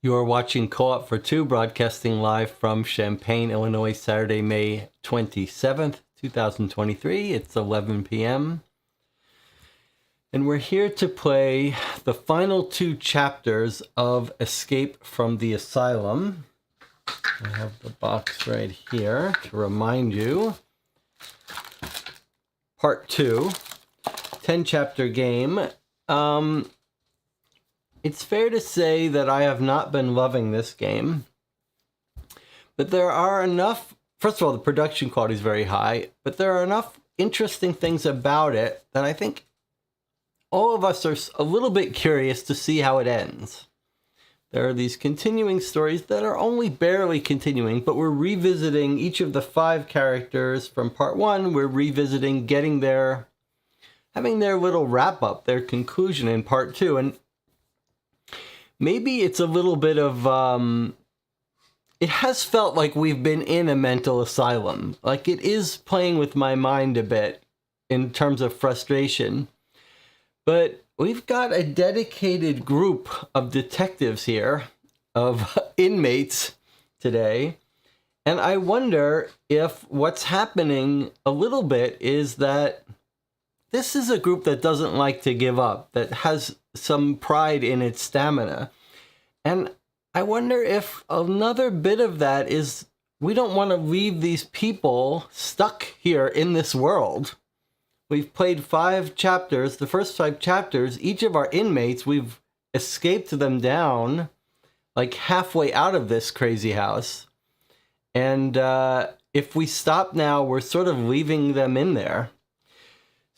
You are watching Co-op for Two, broadcasting live from Champaign, Illinois, Saturday, May 27th, 2023. It's 11 p.m. And we're here to play the final two chapters of Escape from the Asylum. I have the box right here to remind you. Part 2, 10-chapter game. It's fair to say that I have not been loving this game, but there are enough, first of all, the production quality is very high, but there are enough interesting things about it that I think all of us are a little bit curious to see how it ends. There are these continuing stories that are only barely continuing, but we're revisiting each of the 5 characters from part 1. We're revisiting having their little wrap up, their conclusion in part 2. And maybe it's a little bit of, it has felt like we've been in a mental asylum. Like it is playing with my mind a bit in terms of frustration. But we've got a dedicated group of detectives here, of inmates today. And I wonder if what's happening a little bit is that this is a group that doesn't like to give up, that has some pride in its stamina. And I wonder if another bit of that is we don't want to leave these people stuck here in this world. We've played 5 chapters, the first 5 chapters, each of our inmates, we've escaped them down like halfway out of this crazy house. And if we stop now, we're sort of leaving them in there.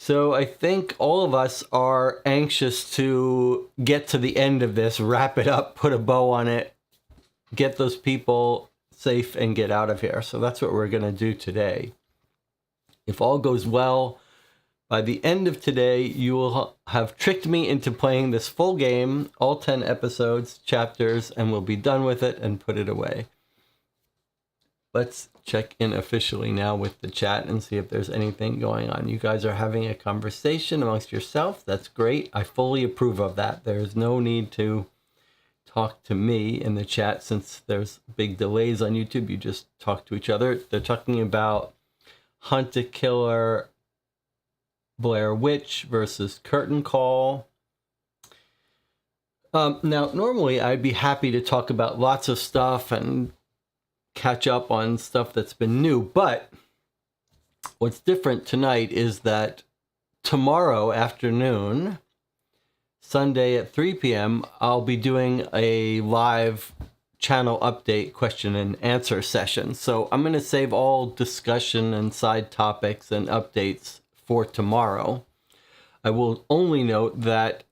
So I think all of us are anxious to get to the end of this, wrap it up, put a bow on it, get those people safe and get out of here. So that's what we're going to do today. If all goes well, by the end of today, you will have tricked me into playing this full game, all 10 episodes, chapters, and we'll be done with it and put it away. Let's check in officially now with the chat and see if there's anything going on. You guys are having a conversation amongst yourself. That's great. I fully approve of that. There's no need to talk to me in the chat since there's big delays on YouTube. You just talk to each other. They're talking about Hunt a Killer, Blair Witch versus Curtain Call. Now, normally I'd be happy to talk about lots of stuff and catch up on stuff that's been new, but what's different tonight is that tomorrow afternoon, Sunday at 3 p.m., I'll be doing a live channel update question and answer session. So I'm going to save all discussion and side topics and updates for tomorrow. I will only note that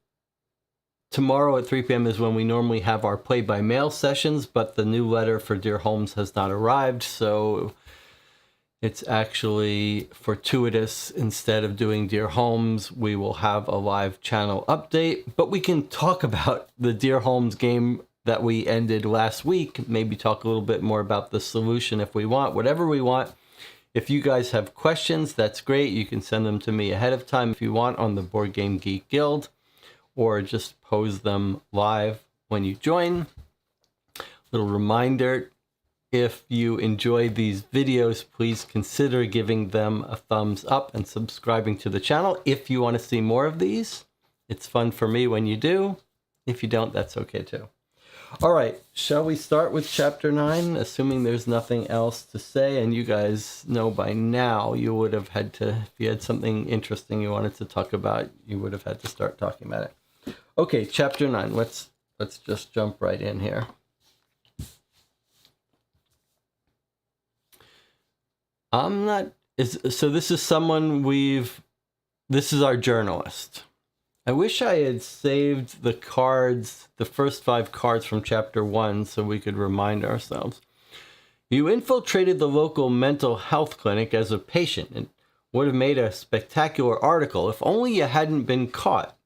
tomorrow at 3 p.m. is when we normally have our play-by-mail sessions, but the new letter for Dear Holmes has not arrived, so it's actually fortuitous. Instead of doing Dear Holmes, we will have a live channel update, but we can talk about the Dear Holmes game that we ended last week, maybe talk a little bit more about the solution if we want, whatever we want. If you guys have questions, that's great. You can send them to me ahead of time if you want on the Board Game Geek Guild, or just pose them live when you join. Little reminder, if you enjoy these videos, please consider giving them a thumbs up and subscribing to the channel if you want to see more of these. It's fun for me when you do. If you don't, that's okay too. All right, shall we start with chapter 9, assuming there's nothing else to say? And you guys know by now you would have had to, if you had something interesting you wanted to talk about, you would have had to start talking about it. Okay, chapter 9. Let's just jump right in here. So this is someone this is our journalist. I wish I had saved the cards, the first 5 cards from chapter 1, so we could remind ourselves. You infiltrated the local mental health clinic as a patient and would have made a spectacular article if only you hadn't been caught.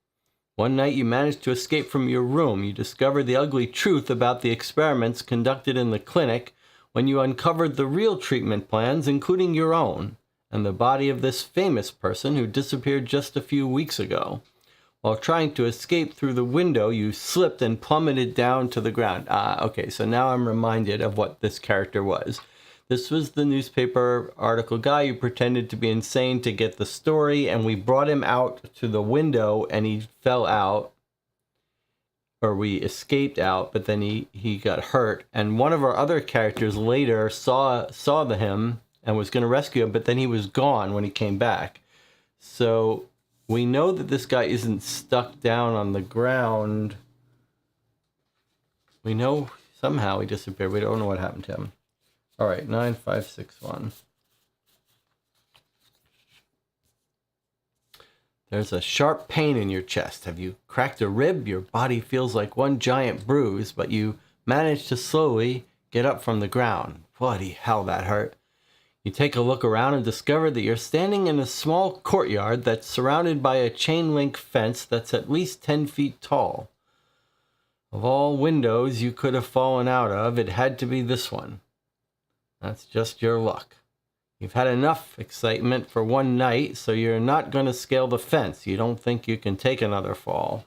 One night you managed to escape from your room. You discovered the ugly truth about the experiments conducted in the clinic when you uncovered the real treatment plans, including your own, and the body of this famous person who disappeared just a few weeks ago. While trying to escape through the window, you slipped and plummeted down to the ground. Okay, so now I'm reminded of what this character was. This was the newspaper article guy who pretended to be insane to get the story, and we brought him out to the window, and he fell out, or we escaped out, but then he got hurt. And one of our other characters later saw him and was going to rescue him, but then he was gone when he came back. So we know that this guy isn't stuck down on the ground. We know somehow he disappeared. We don't know what happened to him. All right, 9561. There's a sharp pain in your chest. Have you cracked a rib? Your body feels like one giant bruise, but you manage to slowly get up from the ground. Bloody hell, that hurt. You take a look around and discover that you're standing in a small courtyard that's surrounded by a chain link fence that's at least 10 feet tall. Of all windows you could have fallen out of, it had to be this one. That's just your luck. You've had enough excitement for one night, so you're not going to scale the fence. You don't think you can take another fall.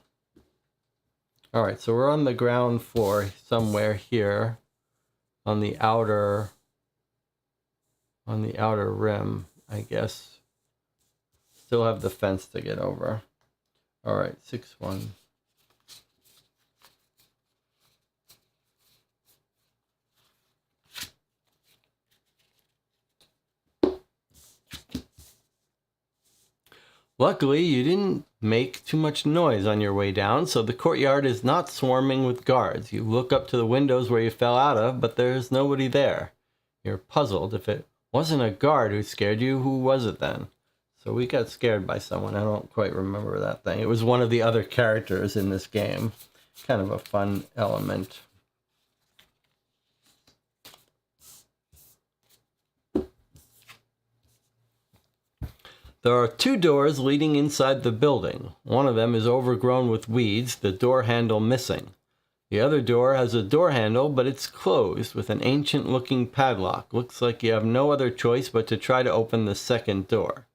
All right, so we're on the ground floor somewhere here on the outer rim, I guess. Still have the fence to get over. All right, 6-1. Luckily, you didn't make too much noise on your way down, so the courtyard is not swarming with guards. You look up to the windows where you fell out of, but there's nobody there. You're puzzled. If it wasn't a guard who scared you, who was it then? So we got scared by someone. I don't quite remember that thing. It was one of the other characters in this game. Kind of a fun element. There are 2 doors leading inside the building. One of them is overgrown with weeds, the door handle missing. The other door has a door handle, but it's closed with an ancient-looking padlock. Looks like you have no other choice but to try to open the second door.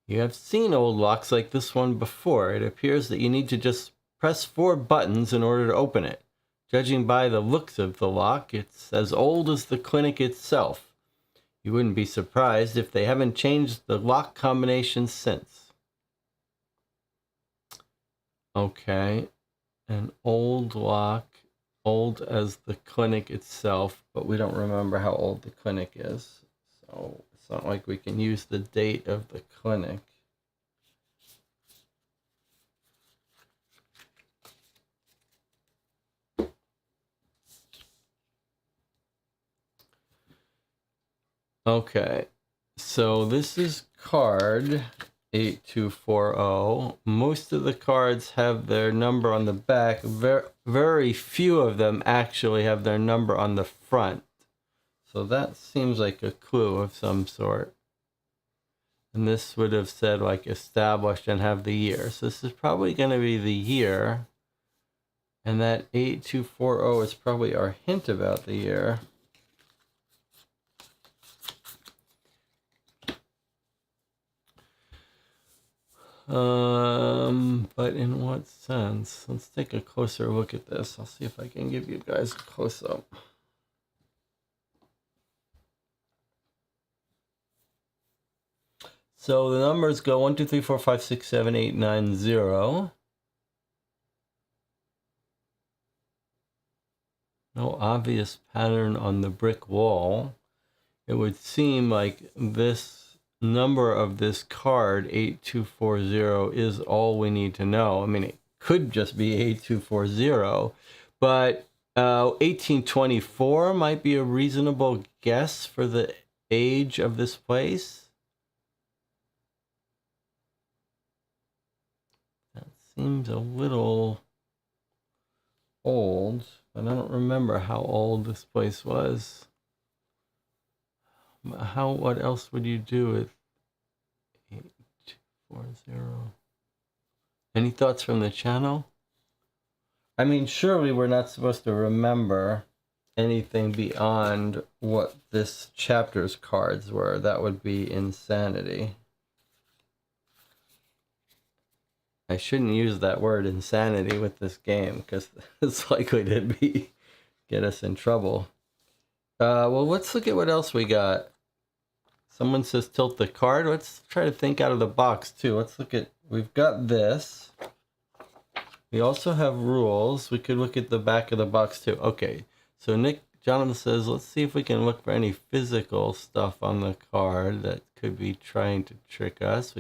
You have seen old locks like this one before. It appears that you need to just press 4 buttons in order to open it. Judging by the looks of the lock, it's as old as the clinic itself. You wouldn't be surprised if they haven't changed the lock combination since. Okay, an old lock, old as the clinic itself, but we don't remember how old the clinic is. So it's not like we can use the date of the clinic. Okay, so this is card 8240. Most of the cards have their number on the back. Very few of them actually have their number on the front. So that seems like a clue of some sort. And this would have said like established and have the year. So this is probably going to be the year. And that 8240 is probably our hint about the year. But in what sense? Let's take a closer look at this. I'll see if I can give you guys a close-up. So the numbers go 1, 2, 3, 4, 5, 6, 7, 8, 9, 0. No obvious pattern on the brick wall. It would seem like this number of this card 8240 is all we need to know. I mean, it could just be 8240, but 1824 might be a reasonable guess for the age of this place. That seems a little old, but I don't remember how old this place was. What else would you do with 8240? Any thoughts from the channel? I mean, surely we're not supposed to remember anything beyond what this chapter's cards were. That would be insanity. I shouldn't use that word insanity with this game because it's likely to get us in trouble. Well, let's look at what else we got. Someone says tilt the card. Let's try to think out of the box too. Let's look at, we've got this. We also have rules. We could look at the back of the box too. Okay, so Jonathan says, let's see if we can look for any physical stuff on the card that could be trying to trick us.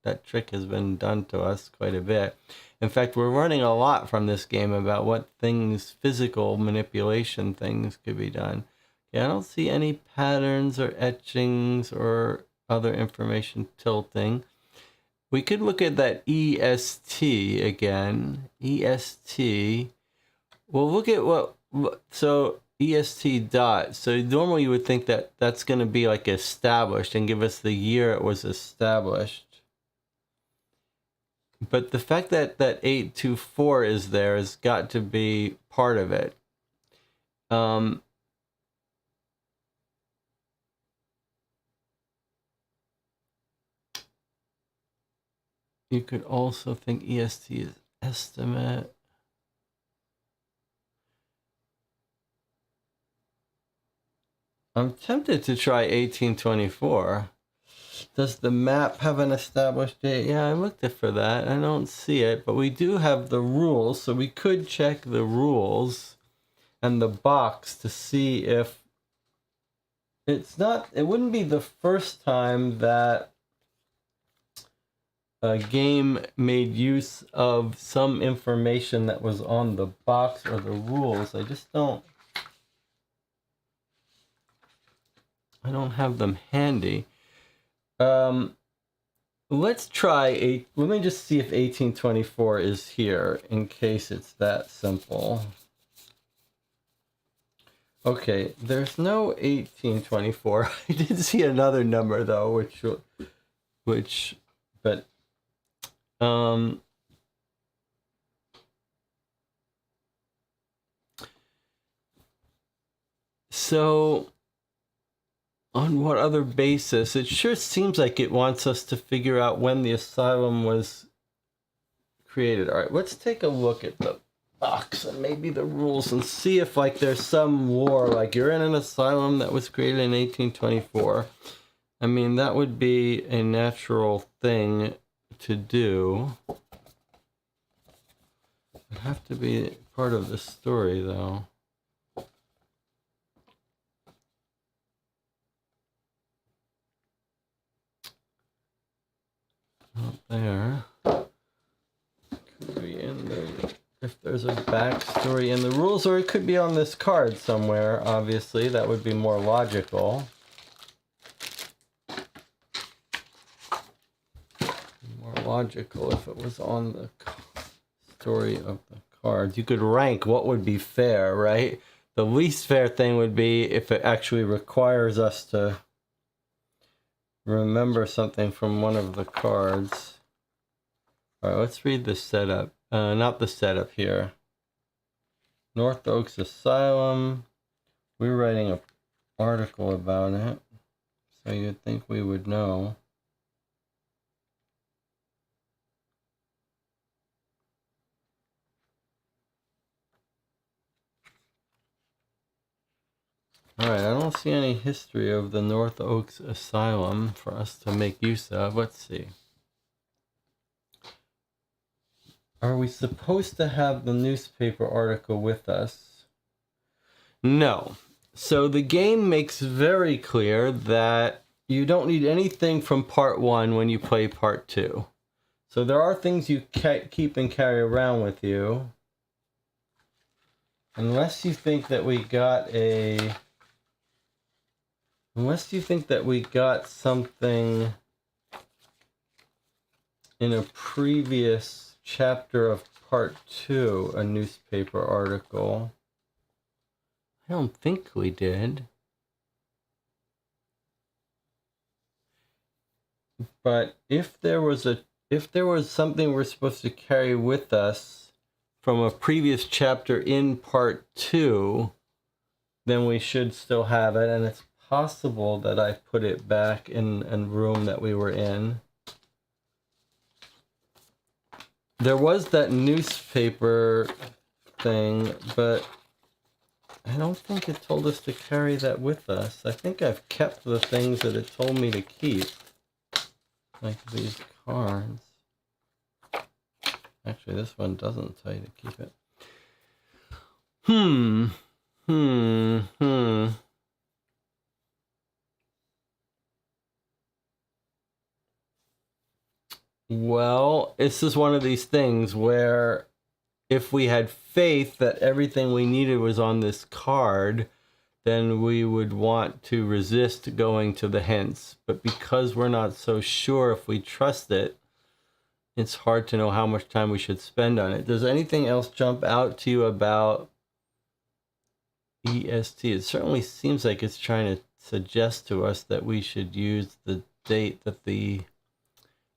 That trick has been done to us quite a bit. In fact, we're learning a lot from this game about what physical manipulation things could be done. Yeah, I don't see any patterns or etchings or other information tilting. We could look at that EST again. EST. We'll look at so EST dot. So normally you would think that that's going to be like established and give us the year it was established. But the fact that 824 is there has got to be part of it. You could also think EST is estimate. I'm tempted to try 1824. Does the map have an established date? Yeah, I looked for that. I don't see it, but we do have the rules, so we could check the rules and the box to see if it wouldn't be the first time that a game made use of some information that was on the box or the rules. I don't have them handy. Let's try let me just see if 1824 is here in case it's that simple. Okay, there's no 1824. I did see another number though, so on what other basis? It sure seems like it wants us to figure out when the asylum was created. All right, let's take a look at the box and maybe the rules and see if like there's some lore, like you're in an asylum that was created in 1824. I mean, that would be a natural thing to do. It'd have to be part of the story though. Not there. Could be if there's a backstory in the rules, or it could be on this card somewhere. Obviously, that would be more logical. More logical if it was on the story of the cards. You could rank what would be fair, right? The least fair thing would be if it actually requires us to remember something from one of the cards. All right, let's read the setup. Not the setup here. North Oaks Asylum. We're writing an article about it, so you'd think we would know. Alright, I don't see any history of the North Oaks Asylum for us to make use of. Let's see. Are we supposed to have the newspaper article with us? No. So the game makes very clear that you don't need anything from part 1 when you play part 2. So there are things you keep and carry around with you. Unless you think that we got something in a previous chapter of part 2 a newspaper article? I don't think we did. But if there was something we're supposed to carry with us from a previous chapter in part 2, then we should still have it, and it's possible that I put it back in a room that we were in. There was that newspaper thing, but I don't think it told us to carry that with us. I think I've kept the things that it told me to keep. Like these cards. Actually, this one doesn't tell you to keep it. Well, this is one of these things where if we had faith that everything we needed was on this card, then we would want to resist going to the hints. But because we're not so sure if we trust it, it's hard to know how much time we should spend on it. Does anything else jump out to you about EST? It certainly seems like it's trying to suggest to us that we should use the date that the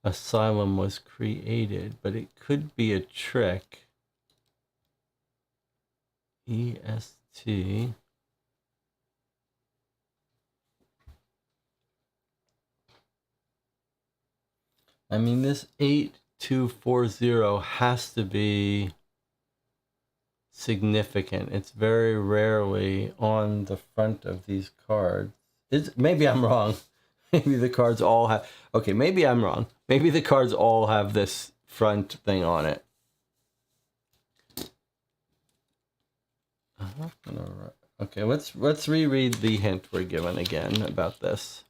asylum was created, but it could be a trick. EST. I mean, this 8240 has to be significant. It's very rarely on the front of these cards. Maybe I'm wrong. Maybe the cards all have... Okay, maybe I'm wrong. Maybe the cards all have this front thing on it. Okay, let's reread the hint we're given again about this.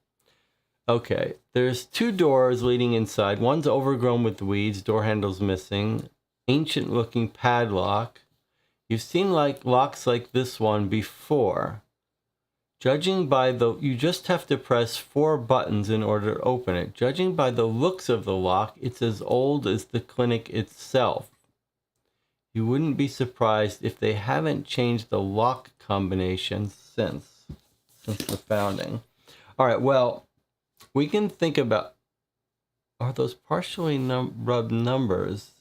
Okay, there's 2 doors leading inside. One's overgrown with weeds, door handle's missing, ancient looking padlock. You've seen locks like this one before. Judging by you just have to press 4 buttons in order to open it. Judging by the looks of the lock, it's as old as the clinic itself. You wouldn't be surprised if they haven't changed the lock combination since the founding. All right, well, we can think about, are those partially rubbed numbers?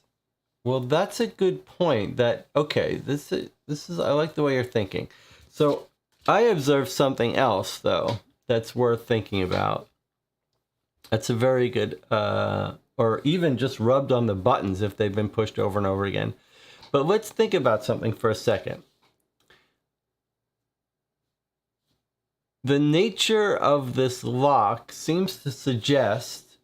Well, that's a good point. Okay, this is I like the way you're thinking. So I observed something else though that's worth thinking about. That's a very good, or even just rubbed on the buttons if they've been pushed over and over again. But let's think about something for a second. The nature of this lock seems to suggest,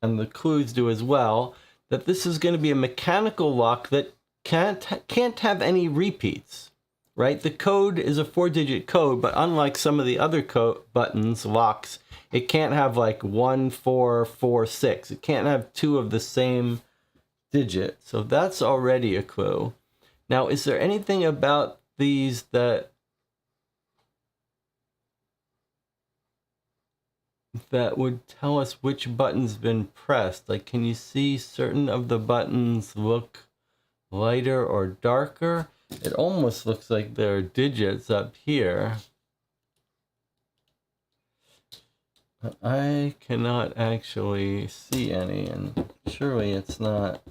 and the clues do as well, that this is going to be a mechanical lock that can't have any repeats, right? The code is a 4-digit code, but unlike some of the other locks, it can't have like 1, 4, 4, 6. It can't have 2 of the same digit. So that's already a clue. Now, is there anything about these that would tell us which button's been pressed? Like, can you see certain of the buttons look lighter or darker? It almost looks like there are digits up here. But I cannot actually see any, and surely it's not.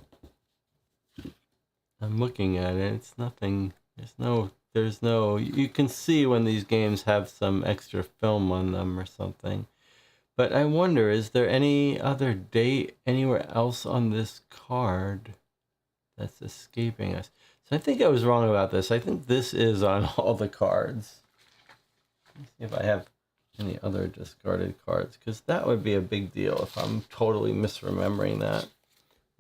I'm looking at it. It's nothing. There's no. You can see when these games have some extra film on them or something. But I wonder, is there any other date anywhere else on this card that's escaping us? So I think I was wrong about this. I think this is on all the cards. Let's see if I have any other discarded cards, because that would be a big deal if I'm totally misremembering that.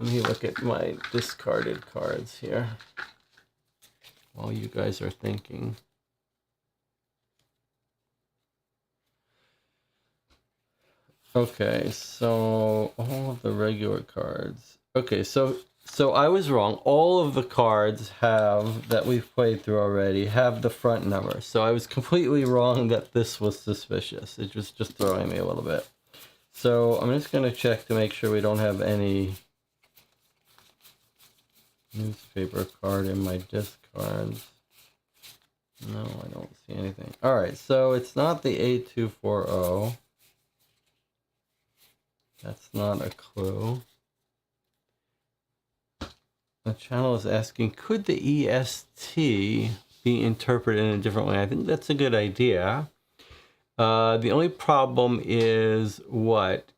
Let me look at my discarded cards here while you guys are thinking. Okay, so all of the regular cards. Okay, so I was wrong. All of the cards that we've played through already have the front number. So I was completely wrong that this was suspicious. It was just throwing me a little bit. So I'm just going to check to make sure we don't have any newspaper card in my discards. No, I don't see anything. All right, so it's not the A240. That's not a clue. The channel is asking, could the EST be interpreted in a different way? I think that's a good idea. The only problem is what?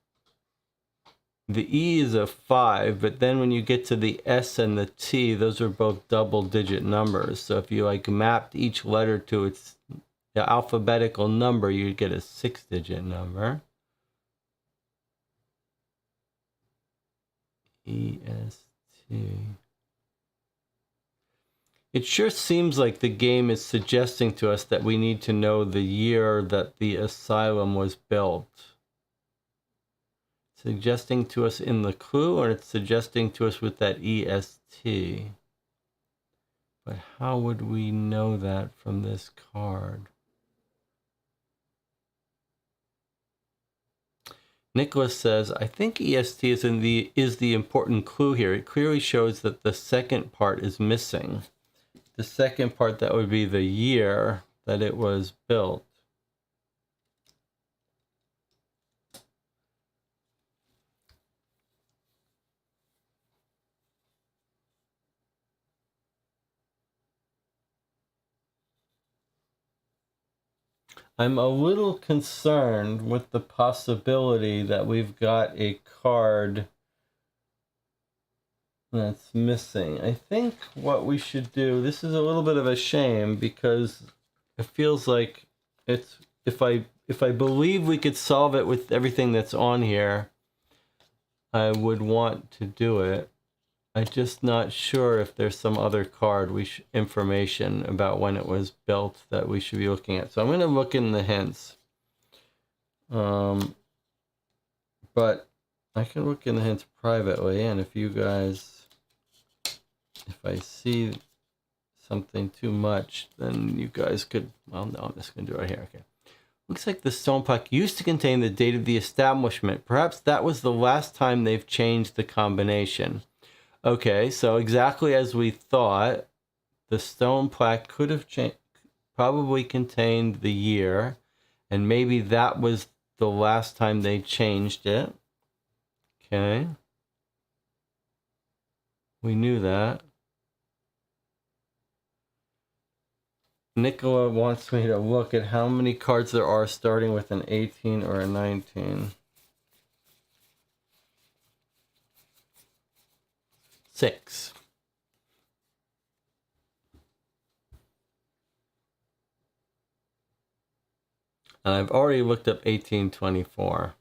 The E is a 5, but then when you get to the S and the T, those are both double-digit numbers. So if you like mapped each letter to its alphabetical number, you'd get a 6-digit number. EST. It sure seems like the game is suggesting to us that we need to know the year that the asylum was built. Suggesting to us in the clue, or it's suggesting to us with that EST. But how would we know that from this card? Nicholas says, I think EST is the important clue here. It clearly shows that the second part is missing. The second part, that would be the year that it was built. I'm a little concerned with the possibility that we've got a card that's missing. I think what we should do, this is a little bit of a shame because it feels like it's, if I believe we could solve it with everything that's on here, I would want to do it. I'm just not sure if there's some other card information about when it was built that we should be looking at. So I'm going to look in the hints. But I can look in the hints privately, and if you guys, if I see something too much, then you guys could, well, no, I'm just going to do it right here. Okay. Looks like the stone plaque used to contain the date of the establishment. Perhaps that was the last time they've changed the combination. Okay, so exactly as we thought, the stone plaque could have probably contained the year, and maybe that was the last time they changed it. Okay. We knew that. Nicola wants me to look at how many cards there are starting with an 18 or a 19. 6. And I've already looked up 1824.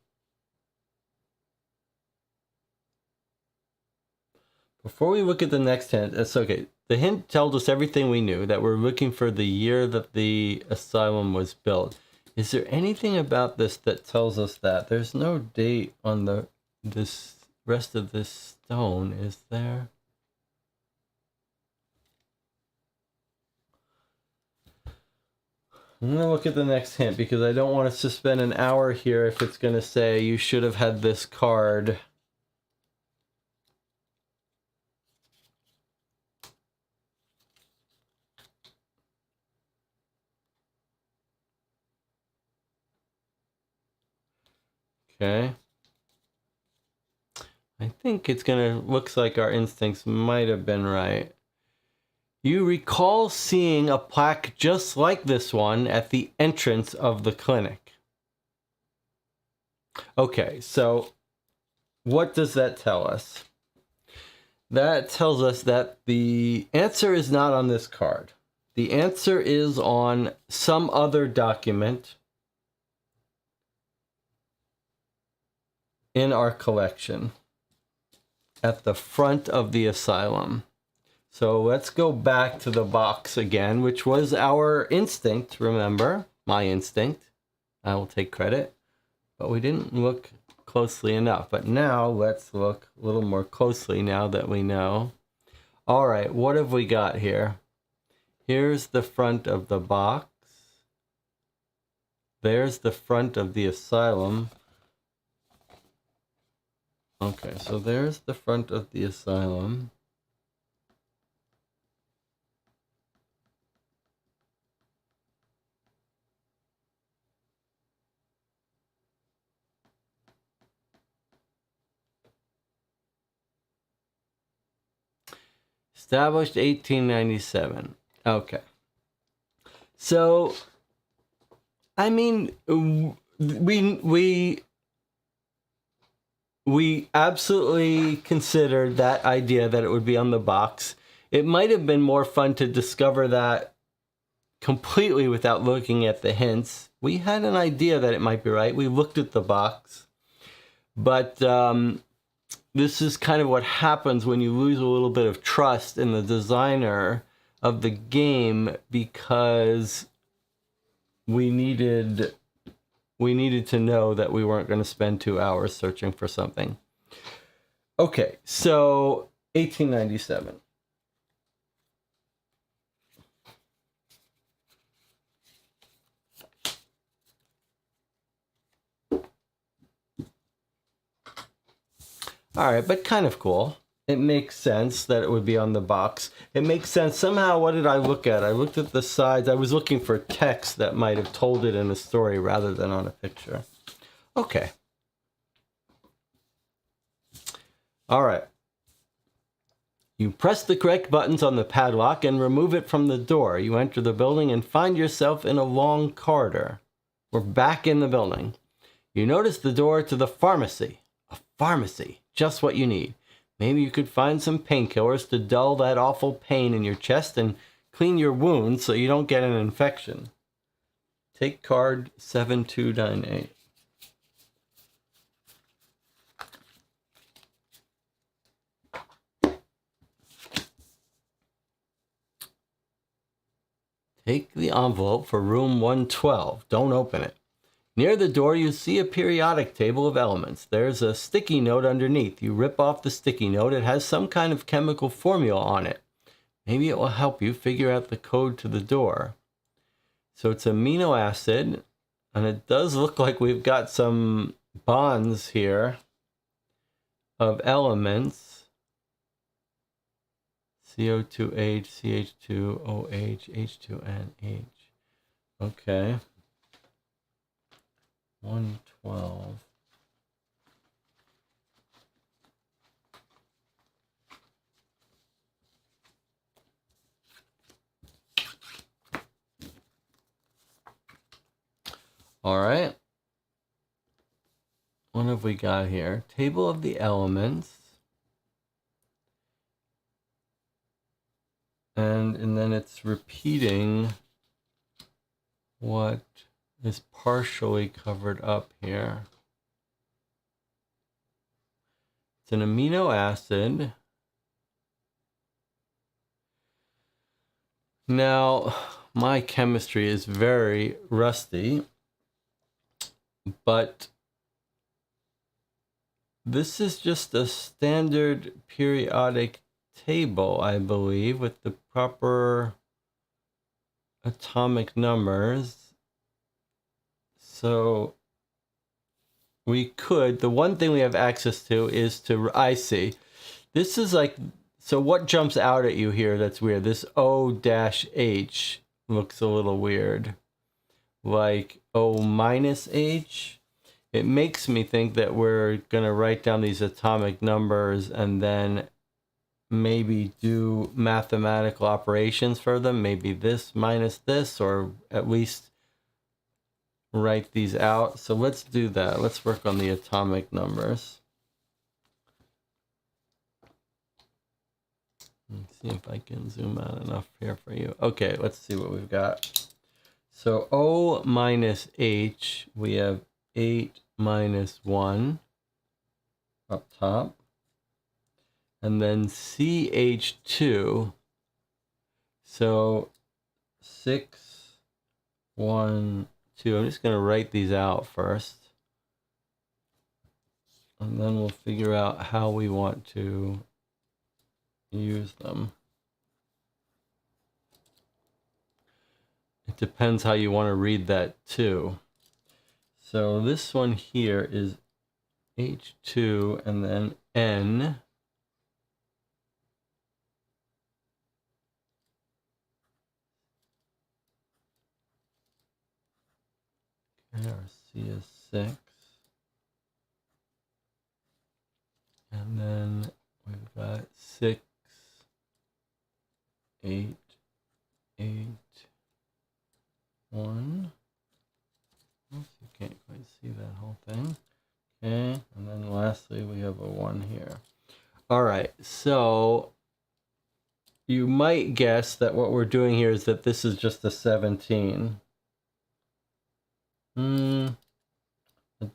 Before we look at the next hint, it's okay. The hint tells us everything we knew, that we're looking for the year that the asylum was built. Is there anything about this that tells us that? There's no date on this rest of this stone, is there? I'm going to look at the next hint because I don't want us to spend an hour here if it's going to say you should have had this card. Okay. I think it's going to, looks like our instincts might have been right. You recall seeing a plaque just like this one at the entrance of the clinic. Okay, so what does that tell us? That tells us that the answer is not on this card. The answer is on some other document in our collection at the front of the asylum. So let's go back to the box again, which was our instinct, remember? My instinct. I will take credit. But we didn't look closely enough. But now let's look a little more closely now that we know. All right, what have we got here? Here's the front of the box. There's the front of the asylum. Okay, so there's the front of the asylum. Established 1897. Okay. So, I mean, we absolutely considered that idea that it would be on the box. It might have been more fun to discover that completely without looking at the hints. We had an idea that it might be right. We looked at the box. But this is kind of what happens when you lose a little bit of trust in the designer of the game, because we needed to know that we weren't going to spend 2 hours searching for something. Okay, so 1897. All right, but kind of cool. It makes sense that it would be on the box. It makes sense. Somehow, what did I look at? I looked at the sides. I was looking for text that might have told it in a story rather than on a picture. Okay. All right. You press the correct buttons on the padlock and remove it from the door. You enter the building and find yourself in a long corridor. We're back in the building. You notice the door to the pharmacy. A pharmacy. Just what you need. Maybe you could find some painkillers to dull that awful pain in your chest and clean your wounds so you don't get an infection. Take card 7298. Take the envelope for room 112. Don't open it. Near the door, you see a periodic table of elements. There's a sticky note underneath. You rip off the sticky note. It has some kind of chemical formula on it. Maybe it will help you figure out the code to the door. So it's amino acid, and it does look like we've got some bonds here of elements. CO2H, CH2OH, H2NH. Okay. 112. All right. What have we got here? Table of the elements. And then it's repeating what is partially covered up here. It's an amino acid. Now, my chemistry is very rusty, but this is just a standard periodic table, I believe, with the proper atomic numbers. So we could, the one thing we have access to is to, I see. This is like, so what jumps out at you here that's weird? This O-H looks a little weird. Like O-H. It makes me think that we're going to write down these atomic numbers and then maybe do mathematical operations for them. Maybe this minus this, or at least write these out. So let's do that. Let's work on the atomic numbers. Let's see if I can zoom out enough here for you. Okay, let's see what we've got. So O minus H, we have 8 minus 1 up top. And then CH2, so 6, 1, 2. I'm just going to write these out first. And then we'll figure out how we want to use them. It depends how you want to read that too. So this one here is H2 and then N. Our C is 6. And then we've got 6, 8, 8, 1. Oops, you can't quite see that whole thing. Okay, and then lastly we have a 1 here. All right, so you might guess that what we're doing here is that this is just a 17. But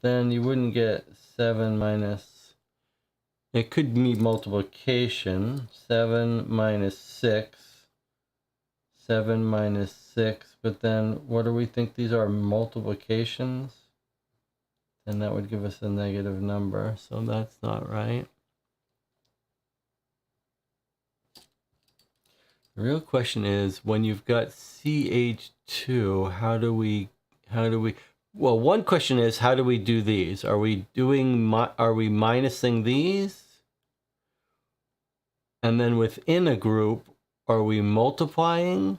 then you wouldn't get 7 minus... It could be multiplication. 7 minus 6. 7 minus 6. But then what do we think these are? Multiplications? And that would give us a negative number. So that's not right. The real question is, when you've got CH2, how do we, well, one question is, how do we do these? Are we minusing these? And then within a group, are we multiplying?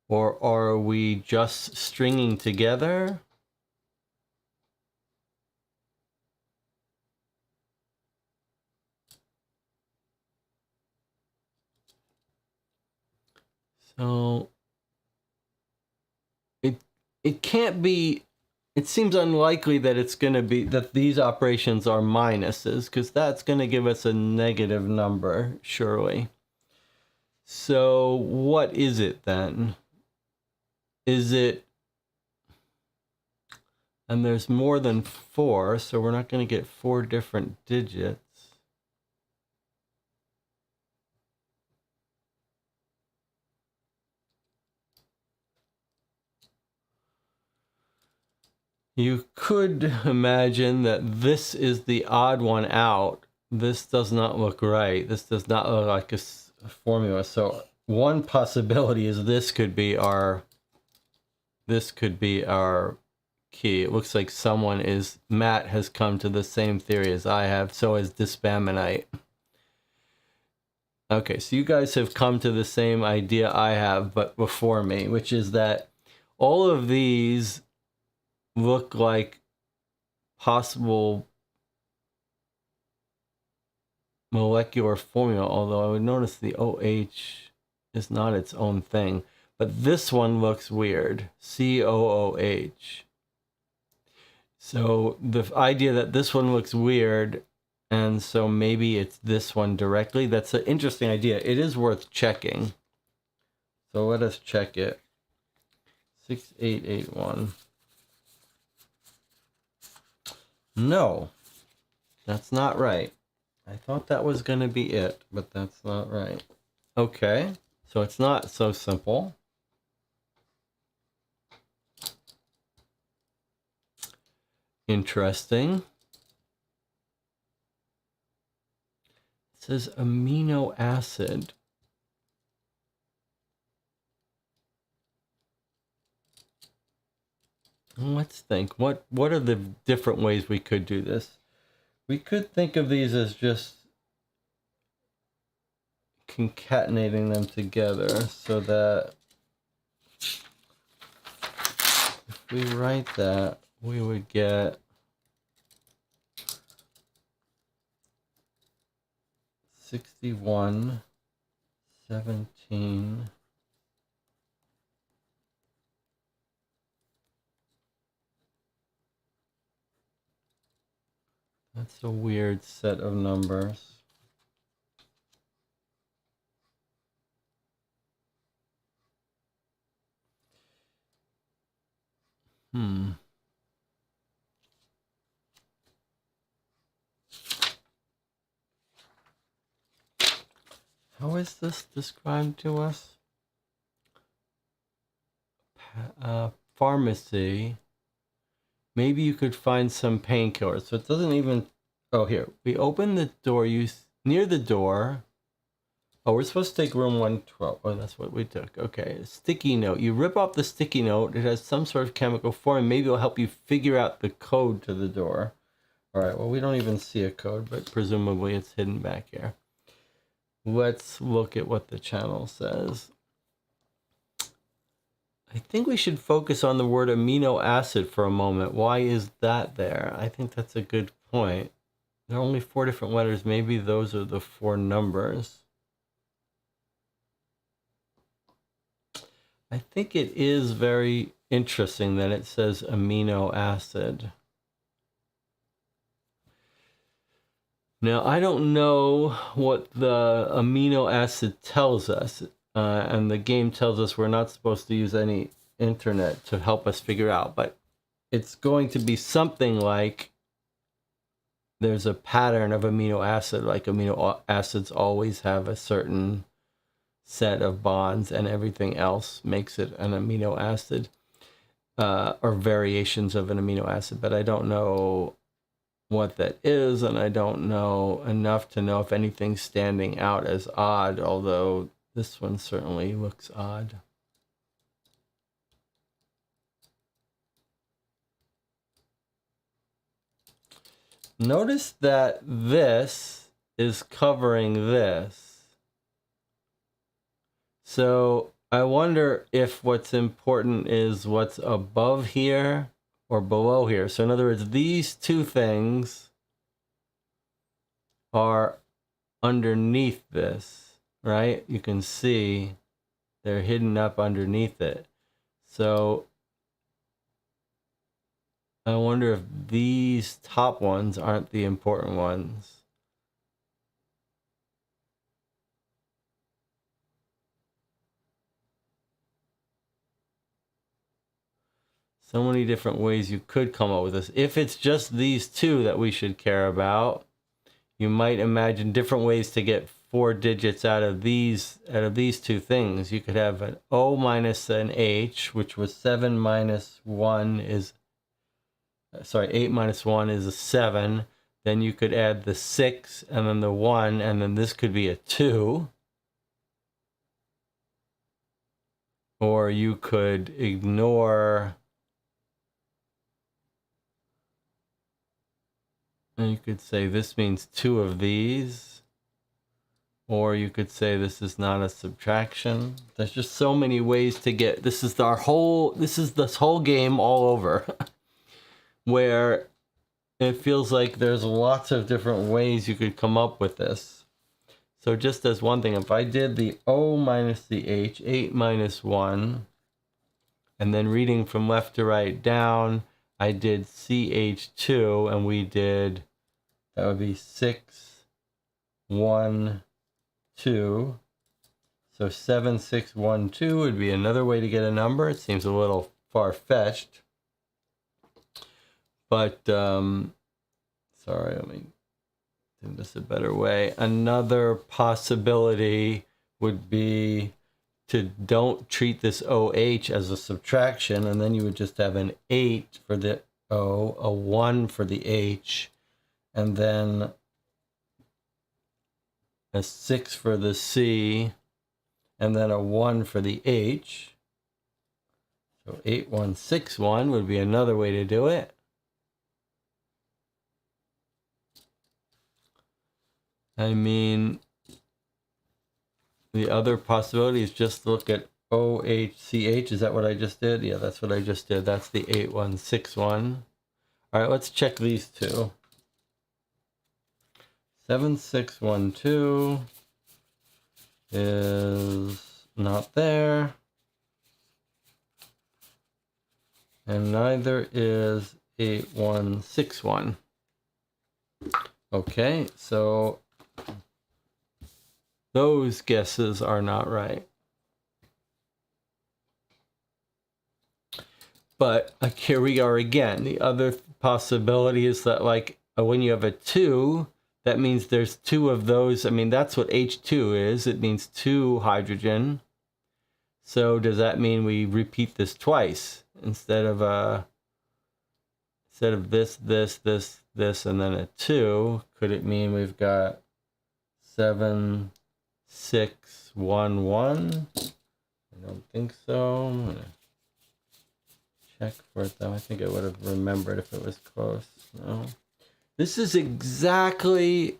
Or are we just stringing together? So it can't be, it seems unlikely that it's going to be, that these operations are minuses, because that's going to give us a negative number, surely. So what is it then? Is it, and there's more than 4, so we're not going to get 4 different digits. You could imagine that this is the odd one out. This does not look right. This does not look like a formula. So one possibility is this could be our key. It looks like Matt has come to the same theory as I have. So has Dispaminite. Okay, so you guys have come to the same idea I have, but before me, which is that all of these look like possible molecular formula, although I would notice the OH is not its own thing. But this one looks weird, COOH. So the idea that this one looks weird, and so maybe it's this one directly, that's an interesting idea. It is worth checking. So let us check it. 6881. No, that's not right. I thought that was going to be it, but that's not right. Okay, so it's not so simple. Interesting. It says amino acid. Let's think. What are the different ways we could do this? We could think of these as just concatenating them together so that if we write that, we would get 61, 17, that's a weird set of numbers. How is this described to us? Pharmacy. Maybe you could find some painkillers. So it doesn't even... Oh, here. We open the door. Near the door. Oh, we're supposed to take room 112. Oh, that's what we took. Okay. A sticky note. You rip off the sticky note. It has some sort of chemical form. Maybe it'll help you figure out the code to the door. All right. Well, we don't even see a code, but presumably it's hidden back here. Let's look at what the channel says. I think we should focus on the word amino acid for a moment. Why is that there? I think that's a good point. There are only 4 different letters. Maybe those are the 4 numbers. I think it is very interesting that it says amino acid. Now, I don't know what the amino acid tells us, and the game tells us we're not supposed to use any internet to help us figure out, but it's going to be something like there's a pattern of amino acid, like amino acids always have a certain set of bonds and everything else makes it an amino acid, or variations of an amino acid, but I don't know what that is, and I don't know enough to know if anything's standing out as odd, although this one certainly looks odd. Notice that this is covering this. So I wonder if what's important is what's above here or below here. So in other words, these two things are underneath this, right? You can see they're hidden up underneath it. So I wonder if these top ones aren't the important ones. So many different ways you could come up with this. If it's just these two that we should care about, you might imagine different ways to get 4 digits out of these two things. You could have an O minus an H, which was 7 minus 1 is, sorry, 8 minus 1 is a 7. Then you could add the 6 and then the 1, and then this could be a 2. Or you could ignore, and you could say this means 2 of these. Or you could say this is not a subtraction. There's just so many ways to get, this is this whole game all over. Where it feels like there's lots of different ways you could come up with this. So just as one thing, if I did the O minus the H, 8 minus 1, and then reading from left to right down, I did CH2, and we did, that would be 6, 1, 2. So 7612 would be another way to get a number. It seems a little far-fetched. But, sorry, let me do this a better way. Another possibility would be to don't treat this OH as a subtraction, and then you would just have an 8 for the O, a 1 for the H, and then a 6 for the C, and then a 1 for the H. So 8161 would be another way to do it. I mean, the other possibility is just look at OHCH. Is that what I just did? Yeah, that's what I just did. That's the 8161. All right, let's check these two. 7612 is not there. And neither is 8161. Okay, so those guesses are not right. But here we are again. The other possibility is that, like, when you have a 2, that means there's 2 of those. I mean, that's what H2 is. It means 2 hydrogen. So does that mean we repeat this twice instead of this, and then a 2? Could it mean we've got 7611? I don't think so. I'm gonna check for it though. I think I would have remembered if it was close. No. This is exactly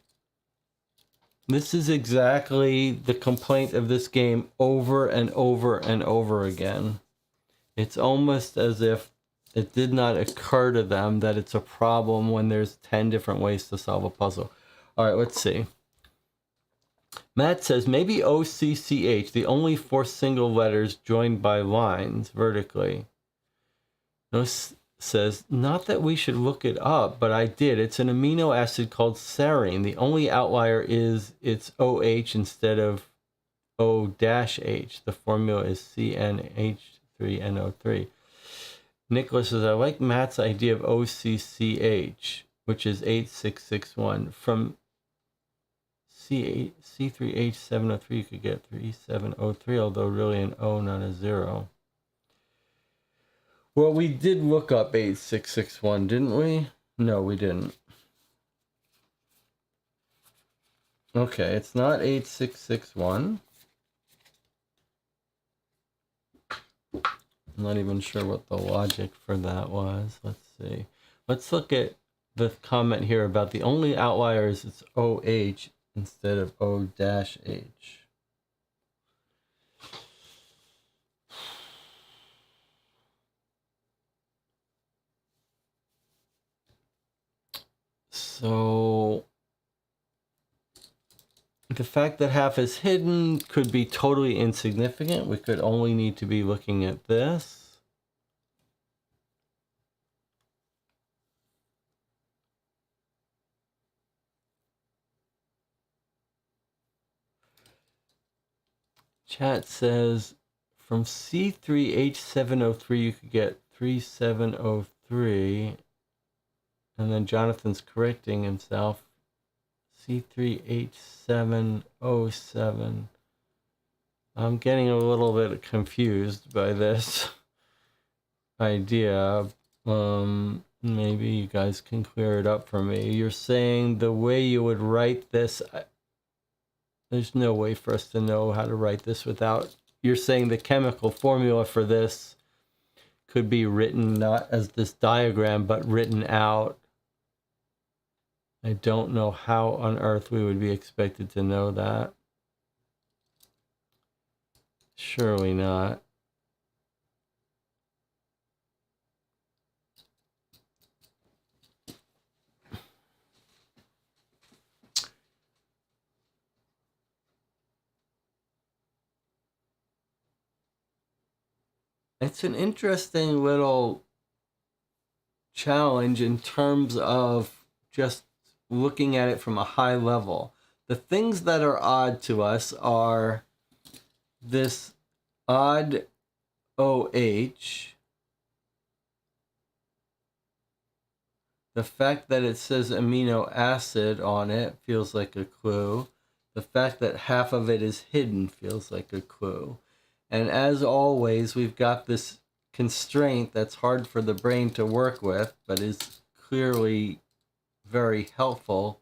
the complaint of this game over and over and over again. It's almost as if it did not occur to them that it's a problem when there's 10 different ways to solve a puzzle. All right, let's see. Matt says maybe OCCH, the only 4 single letters joined by lines vertically. Says, not that we should look it up, but I did. It's an amino acid called serine. The only outlier is it's OH instead of O-H. The formula is CnH3NO3. Nicholas says, I like Matt's idea of OCCH, which is 8661. From C3H703, you could get 3703, although really an O, not a 0. Well, we did look up 8661, didn't we? No, we didn't. Okay, it's not 8661. I'm not even sure what the logic for that was. Let's see. Let's look at the comment here about the only outlier is it's OH instead of O-H. So the fact that half is hidden could be totally insignificant. We could only need to be looking at this. Chat says from C3H703 you could get 3703. And then Jonathan's correcting himself. C3H707. I'm getting a little bit confused by this idea. Maybe you guys can clear it up for me. You're saying the way you would write this, there's no way for us to know how to write this without, you're saying the chemical formula for this could be written not as this diagram, but written out. I don't know how on earth we would be expected to know that. Surely not. It's an interesting little challenge in terms of just looking at it from a high level. The things that are odd to us are this odd OH, the fact that it says amino acid on it feels like a clue. The fact that half of it is hidden feels like a clue. And as always, we've got this constraint that's hard for the brain to work with, but is clearly very helpful,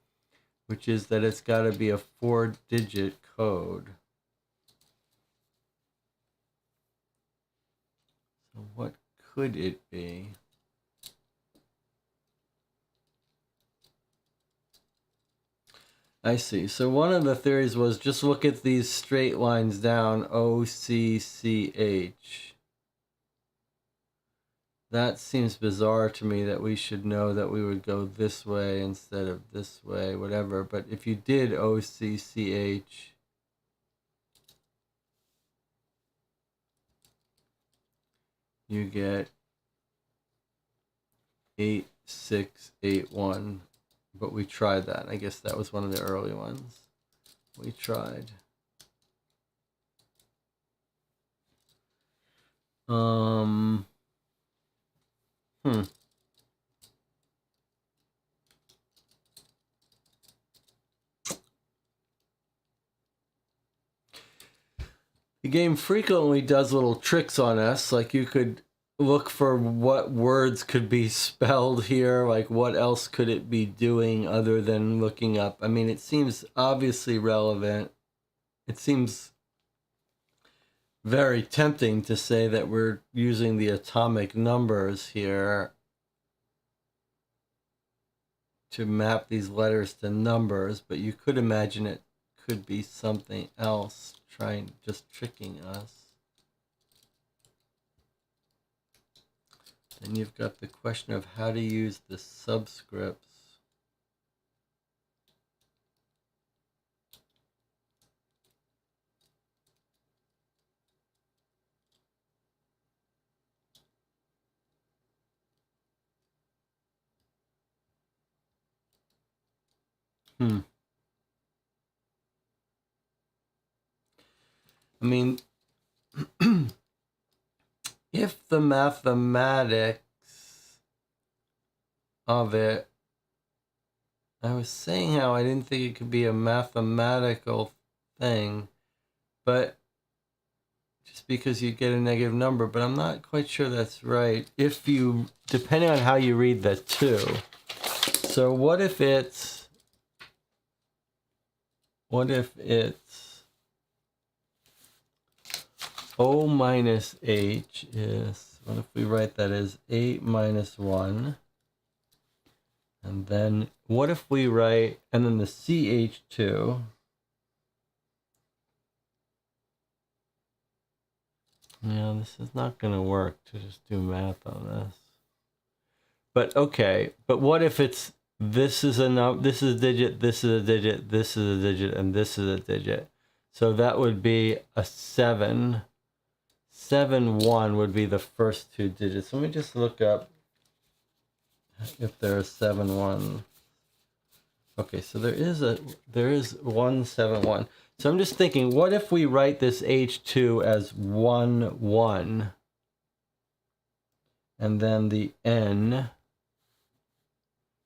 which is that it's got to be a 4-digit code. So what could it be? I see. So one of the theories was just look at these straight lines down, OCCH. That seems bizarre to me that we should know that we would go this way instead of this way, whatever. But if you did OCCH, you get 8681. But we tried that. I guess that was one of the early ones we tried. The game frequently does little tricks on us, like you could look for what words could be spelled here, like what else could it be doing other than looking up. I mean, it seems obviously relevant. It seems very tempting to say that we're using the atomic numbers here to map these letters to numbers, but you could imagine it could be something else just tricking us. Then you've got the question of how to use the subscripts. I mean, if the mathematics of it, I was saying how I didn't think it could be a mathematical thing, but just because you get a negative number, but I'm not quite sure that's right. If you, depending on how you read the 2. So what if it's O minus H is, what if we write that as 8 minus 1? And then what if we write, and then the CH2, yeah, this is not going to work to just do math on this. But okay, but what if it's, this is a this is a digit, this is a digit, this is a digit, and this is a digit. So that would be a 7. 7, 1 would be the first 2 digits. Let me just look up if there is 7, 1. Okay, so there is 1, 7, 1. So I'm just thinking, what if we write this H2 as 1, 1? And then the N,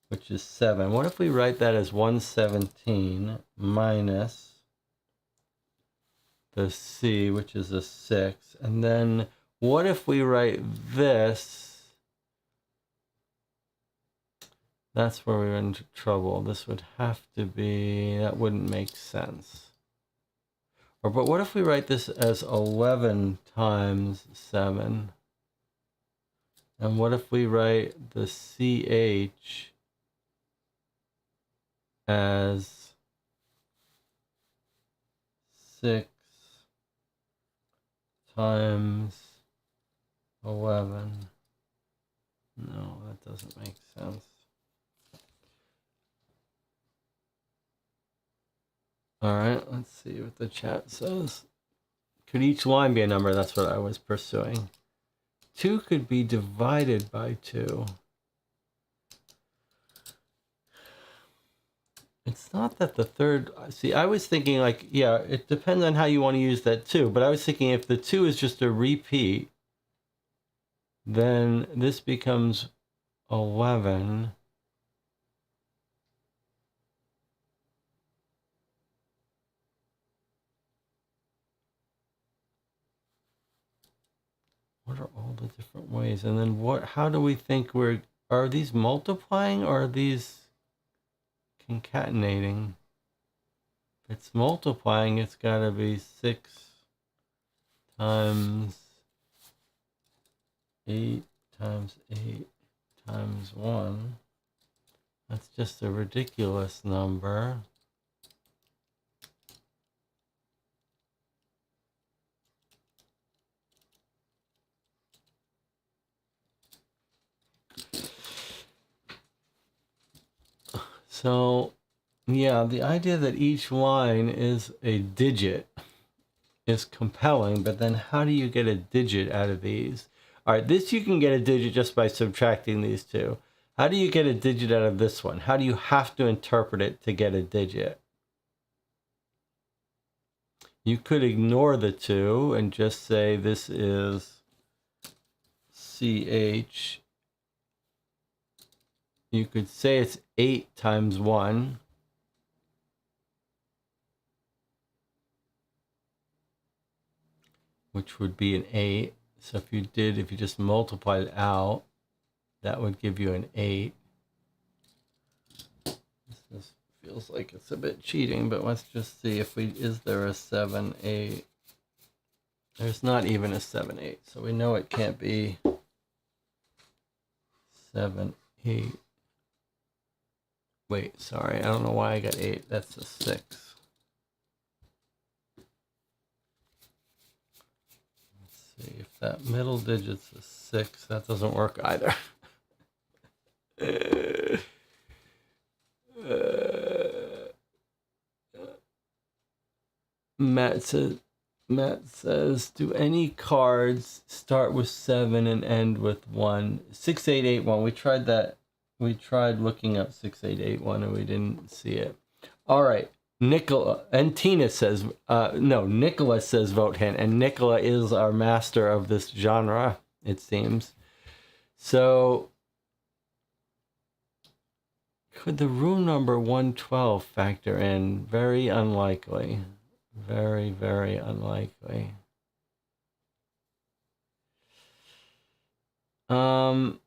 which is 7. What if we write that as 117 minus the C, which is a 6? And then what if we write this? That's where we're into trouble. This would have to be, that wouldn't make sense. Or, but what if we write this as 11 times 7? And what if we write the CH as 6 times 11? No, that doesn't make sense. All right, let's see what the chat says. Could each line be a number? That's what I was pursuing. 2 could be divided by 2. It's not that the third, see, I was thinking like, yeah, it depends on how you want to use that 2, but I was thinking if the 2 is just a repeat, then this becomes 11. What are all the different ways? And then how do we think are these multiplying or are these concatenating? If it's multiplying, it's got to be 6 times 8 times 8 times 1. That's just a ridiculous number. So, yeah, the idea that each line is a digit is compelling, but then how do you get a digit out of these? All right, this you can get a digit just by subtracting these 2. How do you get a digit out of this one? How do you have to interpret it to get a digit? You could ignore the 2 and just say this is CH. You could say it's 8 times 1. Which would be an 8. So if you just multiply it out, that would give you an 8. This feels like it's a bit cheating, but let's just see is there a 7, 8? There's not even a 7, 8. So we know it can't be 7, 8. Wait, sorry, I don't know why I got 8. That's a 6. Let's see if that middle digit's a 6. That doesn't work either. Matt says, do any cards start with 7 and end with 1? 6881. We tried that. We tried looking up 6881 and we didn't see it. All right. Nicola and Tina says, no, Nicola says vote hint, and Nicola is our master of this genre, it seems. So, could the room number 112 factor in? Very unlikely. Very, very unlikely. I'm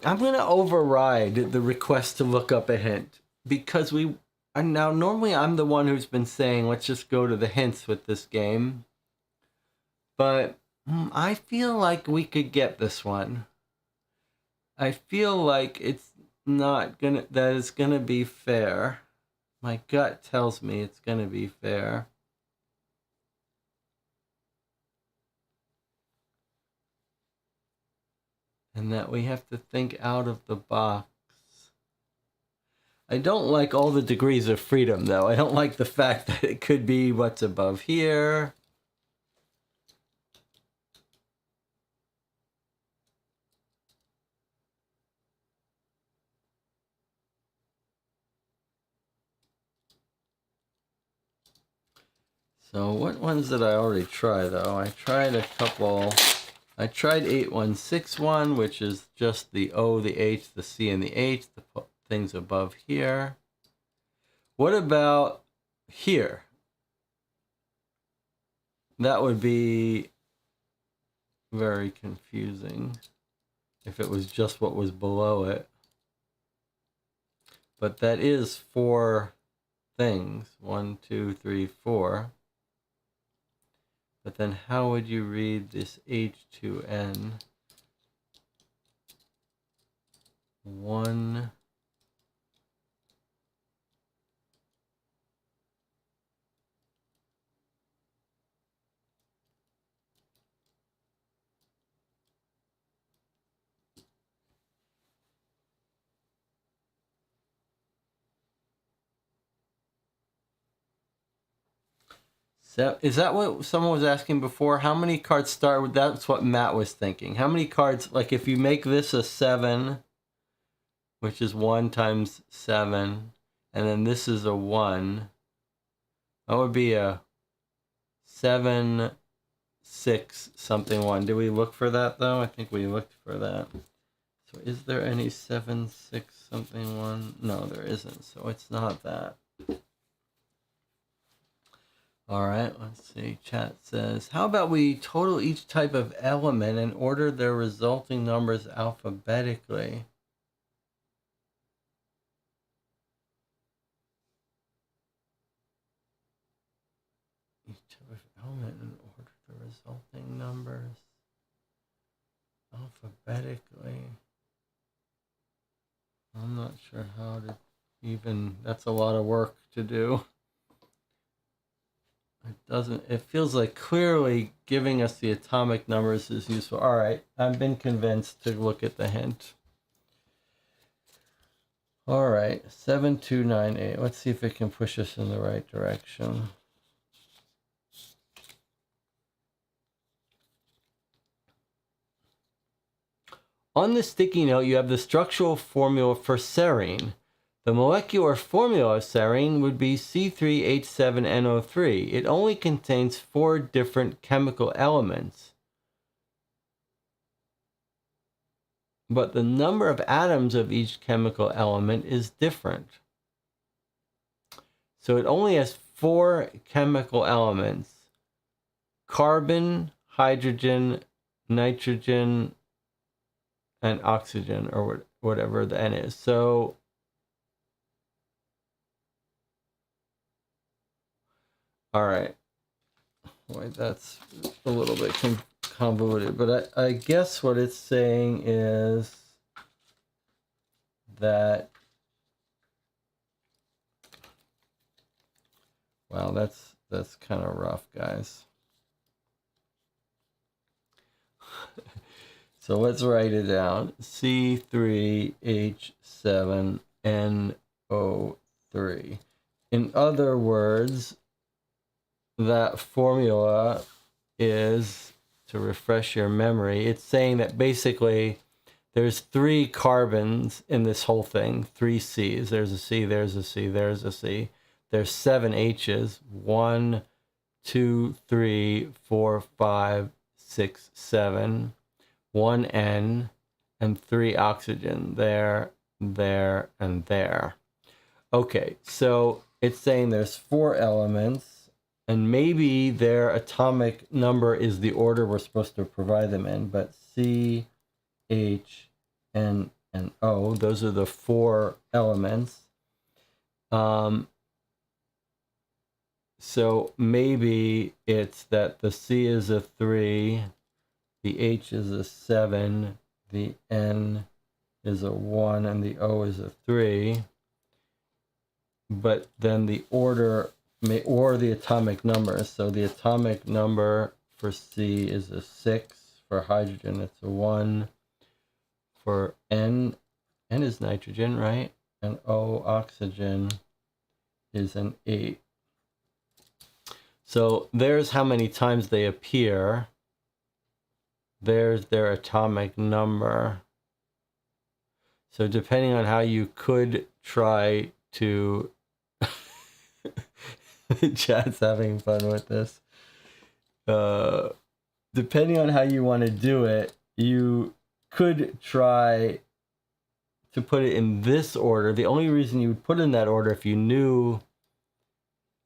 going to override the request to look up a hint because now normally I'm the one who's been saying let's just go to the hints with this game, but I feel like we could get this one. I feel like it's gonna be fair. My gut tells me it's gonna be fair. And that we have to think out of the box. I don't like all the degrees of freedom, though. I don't like the fact that it could be what's above here. So what ones did I already try, though? I tried a couple. I tried 8161, which is just the O, the H, the C, and the H, the things above here. What about here? That would be very confusing if it was just what was below it. But that is 4 things. 1, 2, 3, 4. But then how would you read this H2N? 1. So, is that what someone was asking before? How many cards start with? That's what Matt was thinking. How many cards, like if you make this a 7, which is 1 times 7, and then this is a 1, that would be a 7, 6, something 1. Did we look for that, though? I think we looked for that. So is there any 7, 6, something 1? No, there isn't. So it's not that. All right, let's see. Chat says, how about we total each type of element and order their resulting numbers alphabetically? Each type of element and order the resulting numbers alphabetically. I'm not sure how to even, that's a lot of work to do. It feels like clearly giving us the atomic numbers is useful. All right, I've been convinced to look at the hint. All right, 7298. Let's see if it can push us in the right direction. On the sticky note, you have the structural formula for serine. The molecular formula of serine would be C3H7NO3. It only contains 4 different chemical elements, but the number of atoms of each chemical element is different. So it only has 4 chemical elements: carbon, hydrogen, nitrogen, and oxygen, or whatever the N is. So all right. Boy, that's a little bit convoluted, but I guess what it's saying is that, wow, that's kind of rough, guys. So let's write it down. C3H7NO3. In other words, that formula is, to refresh your memory, it's saying that basically there's 3 carbons in this whole thing, 3 C's. There's a C, there's a C, there's a C. There's 7 H's. 1, 2, 3, 4, 5, 6, 7. 1 N and 3 oxygen. There, there, and there. Okay, so it's saying there's 4 elements, and maybe their atomic number is the order we're supposed to provide them in, but C, H, N, and O, those are the 4 elements. So maybe it's that the C is a 3, the H is a 7, the N is a 1, and the O is a 3. But then the order or the atomic number. So the atomic number for C is a 6. For hydrogen, it's a 1. For N is nitrogen, right? And O, oxygen, is an 8. So there's how many times they appear. There's their atomic number. So depending on how you could try to... Chad's having fun with this. Depending on how you want to do it, you could try to put it in this order. The only reason you would put it in that order if you knew,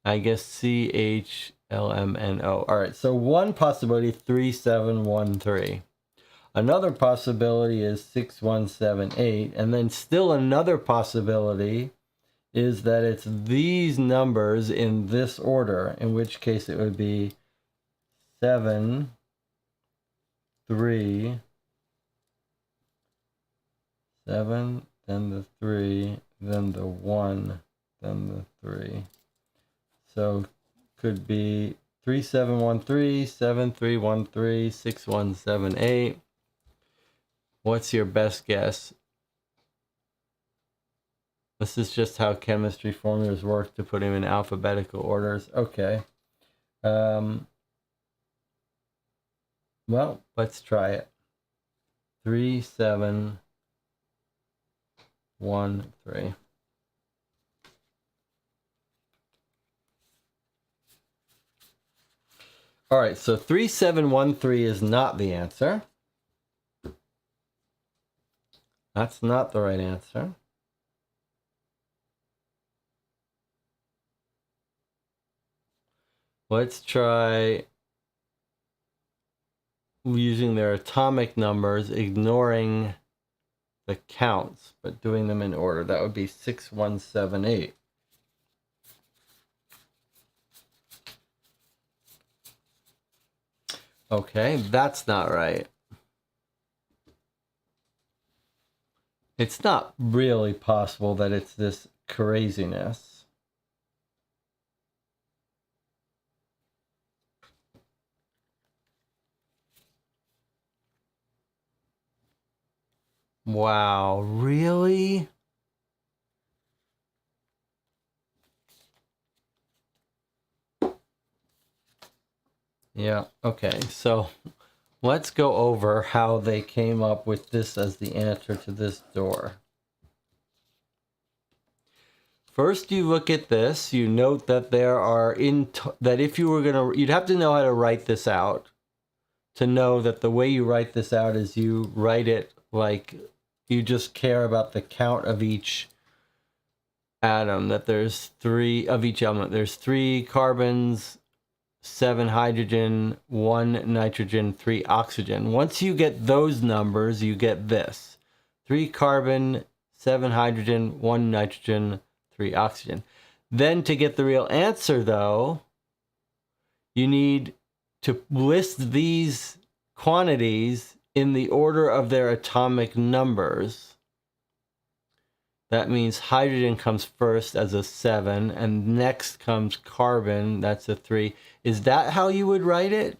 I guess, C, H, L, M, N, O. All right, so one possibility, 3, 7, 1, 3. Another possibility is 6, 1, 7, 8. And then still another possibility is that it's these numbers in this order, in which case it would be 7, 3, 7, then the 3, then the 1, then the 3. So could be 3, 7, 1, 3, 7, 3, 1, 3, 6, 1, 7, 8. What's your best guess? This is just how chemistry formulas work, to put them in alphabetical orders. Okay. Well, let's try it. 3, 7, 1, 3. All right, so 3, 7, 1, 3 is not the answer. That's not the right answer. Let's try using their atomic numbers, ignoring the counts, but doing them in order. That would be 6, 1, 7, 8. Okay, that's not right. It's not really possible that it's this craziness. Wow, really? Yeah, okay, so let's go over how they came up with this as the answer to this door. First, you look at this, you note that there are that if you were you'd have to know how to write this out to know that the way you write this out is you write it like you just care about the count of each atom, that there's 3 of each element. There's 3 carbons, 7 hydrogen, 1 nitrogen, 3 oxygen. Once you get those numbers, you get this. 3 carbon, 7 hydrogen, 1 nitrogen, 3 oxygen. Then to get the real answer, though, you need to list these quantities in the order of their atomic numbers. That means hydrogen comes first as a 7, and next comes carbon, that's a 3. Is that how you would write it?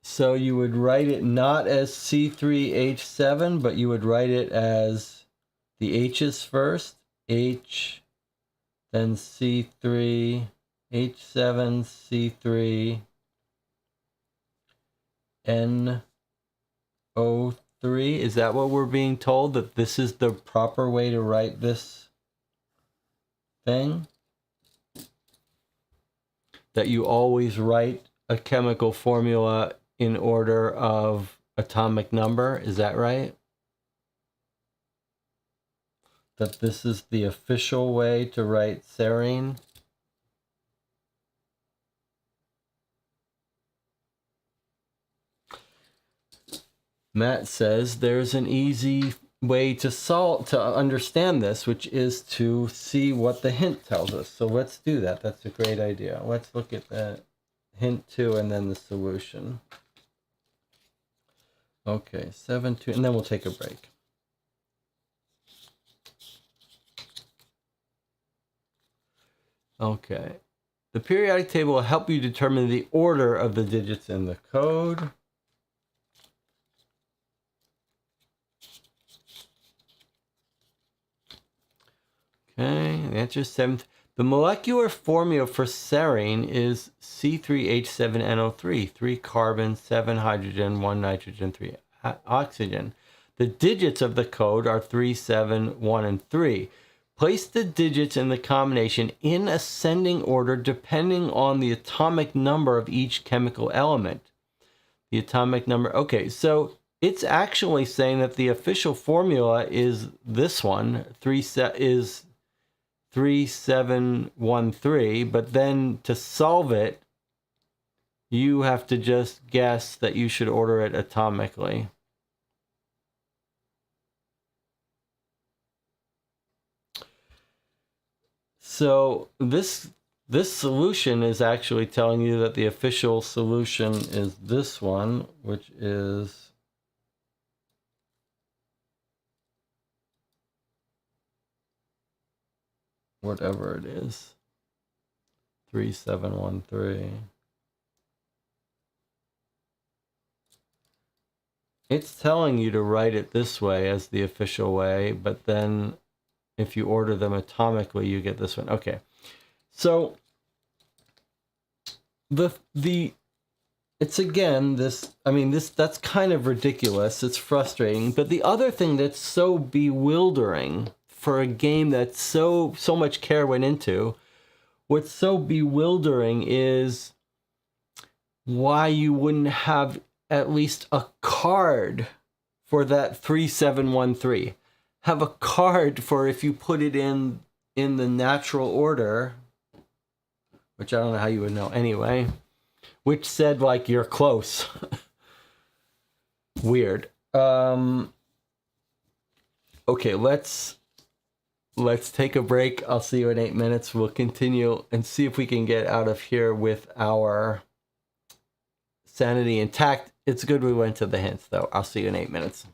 So you would write it not as C3H7, but you would write it as the H's first, H, then C3, H7, C3, NO3. Is that what we're being told? That this is the proper way to write this thing? That you always write a chemical formula in order of atomic number? Is that right? That this is the official way to write serine? Matt says there's an easy way to understand this, which is to see what the hint tells us. So let's do that. That's a great idea. Let's look at the hint 2 and then the solution. Okay, 7-2, and then we'll take a break. Okay. The periodic table will help you determine the order of the digits in the code. Okay, the answer is 7. The molecular formula for serine is C3H7NO3, 3 carbon, 7 hydrogen, 1 nitrogen, 3 oxygen. The digits of the code are 3, 7, 1, and 3. Place the digits in the combination in ascending order depending on the atomic number of each chemical element. The atomic number, okay, so it's actually saying that the official formula is this one, 3713, but then to solve it, you have to just guess that you should order it atomically. So this solution is actually telling you that the official solution is this one, which is whatever it is, 3713. It's telling you to write it this way as the official way, but then if you order them atomically, you get this one. Okay, so it's again this. I mean, that's kind of ridiculous. It's frustrating. But the other thing that's so bewildering for a game that so much care went into, what's so bewildering is why you wouldn't have at least a card for that 3713. Have a card for if you put it in the natural order, which I don't know how you would know anyway, which said like you're close. Weird. Okay, let's take a break. I'll see you in 8 minutes. We'll continue and see if we can get out of here with our sanity intact. It's good we went to the hints though. I'll see you in 8 minutes.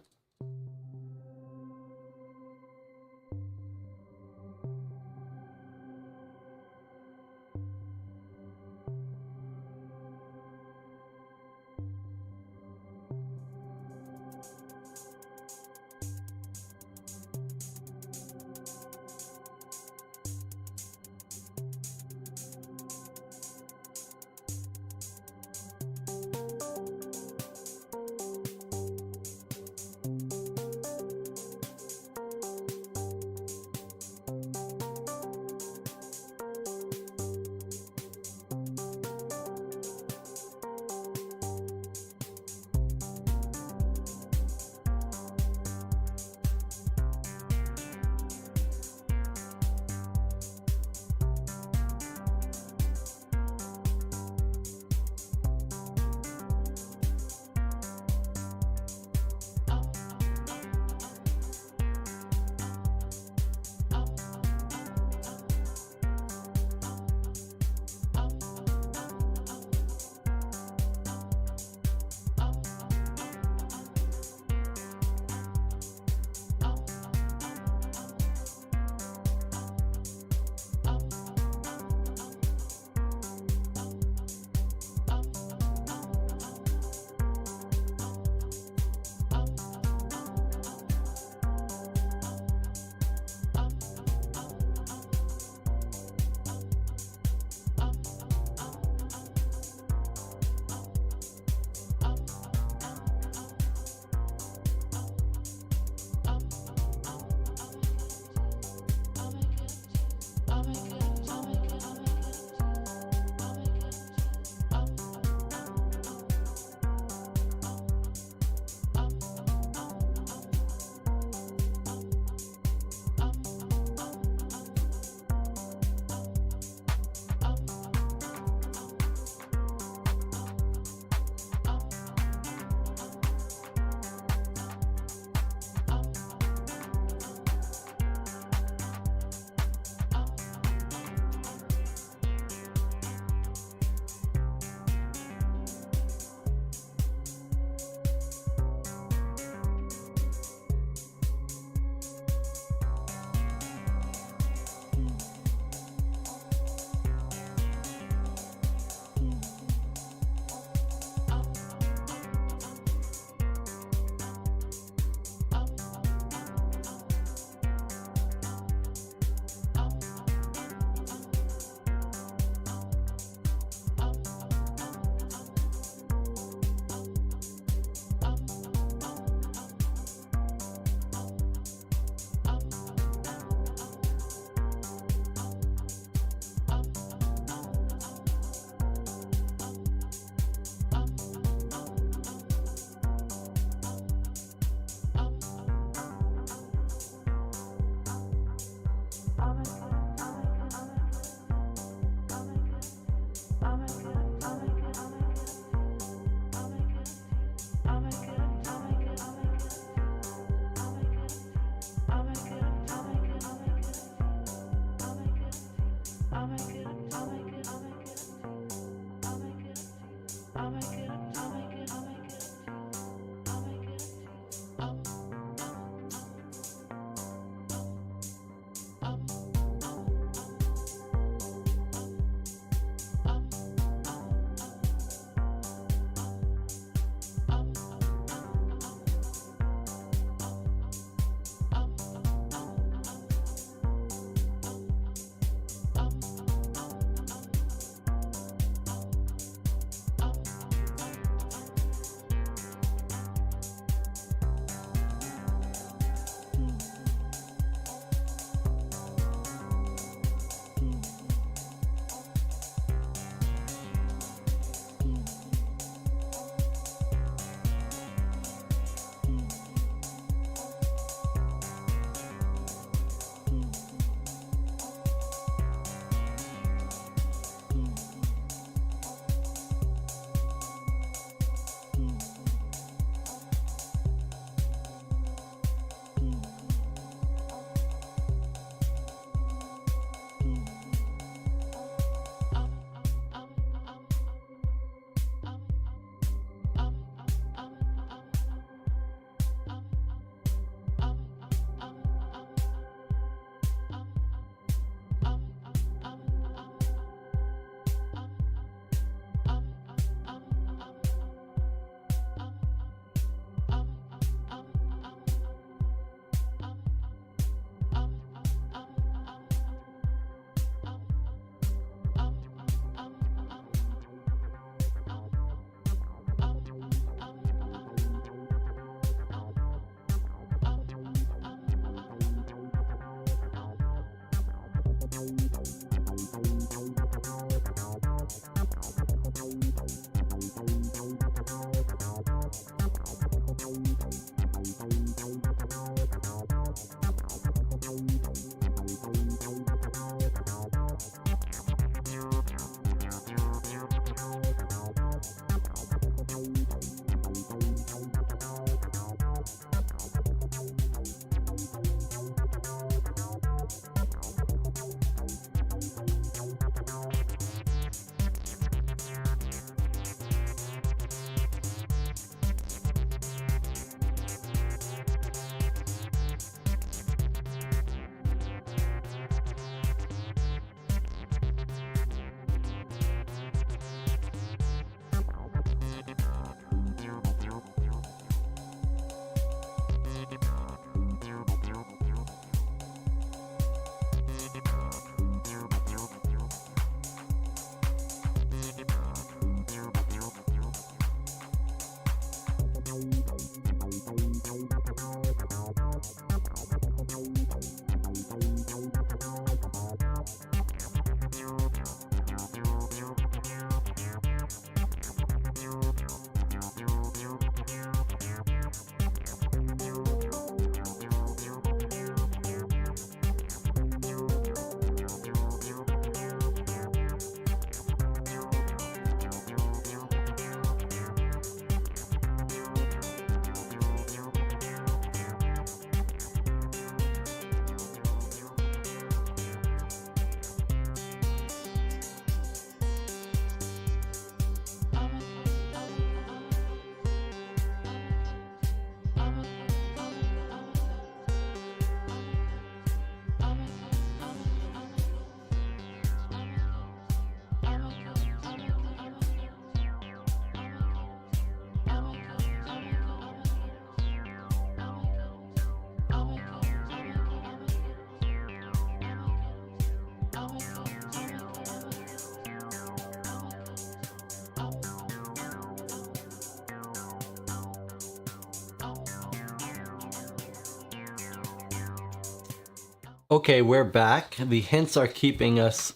Okay, we're back. The hints are keeping us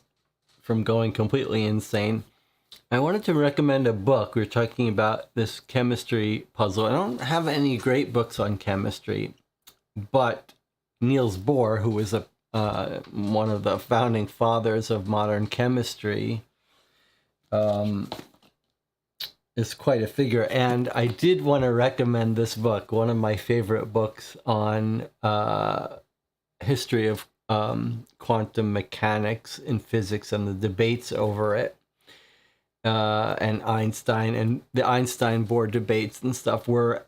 from going completely insane. I wanted to recommend a book. We're talking about this chemistry puzzle. I don't have any great books on chemistry, but Niels Bohr, who was one of the founding fathers of modern chemistry, is quite a figure. And I did want to recommend this book, one of my favorite books on history of quantum mechanics in physics and the debates over it, and Einstein and the Einstein-Bohr debates and stuff were,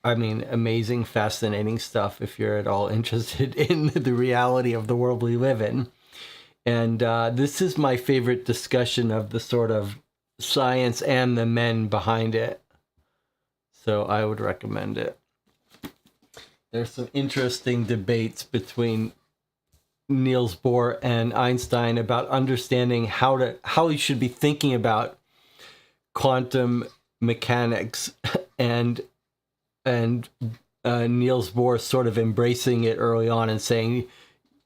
I mean, amazing, fascinating stuff if you're at all interested in the reality of the world we live in. And this is my favorite discussion of the sort of science and the men behind it. So I would recommend it. There's some interesting debates between Niels Bohr and Einstein about understanding how you should be thinking about quantum mechanics, and Niels Bohr sort of embracing it early on and saying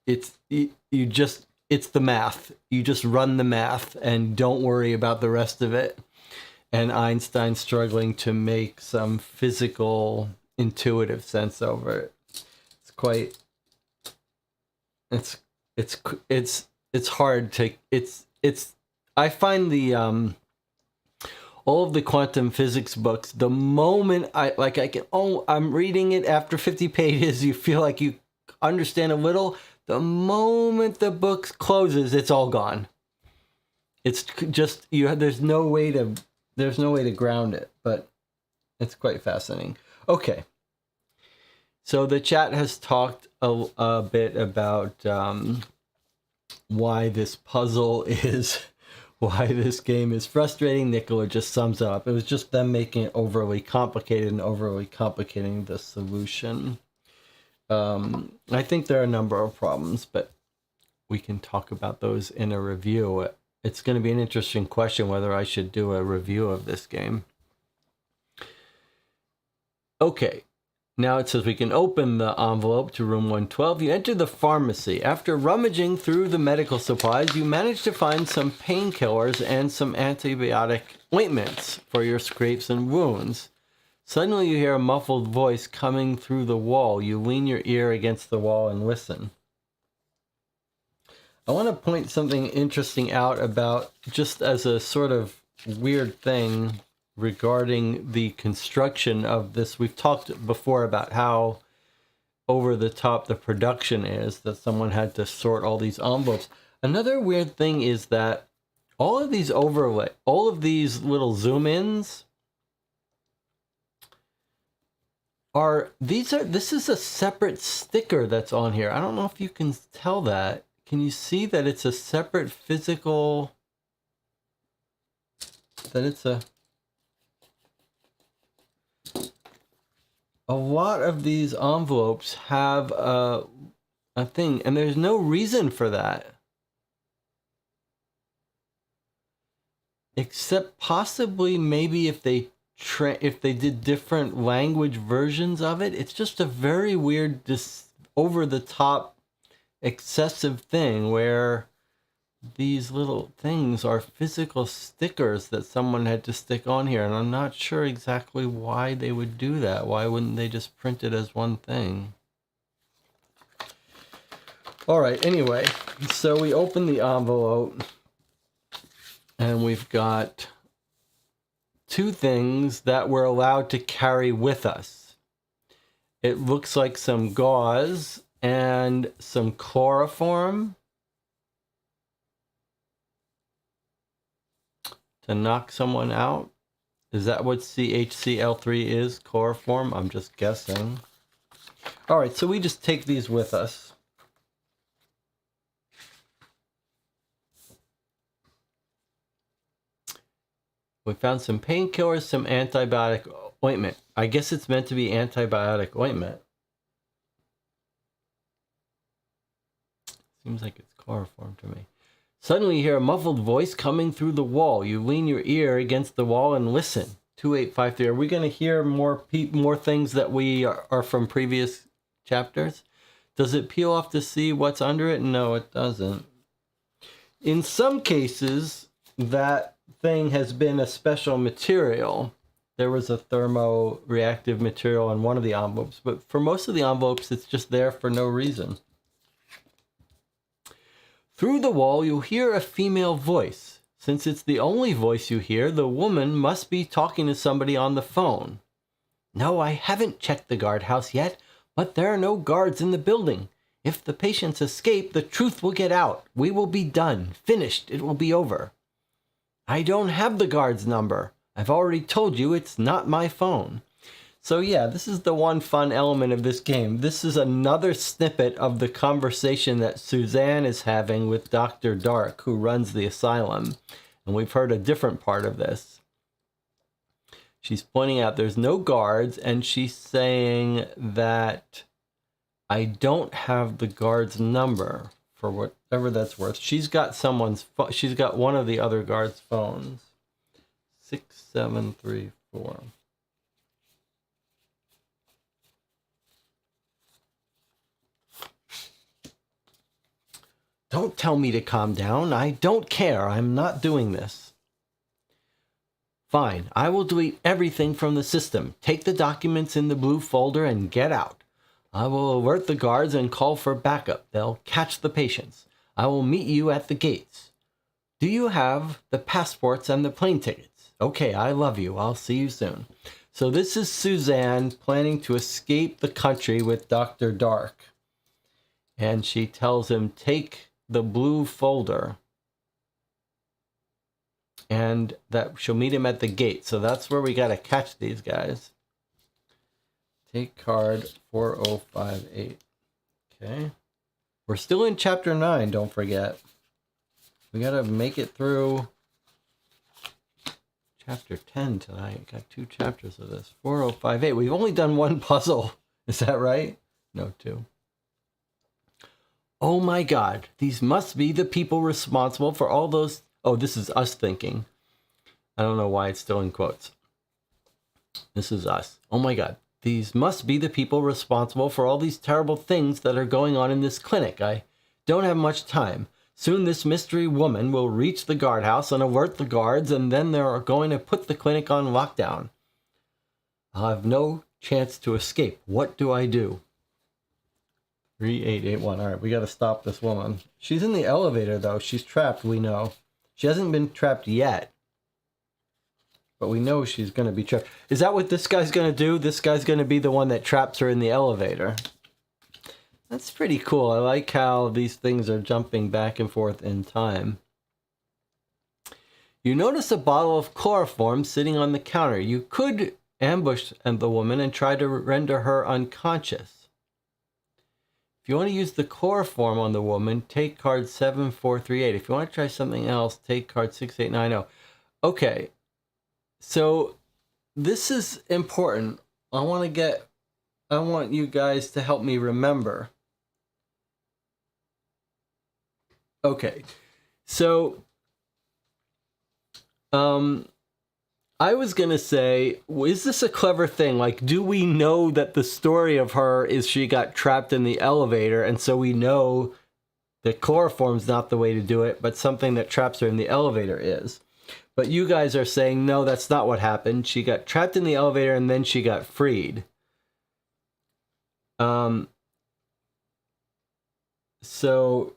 it's the math. You just run the math and don't worry about the rest of it. And Einstein struggling to make some physical, intuitive sense over it. It's hard to I find the all of the quantum physics books, the moment I'm reading it after 50 pages, you feel like you understand a little. The moment the book closes, it's all gone. It's just there's no way to ground it, but it's quite fascinating. Okay. So the chat has talked a bit about why this puzzle is, why this game is frustrating. Nicola just sums it up. It was just them making it overly complicated and overly complicating the solution. I think there are a number of problems, but we can talk about those in a review. It's going to be an interesting question whether I should do a review of this game. Okay. Now it says we can open the envelope to room 112. You enter the pharmacy. After rummaging through the medical supplies, you manage to find some painkillers and some antibiotic ointments for your scrapes and wounds. Suddenly you hear a muffled voice coming through the wall. You lean your ear against the wall and listen. I want to point something interesting out about, just as a sort of weird thing regarding the construction of this. We've talked before about how over the top the production is, that someone had to sort all these envelopes. Another weird thing is that all of these all of these little zoom ins this is a separate sticker that's on here. I don't know if you can tell that. Can you see that it's a separate physical, that it's a lot of these envelopes have a thing, and there's no reason for that. Except possibly maybe if they did different language versions of it. It's just a very weird, over-the-top, excessive thing where these little things are physical stickers that someone had to stick on here, and I'm not sure exactly why they would do that. Why wouldn't they just print it as one thing? All right, anyway, so we open the envelope, and we've got two things that we're allowed to carry with us. It looks like some gauze and some chloroform to knock someone out. Is that what CHCl3 is? Chloroform? I'm just guessing. All right, so we just take these with us. We found some painkillers, some antibiotic ointment. I guess it's meant to be antibiotic ointment. Seems like it's chloroform to me. Suddenly you hear a muffled voice coming through the wall. You lean your ear against the wall and listen. 2853. Are we going to hear more things that we are from previous chapters? Does it peel off to see what's under it? No, it doesn't. In some cases, that thing has been a special material. There was a thermoreactive material on one of the envelopes, but for most of the envelopes, it's just there for no reason. Through the wall, you'll hear a female voice. Since it's the only voice you hear, the woman must be talking to somebody on the phone. No, I haven't checked the guardhouse yet, but there are no guards in the building. If the patients escape, the truth will get out. We will be done. Finished. It will be over. I don't have the guard's number. I've already told you it's not my phone. So yeah, this is the one fun element of this game. This is another snippet of the conversation that Suzanne is having with Dr. Dark, who runs the asylum. And we've heard a different part of this. She's pointing out there's no guards, and she's saying that I don't have the guard's number, for whatever that's worth. She's got she's got one of the other guards' phones. 6734. Don't tell me to calm down. I don't care. I'm not doing this. Fine. I will delete everything from the system. Take the documents in the blue folder and get out. I will alert the guards and call for backup. They'll catch the patients. I will meet you at the gates. Do you have the passports and the plane tickets? Okay, I love you. I'll see you soon. So this is Suzanne planning to escape the country with Dr. Dark. And she tells him, take the blue folder. And that she'll meet him at the gate. So that's where we got to catch these guys. Take card 4058. Okay. We're still in chapter 9, don't forget. We got to make it through chapter 10 tonight. Got 2 chapters of this. 4058. We've only done 1 puzzle. Is that right? No, 2. Oh my God. These must be the people responsible for all those. Oh, this is us thinking. I don't know why it's still in quotes. This is us. Oh my God. These must be the people responsible for all these terrible things that are going on in this clinic. I don't have much time. Soon this mystery woman will reach the guardhouse and alert the guards, and then they're going to put the clinic on lockdown. I'll have no chance to escape. What do I do? 3881. All right, we got to stop this woman. She's in the elevator, though. She's trapped, we know. She hasn't been trapped yet. But we know she's going to be trapped. Is that what this guy's going to do? This guy's going to be the one that traps her in the elevator. That's pretty cool. I like how these things are jumping back and forth in time. You notice a bottle of chloroform sitting on the counter. You could ambush the woman and try to render her unconscious. If you want to use the chloroform on the woman, take card 7438. If you want to try something else, take card 6890. Okay, so this is important. I want you guys to help me remember. Okay, so I was going to say, is this a clever thing? Like, do we know that the story of her is she got trapped in the elevator, and so we know that chloroform's not the way to do it, but something that traps her in the elevator is. But you guys are saying, no, that's not what happened. She got trapped in the elevator, and then she got freed. So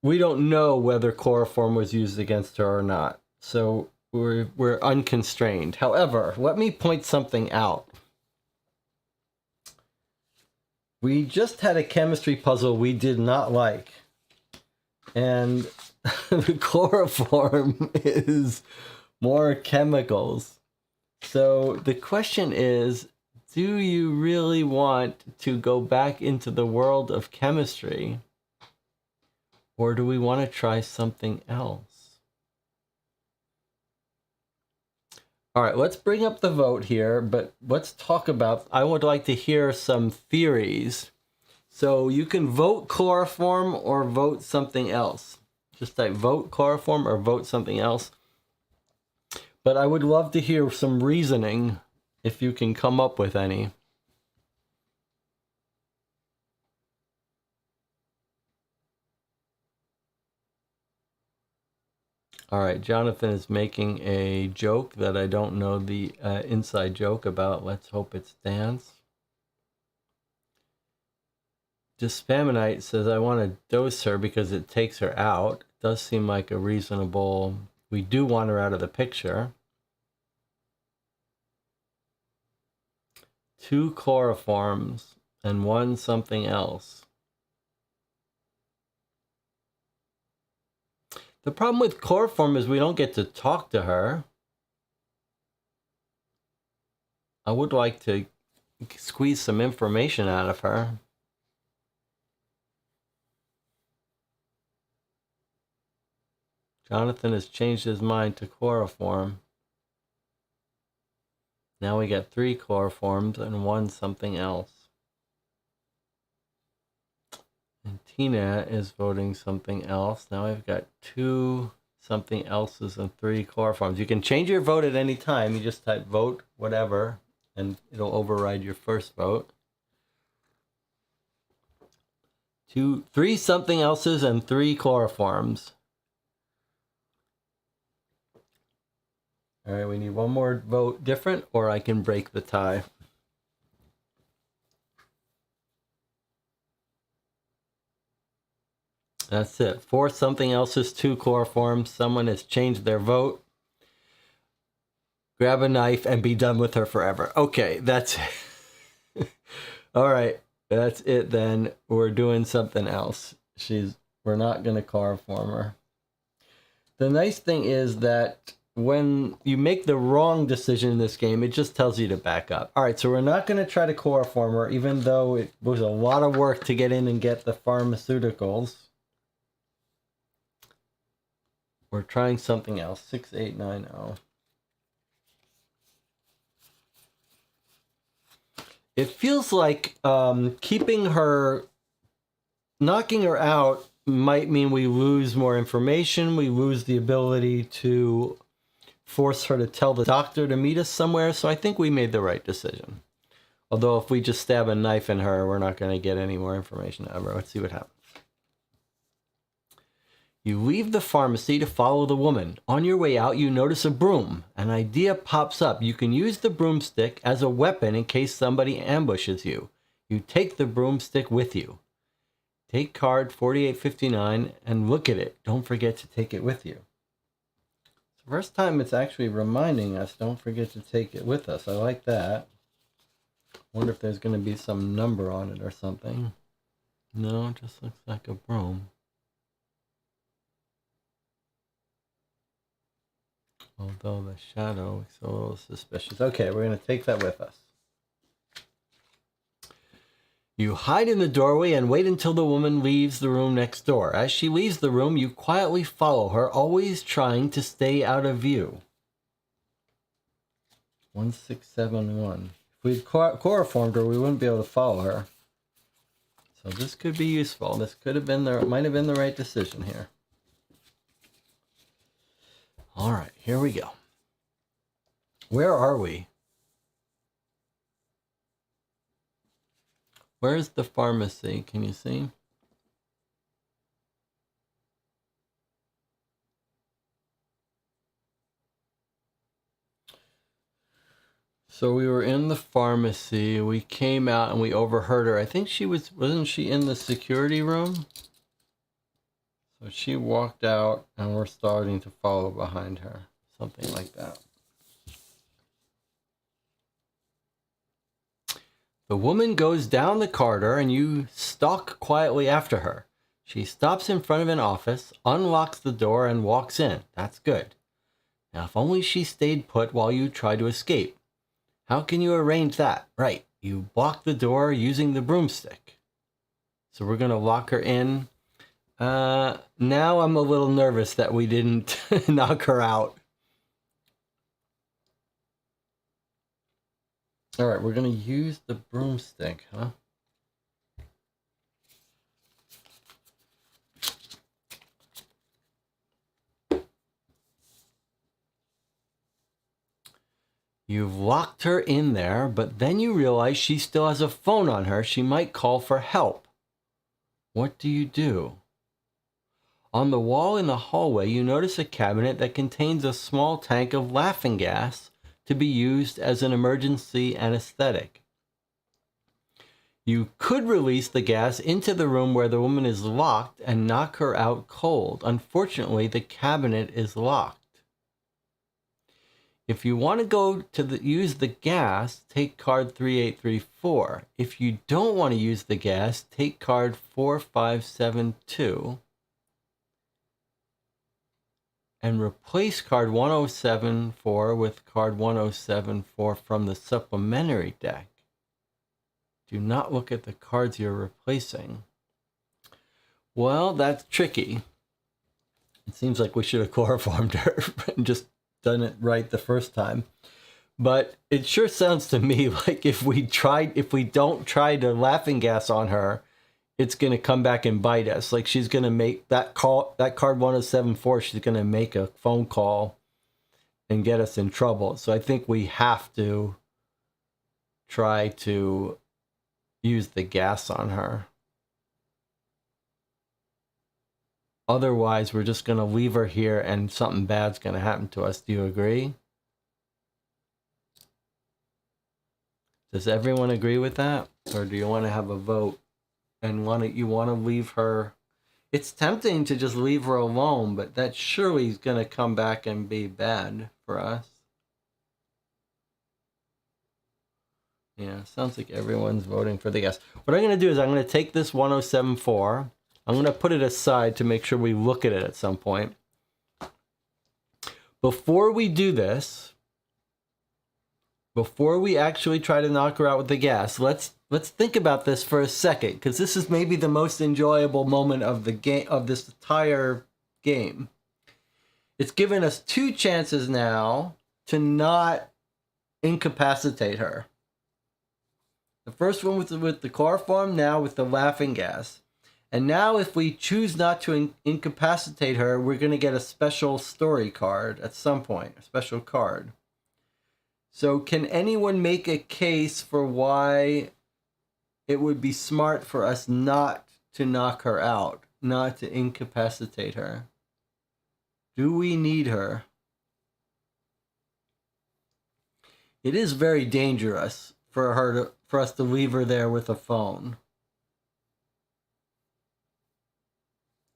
we don't know whether chloroform was used against her or not. So we're unconstrained. However, let me point something out. We just had a chemistry puzzle we did not like. And the chloroform is more chemicals. So the question is, do you really want to go back into the world of chemistry? Or do we want to try something else? All right, let's bring up the vote here, but let's talk about, I would like to hear some theories. So you can vote chloroform or vote something else. Just type vote chloroform or vote something else. But I would love to hear some reasoning if you can come up with any. All right, Jonathan is making a joke that I don't know the inside joke about. Let's hope it stands. Dispaminite says, I want to dose her because it takes her out. Does seem like a reasonable... We do want her out of the picture. 2 chloroforms and 1 something else. The problem with chloroform is we don't get to talk to her. I would like to squeeze some information out of her. Jonathan has changed his mind to chloroform. Now we got 3 chloroforms and 1 something else. And Tina is voting something else. Now I've got 2 something else's and 3 chloroforms. You can change your vote at any time. You just type vote whatever, and it'll override your first vote. 3 something else's and 3 chloroforms. All right, we need one more vote different, or I can break the tie. That's it. 4 something else's, 2 chloroforms. Someone has changed their vote. Grab a knife and be done with her forever. Okay, that's it. All right, that's it then. We're doing something else. We're not going to chloroform her. The nice thing is that when you make the wrong decision in this game, it just tells you to back up. All right, so we're not going to try to chloroform her, even though it was a lot of work to get in and get the pharmaceuticals. We're trying something else. 6890. It feels like knocking her out might mean we lose more information. We lose the ability to force her to tell the doctor to meet us somewhere. So I think we made the right decision. Although if we just stab a knife in her, we're not going to get any more information ever. Let's see what happens. You leave the pharmacy to follow the woman. On your way out, you notice a broom. An idea pops up. You can use the broomstick as a weapon in case somebody ambushes you. You take the broomstick with you. Take card 4859 and look at it. Don't forget to take it with you. It's the first time it's actually reminding us, don't forget to take it with us. I like that. Wonder if there's going to be some number on it or something. No, it just looks like a broom. Although the shadow looks a little suspicious. Okay, we're going to take that with us. You hide in the doorway and wait until the woman leaves the room next door. As she leaves the room, you quietly follow her, always trying to stay out of view. 1671. If we'd chloroformed her, we wouldn't be able to follow her. So this could be useful. This could have been might have been the right decision here. All right, here we go. Where are we? Where's the pharmacy? Can you see? So we were in the pharmacy. We came out and we overheard her. I think wasn't she in the security room? So she walked out and we're starting to follow behind her. Something like that. The woman goes down the corridor and you stalk quietly after her. She stops in front of an office, unlocks the door, and walks in. That's good. Now, if only she stayed put while you try to escape. How can you arrange that? Right, you block the door using the broomstick. So we're going to lock her in. Now I'm a little nervous that we didn't knock her out. All right, we're going to use the broomstick, huh? You've locked her in there, but then you realize she still has a phone on her. She might call for help. What do you do? On the wall in the hallway, you notice a cabinet that contains a small tank of laughing gas to be used as an emergency anesthetic. You could release the gas into the room where the woman is locked and knock her out cold. Unfortunately, the cabinet is locked. If you want to go to use the gas, take card 3834. If you don't want to use the gas, take card 4572 and replace card 1074 with card 1074 from the supplementary deck. Do not look at the cards you're replacing. Well, that's tricky. It seems like we should have chloroformed her and just done it right the first time. But it sure sounds to me like if we don't try to laughing gas on her, it's going to come back and bite us. Like she's going to make that card 1074, she's going to make a phone call and get us in trouble. So I think we have to try to use the gas on her. Otherwise, we're just going to leave her here and something bad's going to happen to us. Do you agree? Does everyone agree with that? Or do you want to have a vote and you want to leave her? It's tempting to just leave her alone, but that surely is going to come back and be bad for us. Yeah, sounds like everyone's voting for the gas. What I'm going to do is I'm going to take this 1074. I'm going to put it aside to make sure we look at it at some point. Before we do this, before we actually try to knock her out with the gas, let's think about this for a second, because this is maybe the most enjoyable moment of the game, of this entire game. It's given us 2 chances now to not incapacitate her. The first one was with the chloroform, now with the laughing gas. And now if we choose not to incapacitate her, we're going to get a special story card at some point, a special card. So can anyone make a case for why it would be smart for us not to knock her out, not to incapacitate her? Do we need her? It is very dangerous for for us to leave her there with a phone.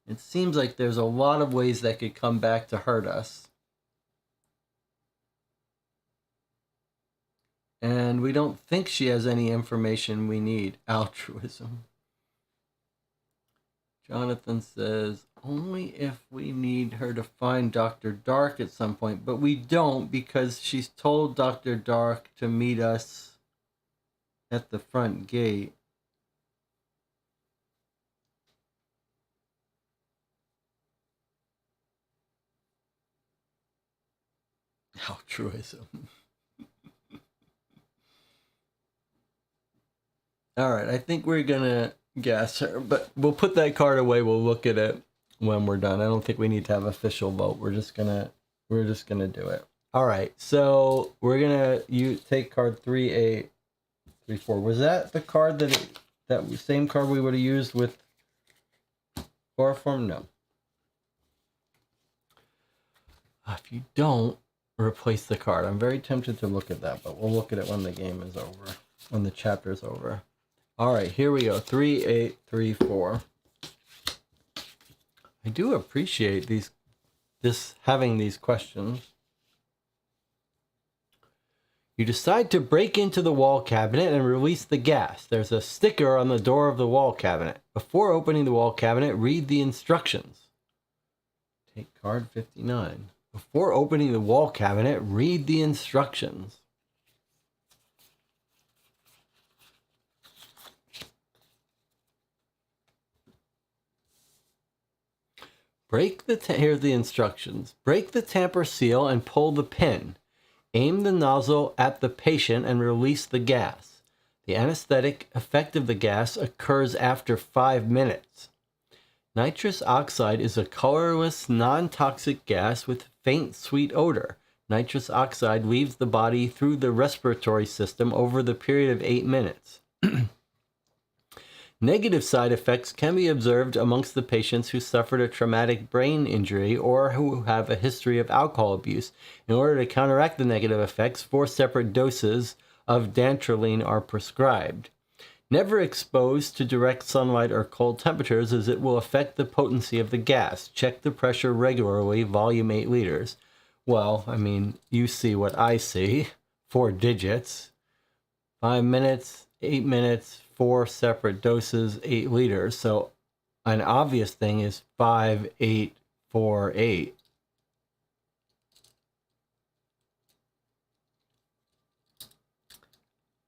It seems like there's a lot of ways that could come back to hurt us. And we don't think she has any information we need. Altruism. Jonathan says, only if we need her to find Dr. Dark at some point. But we don't, because she's told Dr. Dark to meet us at the front gate. Altruism. All right, I think we're gonna guess her, but we'll put that card away. We'll look at it when we're done. I don't think we need to have official vote. We're just gonna do it. All right, so we're gonna take card 3-8-3-4. Was that the card that same card we would have used with chloroform? No. If you don't, replace the card. I'm very tempted to look at that, but we'll look at it when the game is over, when the chapter is over. All right, here we go. 3-8-3-4. I do appreciate having these questions. You decide to break into the wall cabinet and release the gas. There's a sticker on the door of the wall cabinet. Before opening the wall cabinet, read the instructions. Take card 59. Before opening the wall cabinet, read the instructions. Here's the instructions. Break the tamper seal and pull the pin. Aim the nozzle at the patient and release the gas. The anesthetic effect of the gas occurs after 5 minutes. Nitrous oxide is a colorless, non-toxic gas with faint, sweet odor. Nitrous oxide leaves the body through the respiratory system over the period of 8 minutes. Negative side effects can be observed amongst the patients who suffered a traumatic brain injury or who have a history of alcohol abuse. In order to counteract the negative effects, 4 separate doses of dantrolene are prescribed. Never exposed to direct sunlight or cold temperatures, as it will affect the potency of the gas. Check the pressure regularly, volume 8 liters. Well, I mean, you see what I see. 4 digits. 5 minutes, 8 minutes, 4 separate doses, 8 liters. So an obvious thing is 5, 8, 4, 8.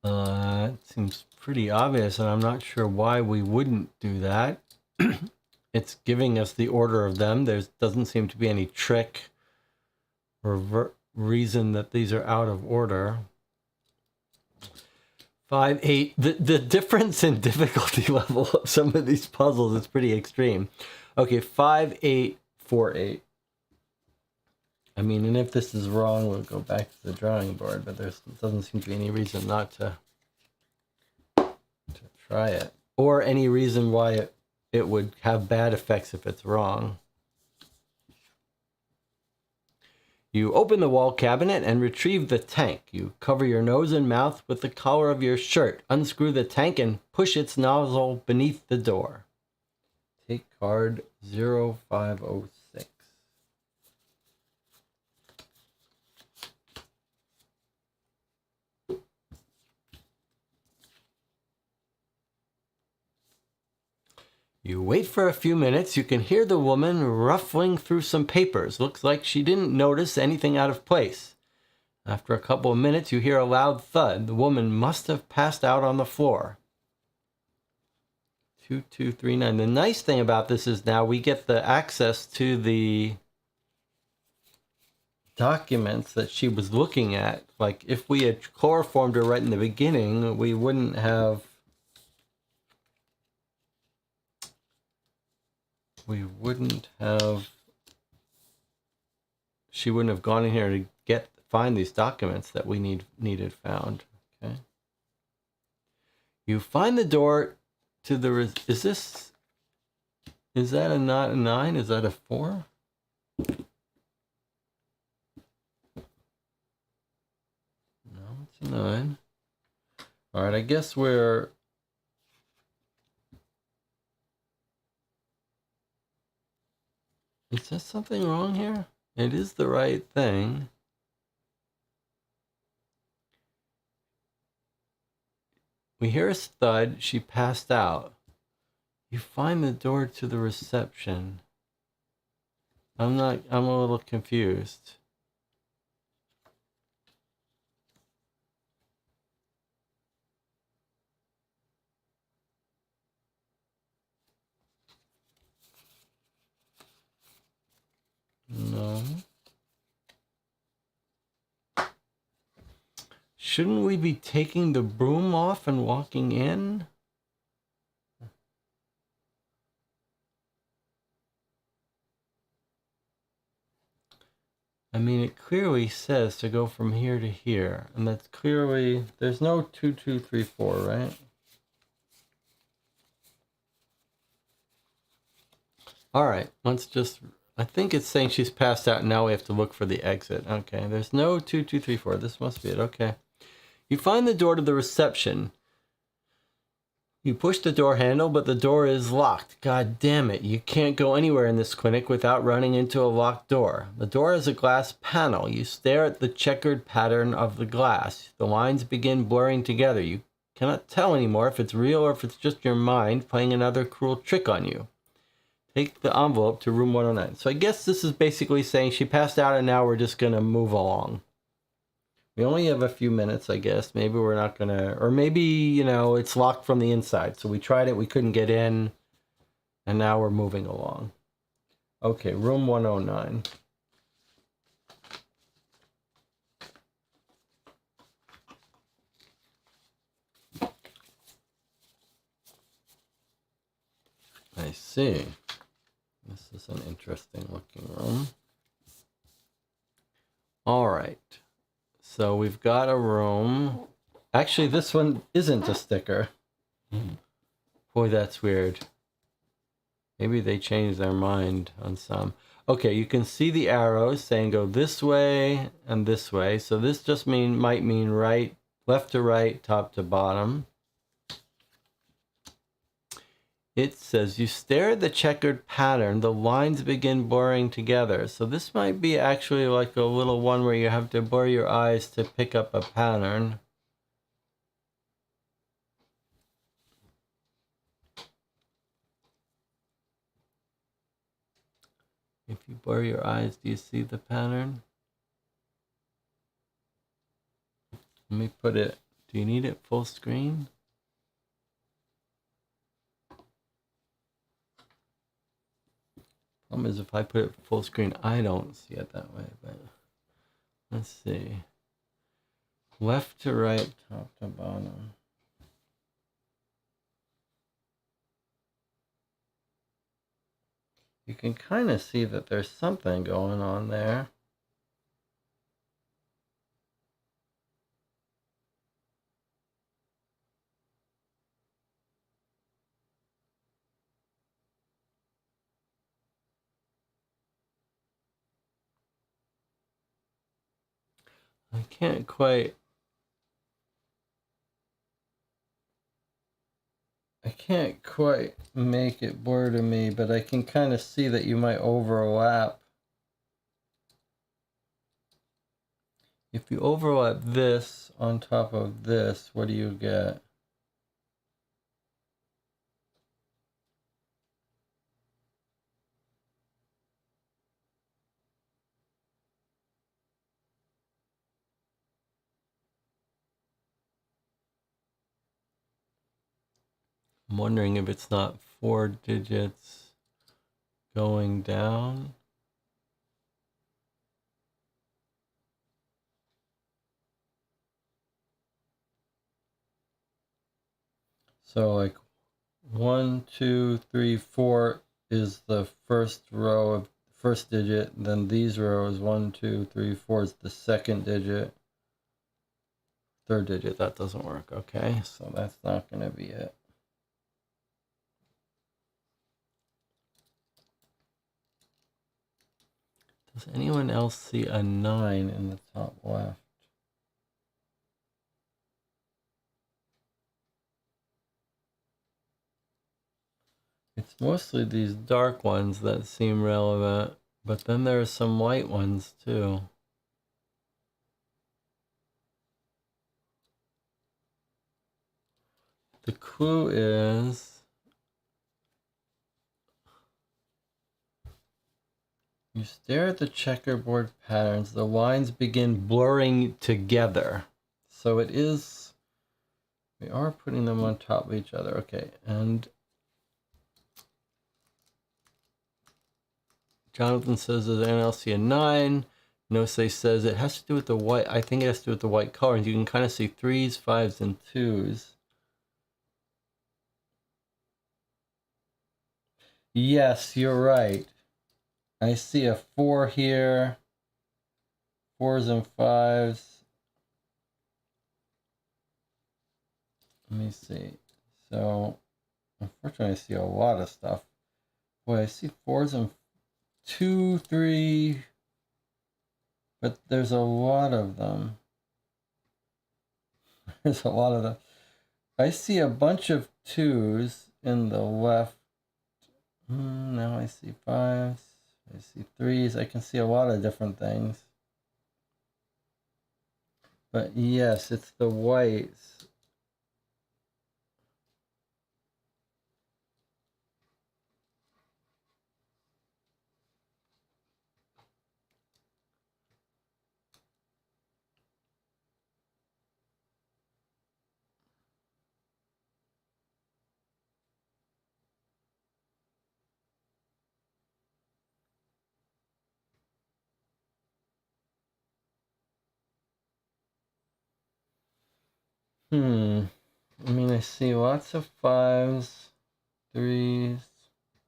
It seems pretty obvious, and I'm not sure why we wouldn't do that. It's giving us the order of them. There doesn't seem to be any trick or reason that these are out of order. 5, 8. The difference in difficulty level of some of these puzzles is pretty extreme. Okay, 5, 8, 4, 8. I mean, and if this is wrong, we'll go back to the drawing board, but there doesn't seem to be any reason not to try it. Or any reason why it would have bad effects if it's wrong. You open the wall cabinet and retrieve the tank. You cover your nose and mouth with the collar of your shirt. Unscrew the tank and push its nozzle beneath the door. Take card 0506. You wait for a few minutes. You can hear the woman ruffling through some papers. Looks like she didn't notice anything out of place. After a couple of minutes, you hear a loud thud. The woman must have passed out on the floor. 2239. The nice thing about this is now we get the access to the documents that she was looking at. Like if we had chloroformed her right in the beginning, we wouldn't have she wouldn't have gone in here to find these documents that we needed found. Okay. You find the door to the, is that not a 9? Is that a 4? No, it's a 9. All right, I guess we're... Is there something wrong here? It is the right thing. We hear a thud. She passed out. You find the door to the reception. I'm a little confused. No. Shouldn't we be taking the broom off and walking in? I mean, it clearly says to go from here to here. And that's clearly... There's no 2, 2, 3, 4, right? All right, let's just... I think it's saying she's passed out and now we have to look for the exit. Okay, there's no 2, 2, 3, 4. This must be it. Okay. You find the door to the reception. You push the door handle, but the door is locked. God damn it. You can't go anywhere in this clinic without running into a locked door. The door has a glass panel. You stare at the checkered pattern of the glass. The lines begin blurring together. You cannot tell anymore if it's real or if it's just your mind playing another cruel trick on you. Take the envelope to room 109. So I guess this is basically saying she passed out and now we're just going to move along. We only have a few minutes, I guess. Maybe we're not going to... Or maybe, you know, it's locked from the inside. So we tried it, we couldn't get in. And now we're moving along. Okay, room 109. I see. This is an interesting looking room. All right. So we've got a room. Actually, this one isn't a sticker. Boy, that's weird. Maybe they changed their mind on some. Okay, you can see the arrows saying go this way and this way. So this just might mean right, left to right, top to bottom. It says you stare at the checkered pattern, the lines begin blurring together. So this might be actually like a little one where you have to blur your eyes to pick up a pattern. If you blur your eyes, do you see the pattern? Let me put it, do you need it full screen? Problem is if I put it full screen, I don't see it that way, but let's see. Left to right, top to bottom. You can kind of see that there's something going on there. I can't quite make it blur to me, but I can kind of see that you might overlap. If you overlap this on top of this, what do you get? I'm wondering if it's not 4 digits going down. So like 1, 2, 3, 4 is the first row of first digit. Then these rows 1, 2, 3, 4 is the second digit. Third digit, that doesn't work. Okay, so that's not going to be it. Does anyone else see a 9 in the top left? mostly these dark ones that seem relevant, but then there's some light ones too. The clue is you stare at the checkerboard patterns, the lines begin blurring together. So it is, we are putting them on top of each other. Okay, and Jonathan says there's NLC a 9. Nosei says it has to do with the white. I think it has to do with the white colors. You can kind of see 3s, 5s, and 2s. Yes, you're right. I see a 4 here. 4s and 5s. Let me see. So, unfortunately, I see a lot of stuff. Boy, I see 4s and 2, 3. But there's a lot of them. There's a lot of them. I see a bunch of 2s in the left. Now I see 5s. I see 3s. I can see a lot of different things. But yes, it's the whites. I mean, I see lots of 5s, 3s.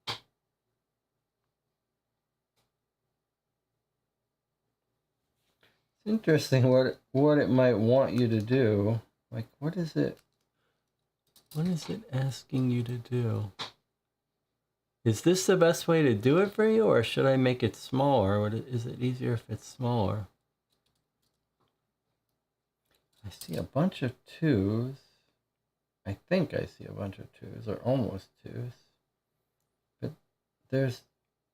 It's interesting what it might want you to do. Like, what is it? What is it asking you to do? Is this the best way to do it for you, or should I make it smaller? Or is it easier if it's smaller? I see a bunch of 2s. I think I see a bunch of 2s, or almost 2s. But there's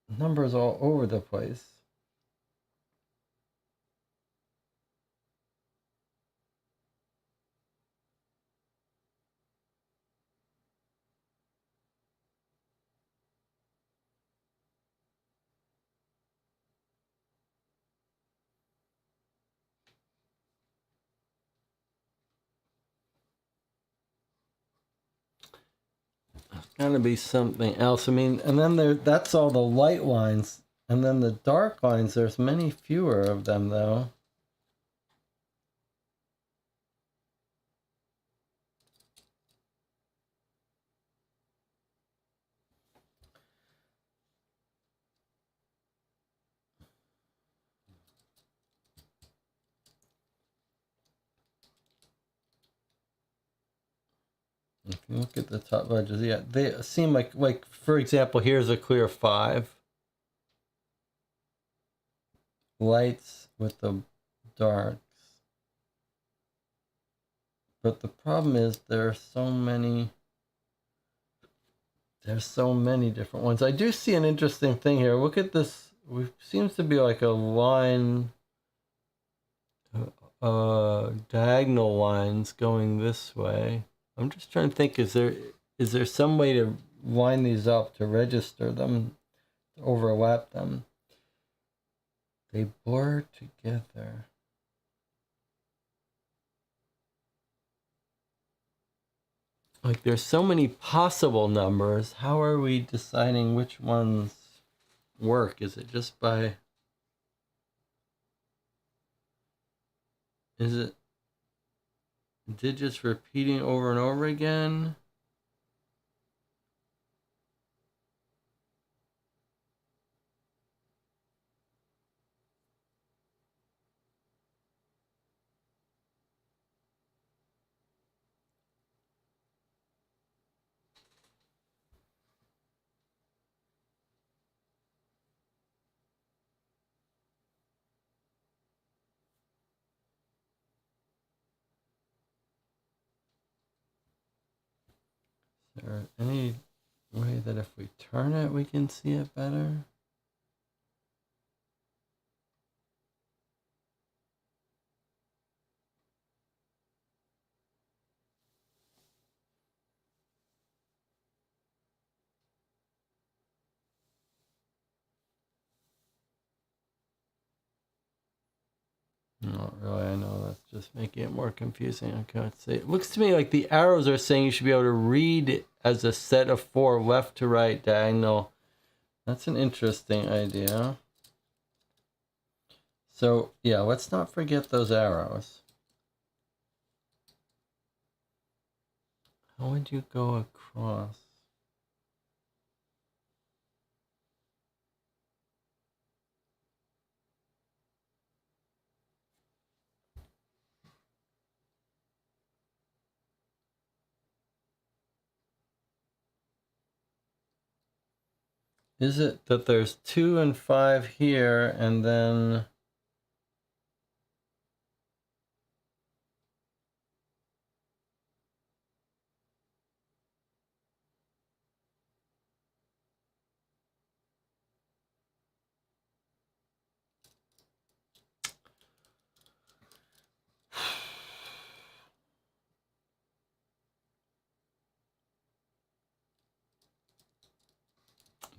numbers all over the place. Gotta be something else. I mean, and then that's all the light lines. And then the dark lines, there's many fewer of them, though. If you look at the top edges, yeah, they seem like for example, here's a clear 5. Lights with the darks. But the problem is there's so many different ones. I do see an interesting thing here. Look at this. It seems to be like a line, diagonal lines going this way. I'm just trying to think, is there some way to line these up to register them, to overlap them? They blur together. Like there's so many possible numbers. How are we deciding which ones work? Is it just by... Is it digits repeating over and over again? Is there any way that if we turn it, we can see it better? Not really, I know that's just making it more confusing. Okay, let's see. It looks to me like the arrows are saying you should be able to read it as a set of 4 left to right diagonal. That's an interesting idea. So, yeah, let's not forget those arrows. How would you go across? Is it that there's 2 and 5 here, and then...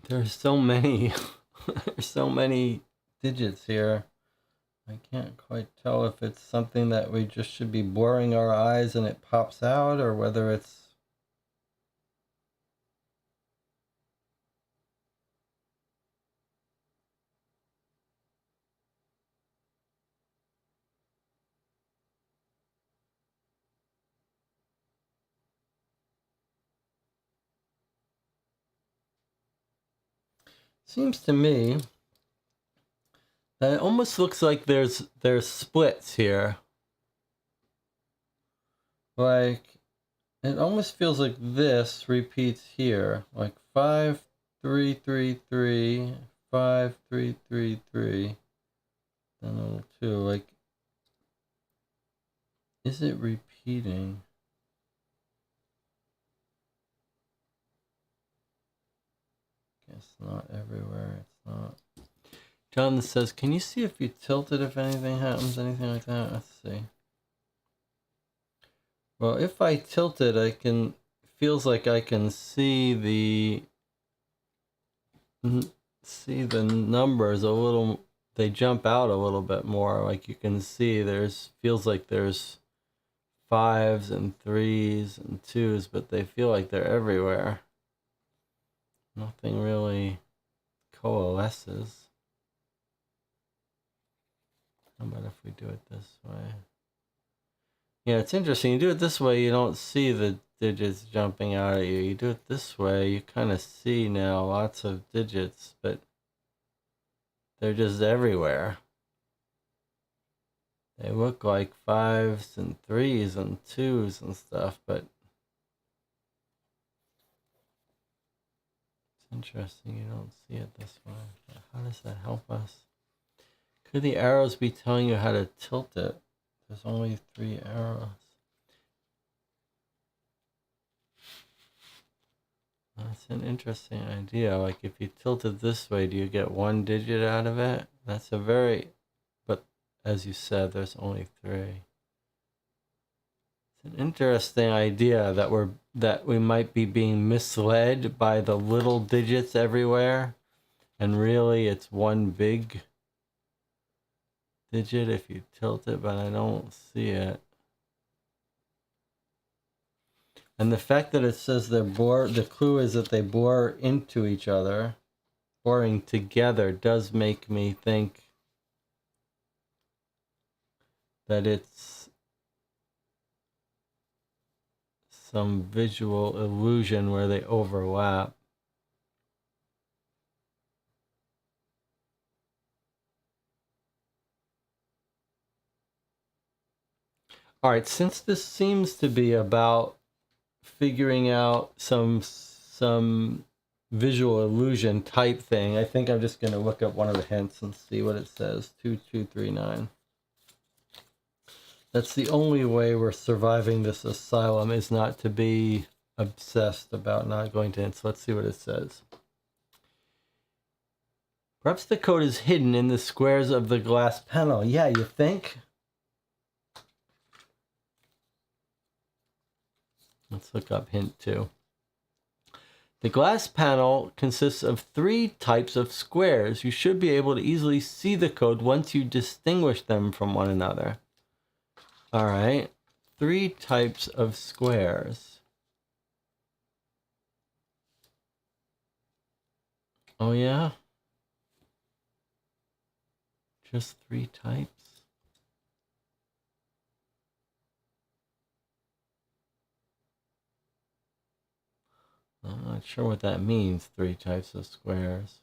There's so many, there's so many digits here. I can't quite tell if it's something that we just should be blurring our eyes and it pops out, or whether it's... Seems to me that it almost looks like there's splits here. Like, it almost feels like this repeats here, like 5, 3, 3, 3, 5, 3, 3, 3, then a little 2. Like, is it repeating? Guess not everywhere. It's not. John says, "Can you see if you tilt it? If anything happens, anything like that?" Let's see. Well, if I tilt it, I can. Feels like I can see the numbers a little. They jump out a little bit more. Like you can see, feels like there's 5s and 3s and 2s, but they feel like they're everywhere. Nothing really coalesces. How about if we do it this way? Yeah, it's interesting. You do it this way, you don't see the digits jumping out at you. You do it this way, you kind of see now lots of digits, but they're just everywhere. They look like 5s and 3s and 2s and stuff, but it's interesting you don't see it this way. But how does that help us? Could the arrows be telling you how to tilt it? There's only 3 arrows. That's an interesting idea. Like if you tilt it this way, do you get 1 digit out of it? That's a very, but as you said, there's only 3. It's an interesting idea that we might be being misled by the little digits everywhere, and really it's 1 big digit if you tilt it, but I don't see it. And the fact that it says the clue is that they bore into each other, boring together, does make me think that it's some visual illusion where they overlap. All right, since this seems to be about figuring out some visual illusion type thing, I think I'm just going to look up one of the hints and see what it says. 2239. That's the only way we're surviving this asylum, is not to be obsessed about not going to hints. Let's see what it says. Perhaps the code is hidden in the squares of the glass panel. Yeah, you think? Let's look up hint 2. The glass panel consists of 3 types of squares. You should be able to easily see the code once you distinguish them from one another. All right, 3 types of squares. Oh yeah? Just 3 types? I'm not sure what that means, 3 types of squares.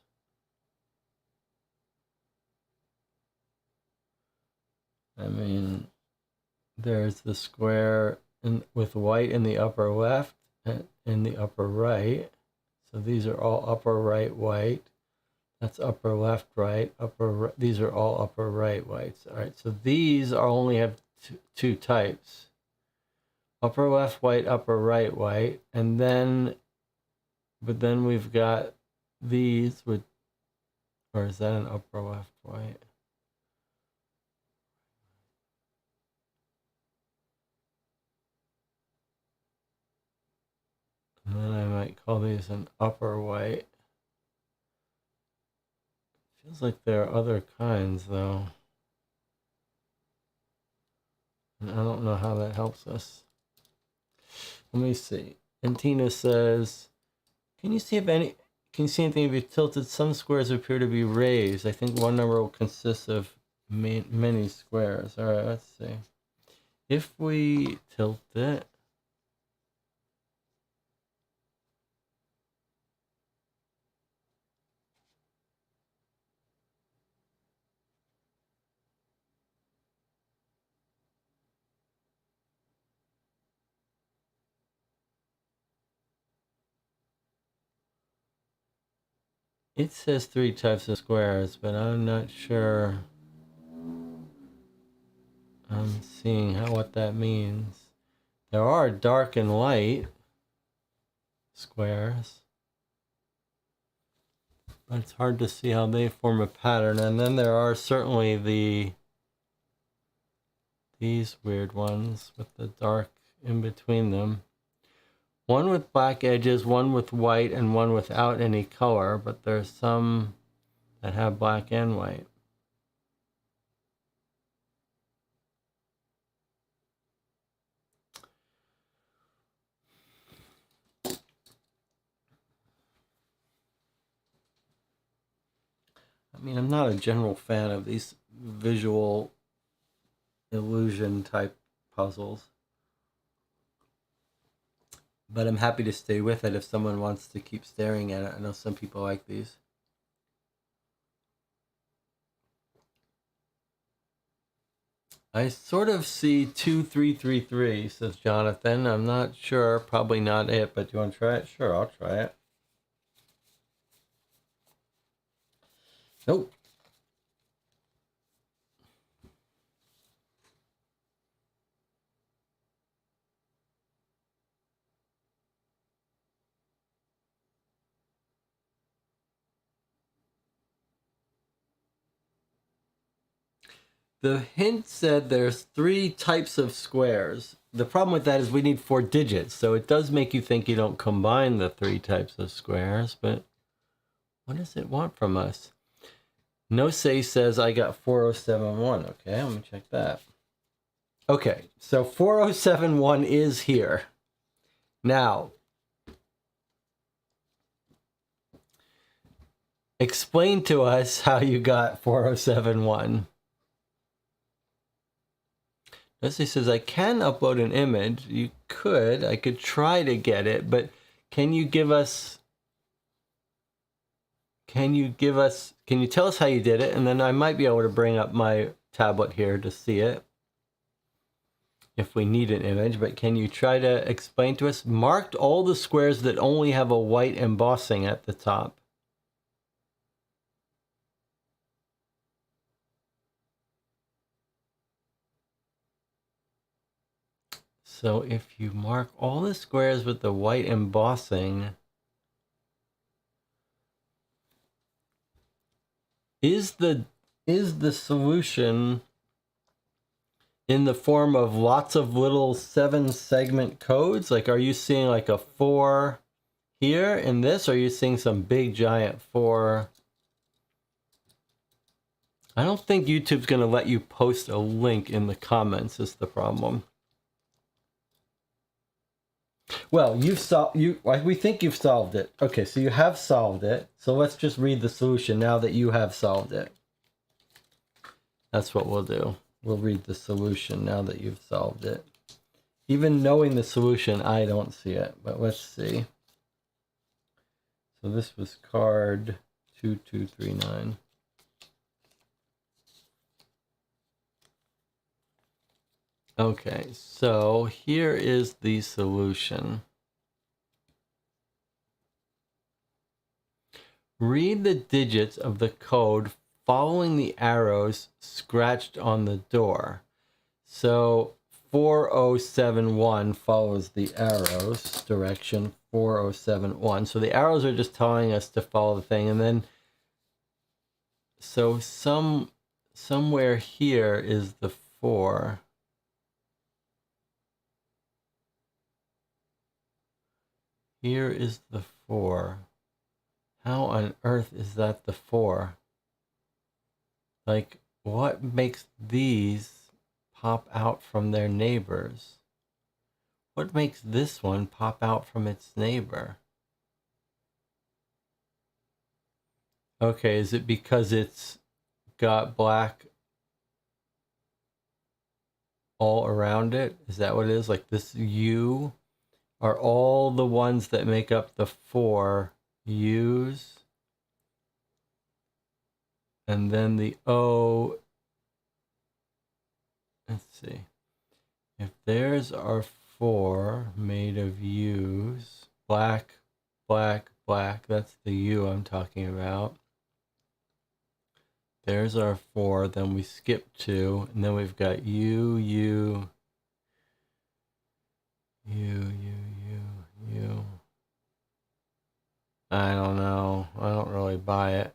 I mean, there's the square with white in the upper left and in the upper right. So these are all upper right white. That's upper left right, these are all upper right whites. All right, so these are only have 2 types. Upper left white, upper right white, and then, but then we've got these with, or is that an upper left white? And then I might call these an upper white. Feels like there are other kinds though. And I don't know how that helps us. Let me see. And Tina says, can you see anything if you tilted? Some squares appear to be raised. I think one number will consist of many squares. All right, let's see. If we tilt it, it says 3 types of squares, but I'm not sure I'm seeing what that means. There are dark and light squares, but it's hard to see how they form a pattern. And then there are certainly these weird ones with the dark in between them. One with black edges, one with white, and one without any color, but there's some that have black and white. I mean, I'm not a general fan of these visual illusion type puzzles, but I'm happy to stay with it if someone wants to keep staring at it. I know some people like these. I sort of see 2333, says Jonathan. I'm not sure, probably not it, but do you want to try it? Sure, I'll try it. Nope. The hint said there's 3 types of squares. The problem with that is we need 4 digits, so it does make you think you don't combine the 3 types of squares, but what does it want from us? No Say says I got 4071. Okay, let me check that. Okay, so 4071 is here. Now, explain to us how you got 4071. Leslie says, I can upload an image. You could. I could try to get it, but can you tell us how you did it? And then I might be able to bring up my tablet here to see it if we need an image, but can you try to explain to us? Marked all the squares that only have a white embossing at the top. So if you mark all the squares with the white embossing, is the solution in the form of lots of little 7-segment codes? Like, are you seeing like a 4 here in this, or are you seeing some big giant 4? I don't think YouTube's going to let you post a link in the comments is the problem. Well, we think you've solved it. Okay, so you have solved it. So let's just read the solution now that you have solved it. That's what we'll do. We'll read the solution now that you've solved it. Even knowing the solution, I don't see it, but let's see. So this was card 2239. Okay, so here is the solution. Read the digits of the code following the arrows scratched on the door. So 4071 follows the arrows direction 4071. So the arrows are just telling us to follow the thing, and then so somewhere here is the 4. Here is the 4. How on earth is that the 4? Like, what makes these pop out from their neighbors? What makes this one pop out from its neighbor? Okay, is it because it's got black all around it? Is that what it is? Like this U are all the ones that make up the 4 U's. And then the O, let's see. If theirs are 4 made of U's, black, black, black, that's the U I'm talking about. There's our 4, then we skip 2, and then we've got U, U, U, U, U, U. I don't know. I don't really buy it.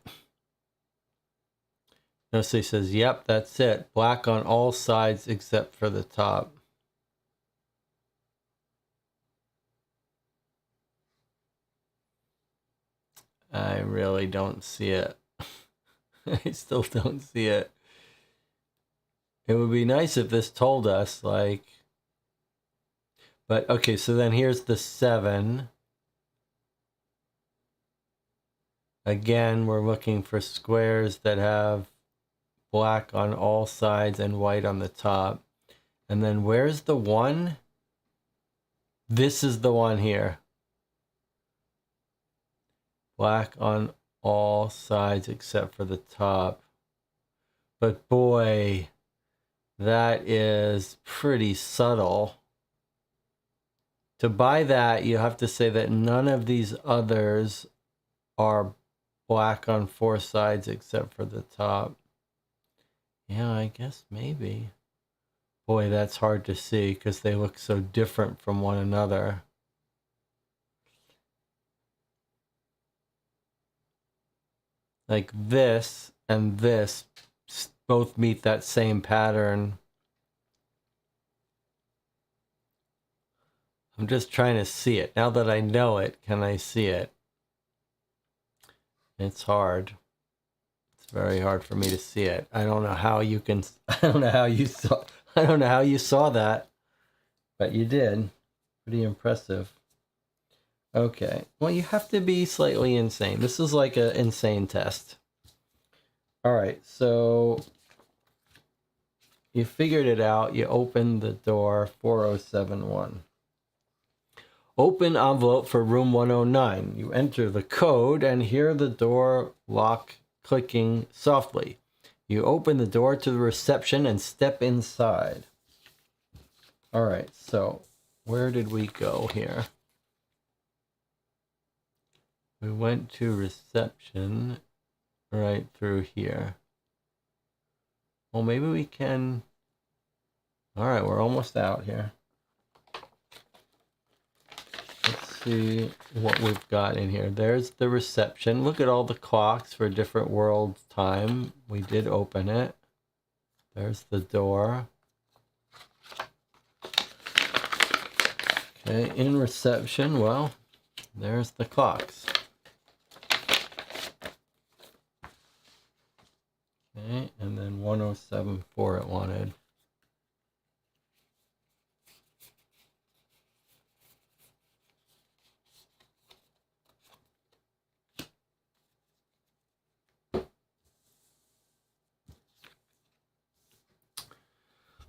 Notice he says, yep, that's it. Black on all sides except for the top. I really don't see it. I still don't see it. It would be nice if this told us, like... But, okay, so then here's the 7. Again, we're looking for squares that have black on all sides and white on the top. And then where's the 1? This is the one here. Black on all sides except for the top. But boy, that is pretty subtle. To buy that, you have to say that none of these others are black on 4 sides except for the top. Yeah, I guess maybe. Boy, that's hard to see because they look so different from one another. Like this and this both meet that same pattern. I'm just trying to see it. Now that I know it, can I see it? It's hard. It's very hard for me to see it. I don't know how you can, I don't know how you saw that, but you did. Pretty impressive. Okay. Well, you have to be slightly insane. This is like an insane test. All right. So you figured it out. You opened the door 4071. Open envelope for room 109. You enter the code and hear the door lock clicking softly. You open the door to the reception and step inside. All right, so where did we go here? We went to reception right through here. Well, maybe we can... All right, we're almost out here. see what we've got in here. There's the reception. Look at all the clocks for different world time. We did open it. There's the door. Okay, in reception, well, there's the clocks. Okay, and then 1074 it wanted.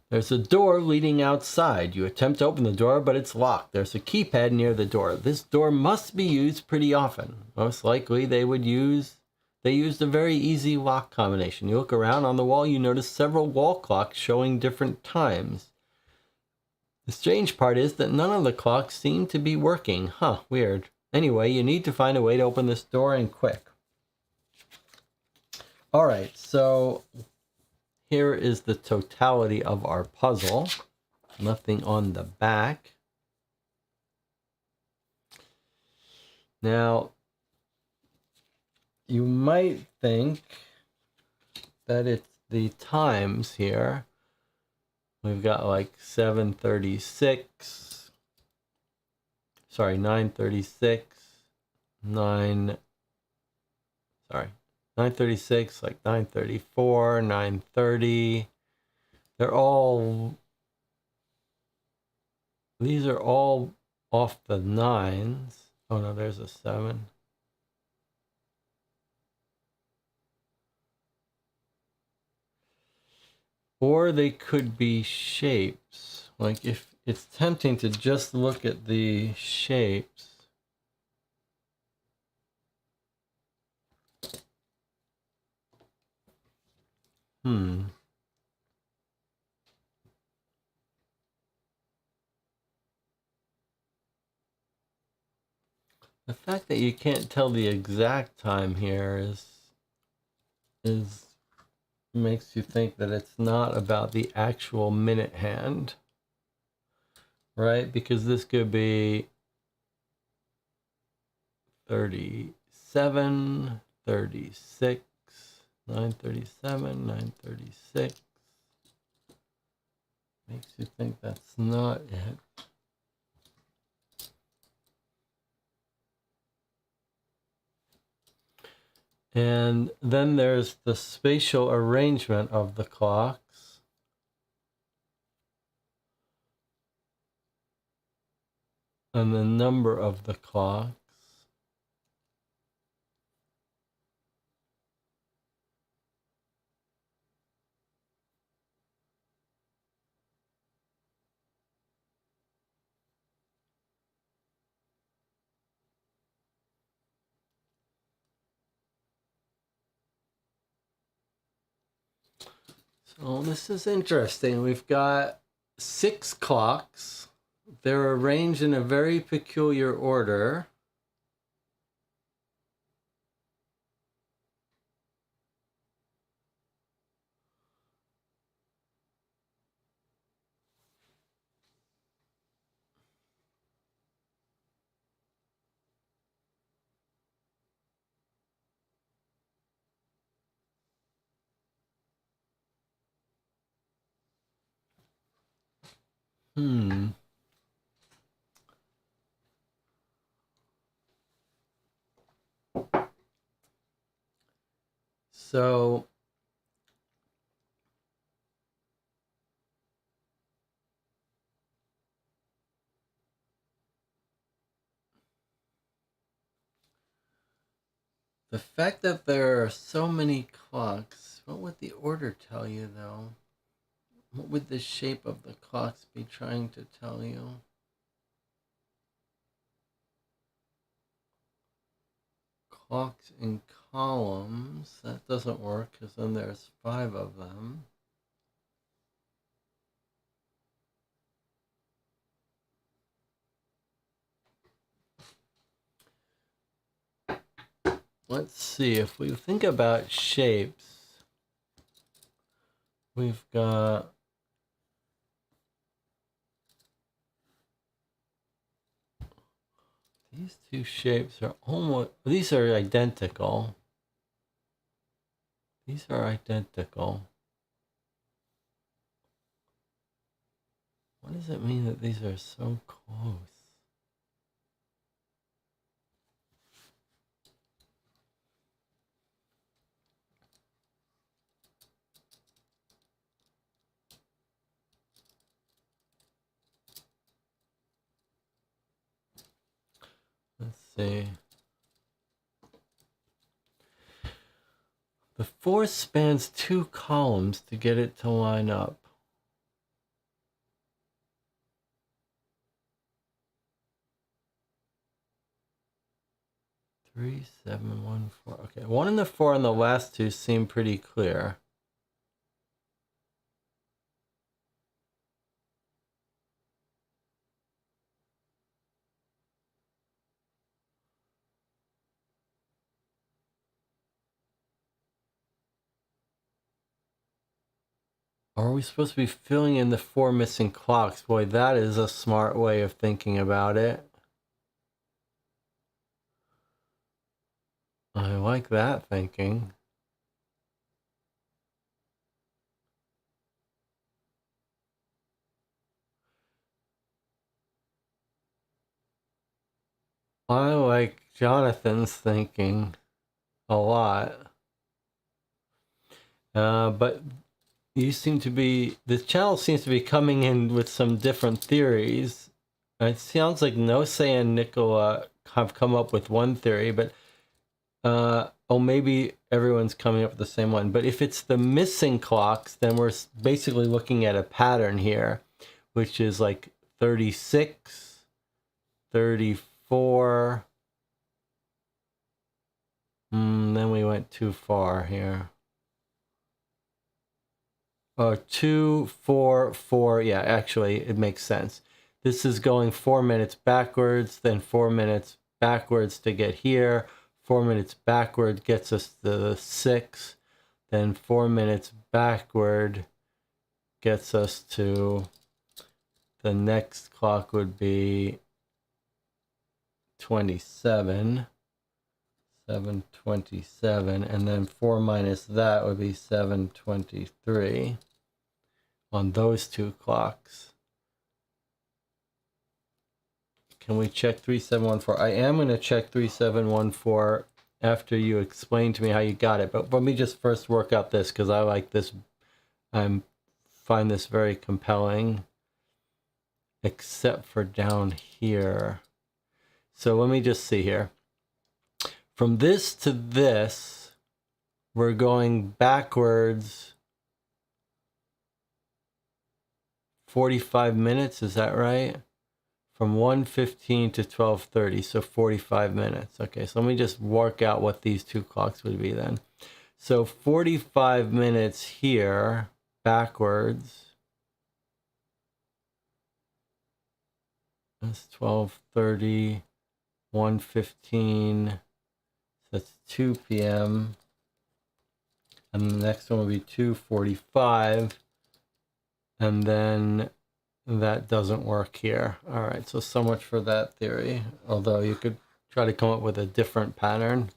There's a door leading outside. You attempt to open the door, but it's locked. There's a keypad near the door. This door must be used pretty often. Most likely they used a very easy lock combination. You look around on the wall, you notice several wall clocks showing different times. The strange part is that none of the clocks seem to be working. Huh, weird. Anyway, you need to find a way to open this door and quick. All right, so here is the totality of our puzzle. Nothing on the back. Now, you might think that it's the times here. We've got like 7:36. Sorry, 9:36. 9:36, like 9:34, 9:30. These are all off the nines. Oh no, there's a 7. Or they could be shapes. Like if it's tempting to just look at the shapes. The fact that you can't tell the exact time here is makes you think that it's not about the actual minute hand, right? Because this could be 37, 36, 9:37, 9:36. Makes you think that's not it. And then there's the spatial arrangement of the clocks. And the number of the clocks. So this is interesting. We've got 6 clocks. They're arranged in a very peculiar order. So the fact that there are so many clocks, what would the order tell you though? What would the shape of the clocks be trying to tell you? Clocks in columns, that doesn't work because then there's 5 of them. Let's see, if we think about shapes, we've got These two shapes are almost, these are identical. These are identical. What does it mean that these are so close? Let's see. The force spans 2 columns to get it to line up. Three, 7, 1, 4. Okay, 1 and the 4 and the last two seem pretty clear. Are we supposed to be filling in the 4 missing clocks? Boy, that is a smart way of thinking about it. I like that thinking. I like Jonathan's thinking a lot. But you seem to be, the channel seems to be coming in with some different theories. It sounds like Nose and Nicola have come up with one theory, but oh, maybe everyone's coming up with the same one. But if it's the missing clocks, then we're basically looking at a pattern here, which is like 36, 34. Then we went too far here. 2, 4, 4. Yeah, actually, it makes sense. This is going 4 minutes backwards, then 4 minutes backwards to get here. 4 minutes backward gets us to the 6. Then 4 minutes backward gets us to the next clock would be 27. 7:27, and then 4 minus that would be 7:23 on those two clocks. Can we check 3714? I am going to check 3714 after you explain to me how you got it, but let me just first work out this because I like this. I find this very compelling, except for down here. So let me just see here. From this to this, we're going backwards 45 minutes, is that right? From 1:15 to 12:30, so 45 minutes. Okay, so let me just work out what these two clocks would be then. So 45 minutes here, backwards. That's 12:30, 1:15. That's 2 p.m. And the next one will be 2:45. And then that doesn't work here. All right, so much for that theory. Although you could try to come up with a different pattern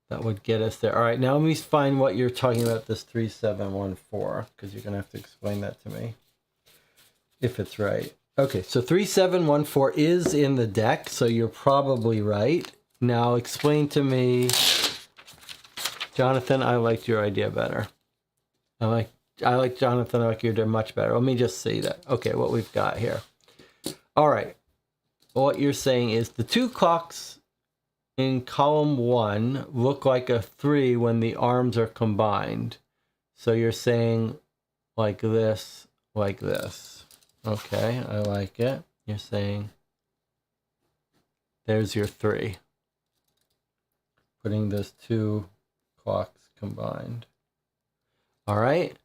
that would get us there. All right, now let me find what you're talking about, this 3714, because you're going to have to explain that to me if it's right. Okay, so 3714 is in the deck, so you're probably right. Now explain to me, Jonathan, I liked your idea better. I like Jonathan, I like your idea much better. Let me just see that. Okay, what we've got here. All right, what you're saying is the two clocks in column 1 look like a 3 when the arms are combined. So you're saying like this, like this. Okay, I like it. You're saying there's your 3. Putting those two clocks combined. All right.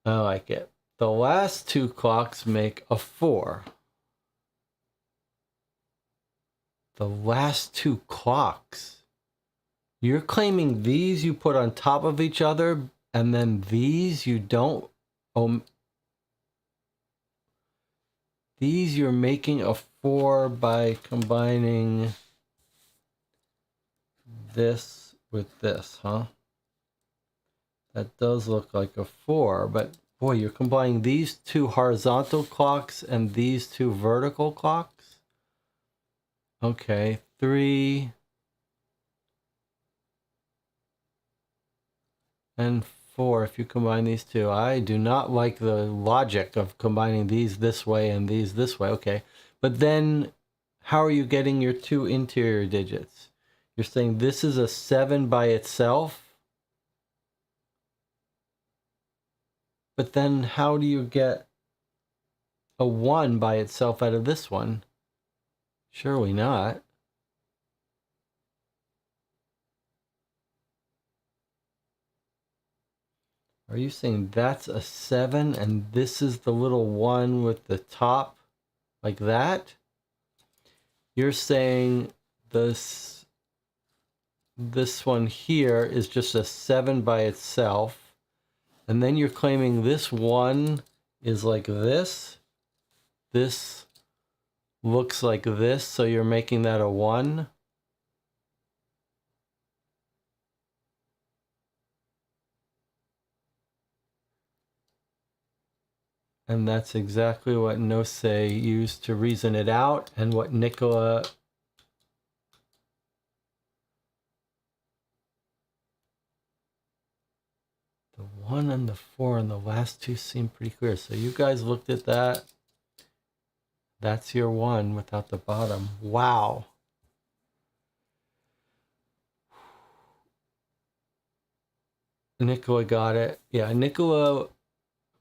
I like it. The last two clocks make a 4. The last two clocks. You're claiming these you put on top of each other, and then these you don't. these you're making a 4 by combining this with this, huh? That does look like a 4, but boy, you're combining these two horizontal clocks and these two vertical clocks? Okay, 3 and 4 if you combine these two. I do not like the logic of combining these this way and these this way. Okay, but then how are you getting your two interior digits? You're saying this is a 7 by itself? But then how do you get a 1 by itself out of this one? Surely not. Are you saying that's a 7 and this is the little 1 with the top like that? You're saying this one here is just a 7 by itself. And then you're claiming this 1 is like this. This looks like this, so you're making that a 1. And that's exactly what Nose used to reason it out, and what Nicola... The 1 and the 4 and the last two seem pretty clear. So you guys looked at that. That's your 1 without the bottom. Wow. Nicola got it. Yeah, Nicola...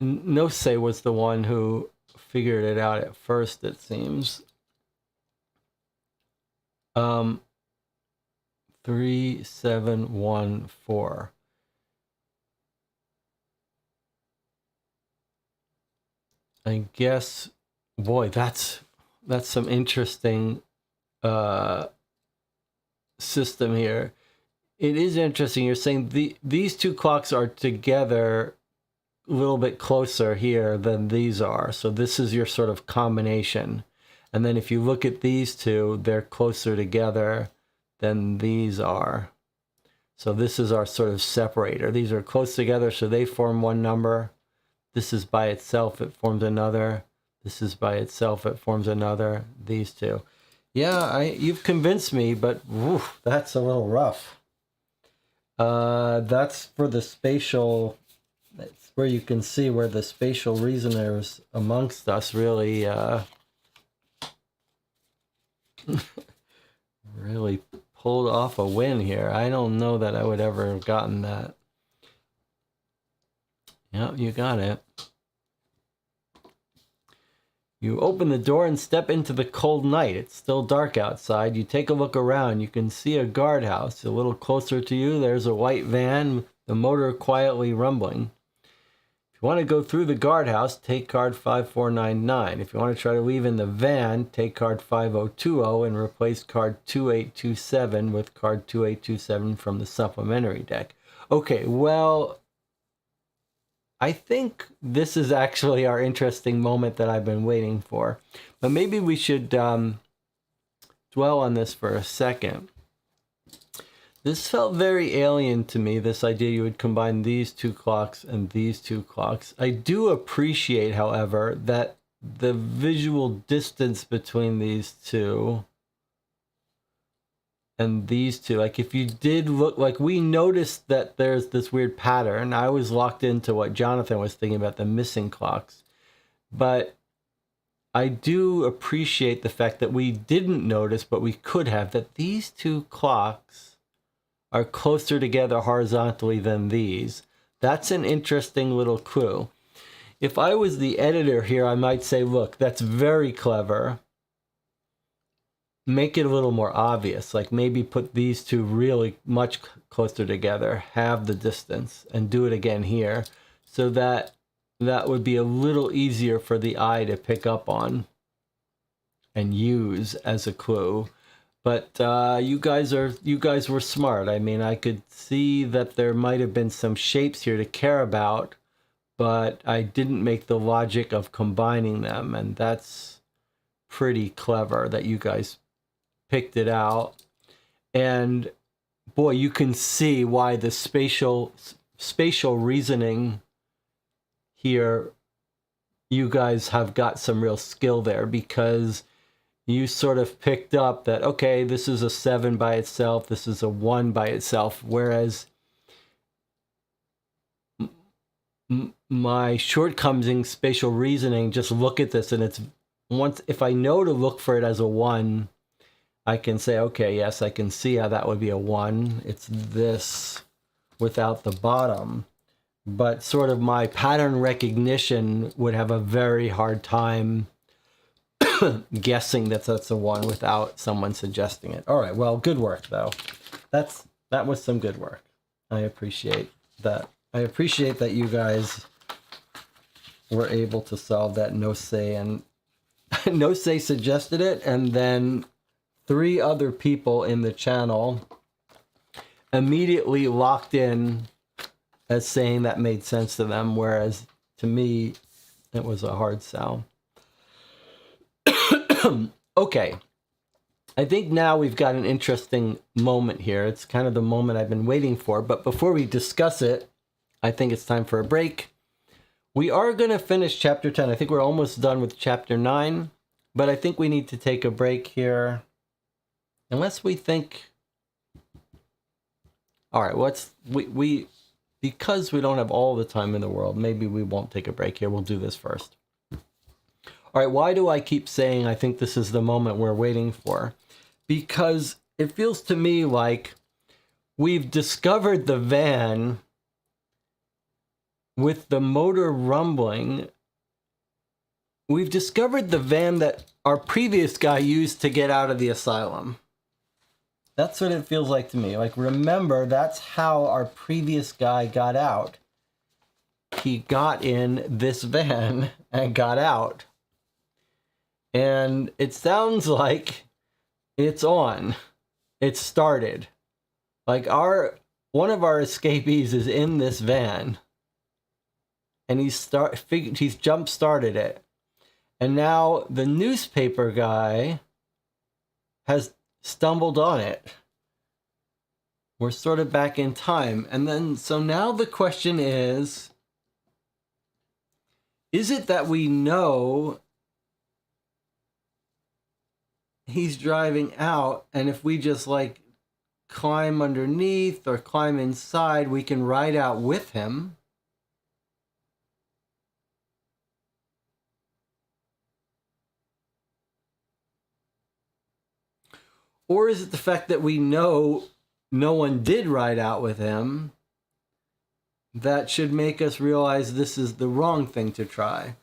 Nose was the one who figured it out at first, it seems. 3, 7, 1, 4. I guess, boy, that's some interesting system here. It is interesting. You're saying these two clocks are together a little bit closer here than these are. So this is your sort of combination. And then if you look at these two, they're closer together than these are. So this is our sort of separator. These are close together, so they form one number. This is by itself, it forms another. This is by itself, it forms another. These two. Yeah, you've convinced me, but woof, that's a little rough. That's for the spatial... That's where you can see where the spatial reasoners amongst us really really pulled off a win here. I don't know that I would ever have gotten that. Yep, you got it. You open the door and step into the cold night. It's still dark outside. You take a look around. You can see a guardhouse. A little closer to you, there's a white van, the motor quietly rumbling. If you want to go through the guardhouse, take card 5499. If you want to try to leave in the van, take card 5020 and replace card 2827 with card 2827 from the supplementary deck. Okay, well, I think this is actually our interesting moment that I've been waiting for. But maybe we should dwell on this for a second. This felt very alien to me, this idea you would combine these two clocks and these two clocks. I do appreciate, however, that the visual distance between these two and these two, like if you did look, like we noticed that there's this weird pattern. I was locked into what Jonathan was thinking about, the missing clocks. But I do appreciate the fact that we didn't notice, but we could have, that these two clocks are closer together horizontally than these. That's an interesting little clue. If I was the editor here, I might say, look, that's very clever. Make it a little more obvious, like maybe put these two really much closer together, have the distance, and do it again here, so that that would be a little easier for the eye to pick up on and use as a clue. But you guys were smart. I mean, I could see that there might have been some shapes here to care about, but I didn't make the logic of combining them, and that's pretty clever that you guys picked it out. And boy, you can see why the spatial reasoning here, you guys have got some real skill there, because you sort of picked up that, okay, this is a 7 by itself, this is a 1 by itself, whereas my shortcomings in spatial reasoning, just look at this and it's once, if I know to look for it as a 1, I can say, okay, yes, I can see how that would be a 1. It's this without the bottom. But sort of my pattern recognition would have a very hard time guessing that that's a 1 without someone suggesting it. All right, well, good work, though. That was some good work. I appreciate that. I appreciate that you guys were able to solve that no say, and no say suggested it, and then 3 other people in the channel immediately locked in as saying that made sense to them, whereas to me it was a hard sell. Okay, I think now we've got an interesting moment here. It's kind of the moment I've been waiting for, but before we discuss it, I think it's time for a break. We are going to finish chapter 10. I think we're almost done with chapter 9, but I think we need to take a break here. Unless we think, all right, because we don't have all the time in the world, maybe we won't take a break here. We'll do this first. All right, why do I keep saying I think this is the moment we're waiting for? Because it feels to me like we've discovered the van with the motor rumbling. We've discovered the van that our previous guy used to get out of the asylum. That's what it feels like to me. Like, remember, that's how our previous guy got out. He got in this van and got out. And it sounds like it's on. It started. Like, one of our escapees is in this van. And he's jump-started it. And now the newspaper guy has stumbled on it. We're sort of back in time. And then, so now the question is it that we know he's driving out, and if we just like climb underneath or climb inside, we can ride out with him? Or is it the fact that we know no one did ride out with him that should make us realize this is the wrong thing to try?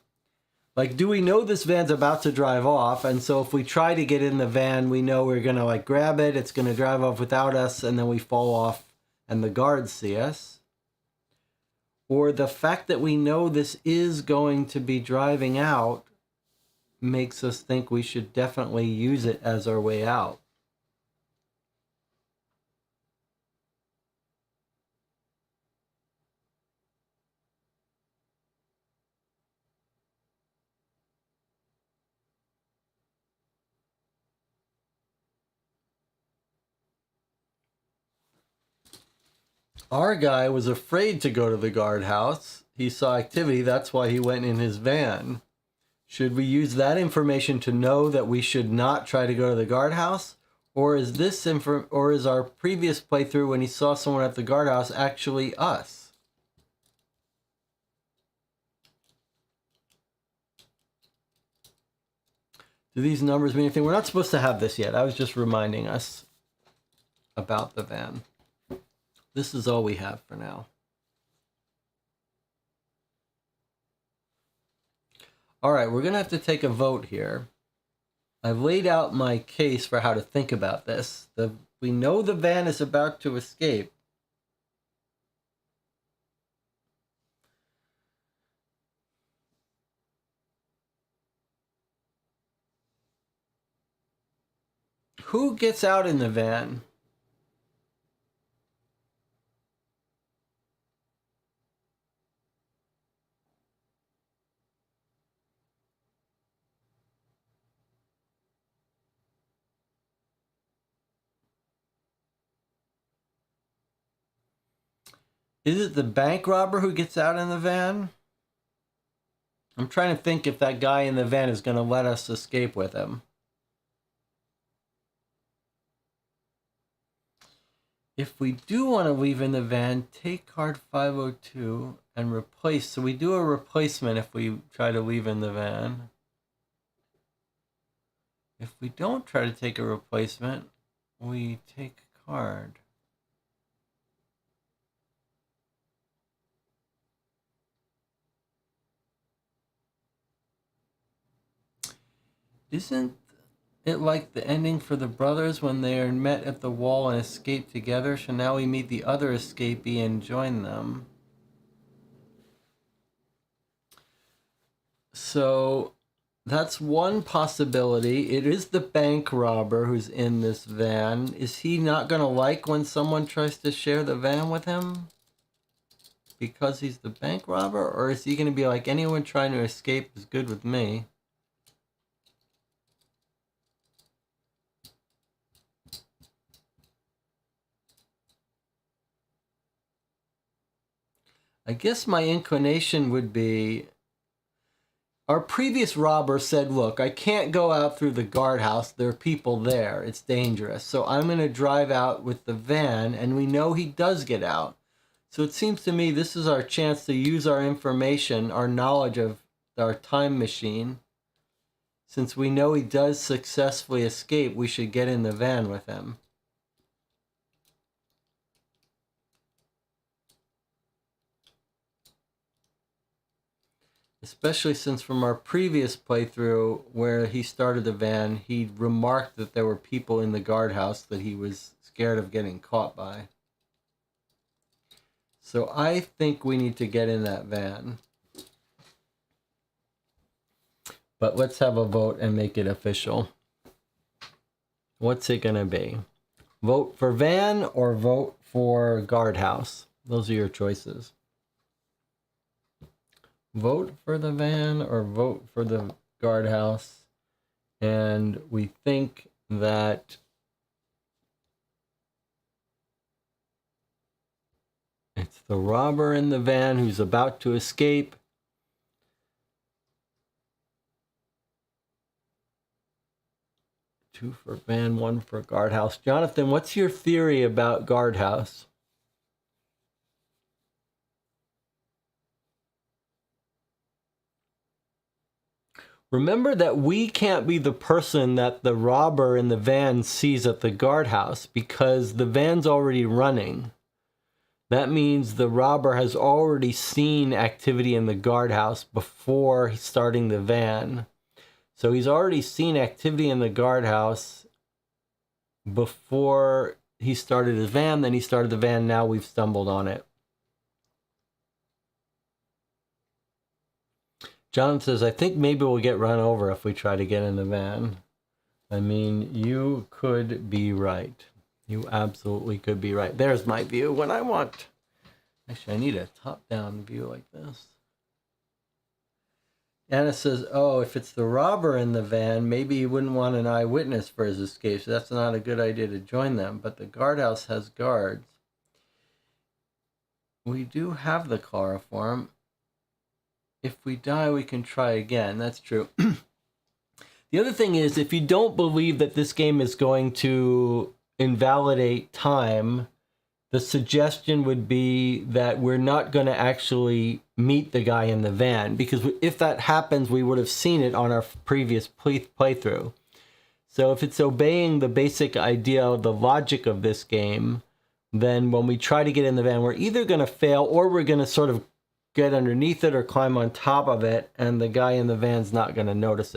Like, do we know this van's about to drive off, and so if we try to get in the van, we know we're going to like grab it, it's going to drive off without us, and then we fall off and the guards see us? Or the fact that we know this is going to be driving out makes us think we should definitely use it as our way out? Our guy was afraid to go to the guardhouse. He saw activity, that's why he went in his van. Should we use that information to know that we should not try to go to the guardhouse? Or is our previous playthrough when he saw someone at the guardhouse actually us? Do these numbers mean anything? We're not supposed to have this yet. I was just reminding us about the van. This is all we have for now. All right, we're going to have to take a vote here. I've laid out my case for how to think about this. We know the van is about to escape. Who gets out in the van? Is it the bank robber who gets out in the van? I'm trying to think if that guy in the van is going to let us escape with him. If we do want to leave in the van, take card 502 and replace. So we do a replacement if we try to leave in the van. If we don't try to take a replacement, we take a card. Isn't it like the ending for the brothers when they are met at the wall and escape together? So now we meet the other escapee and join them. So that's one possibility. It is the bank robber who's in this van. Is he not going to like when someone tries to share the van with him? Because he's the bank robber? Or is he going to be like, anyone trying to escape is good with me? I guess my inclination would be, our previous robber said, look, I can't go out through the guardhouse. There are people there. It's dangerous. So I'm going to drive out with the van, and we know he does get out. So it seems to me this is our chance to use our information, our knowledge of our time machine. Since we know he does successfully escape, we should get in the van with him. Especially since from our previous playthrough where he started the van, he remarked that there were people in the guardhouse that he was scared of getting caught by. So I think we need to get in that van. But let's have a vote and make it official. What's it going to be? Vote for van or vote for guardhouse? Those are your choices. Vote for the van or vote for the guardhouse. And we think that it's the robber in the van who's about to escape. Two for van, one for guardhouse. Jonathan, what's your theory about guardhouse? Remember that we can't be the person that the robber in the van sees at the guardhouse because the van's already running. That means the robber has already seen activity in the guardhouse before starting the van. So he's already seen activity in the guardhouse before he started his van. Then he started the van. Now we've stumbled on it. John says, I think maybe we'll get run over if we try to get in the van. I mean, you could be right. You absolutely could be right. There's my view when I want. Actually, I need a top-down view like this. Anna says, oh, if it's the robber in the van, maybe he wouldn't want an eyewitness for his escape, so that's not a good idea to join them. But the guardhouse has guards. We do have the chloroform. If we die, we can try again. That's true. The other thing is, if you don't believe that this game is going to invalidate time, the suggestion would be that we're not going to actually meet the guy in the van, because if that happens, we would have seen it on our previous playthrough. So if it's obeying the basic idea of the logic of this game, then when we try to get in the van, we're either going to fail or we're going to sort of get underneath it or climb on top of it, and the guy in the van's not going to notice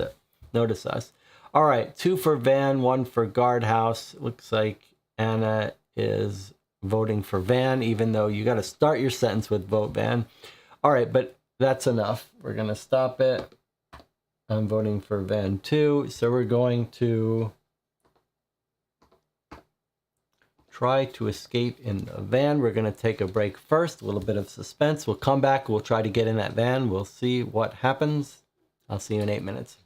us. All right, 2 for van, 1 for guardhouse. Looks like Anna is voting for van, even though you got to start your sentence with vote van. All right, but that's enough. We're going to stop it. I'm voting for van 2. So we're going to try to escape in the van. We're going to take a break first, a little bit of suspense. We'll come back. We'll try to get in that van. We'll see what happens. I'll see you in 8 minutes.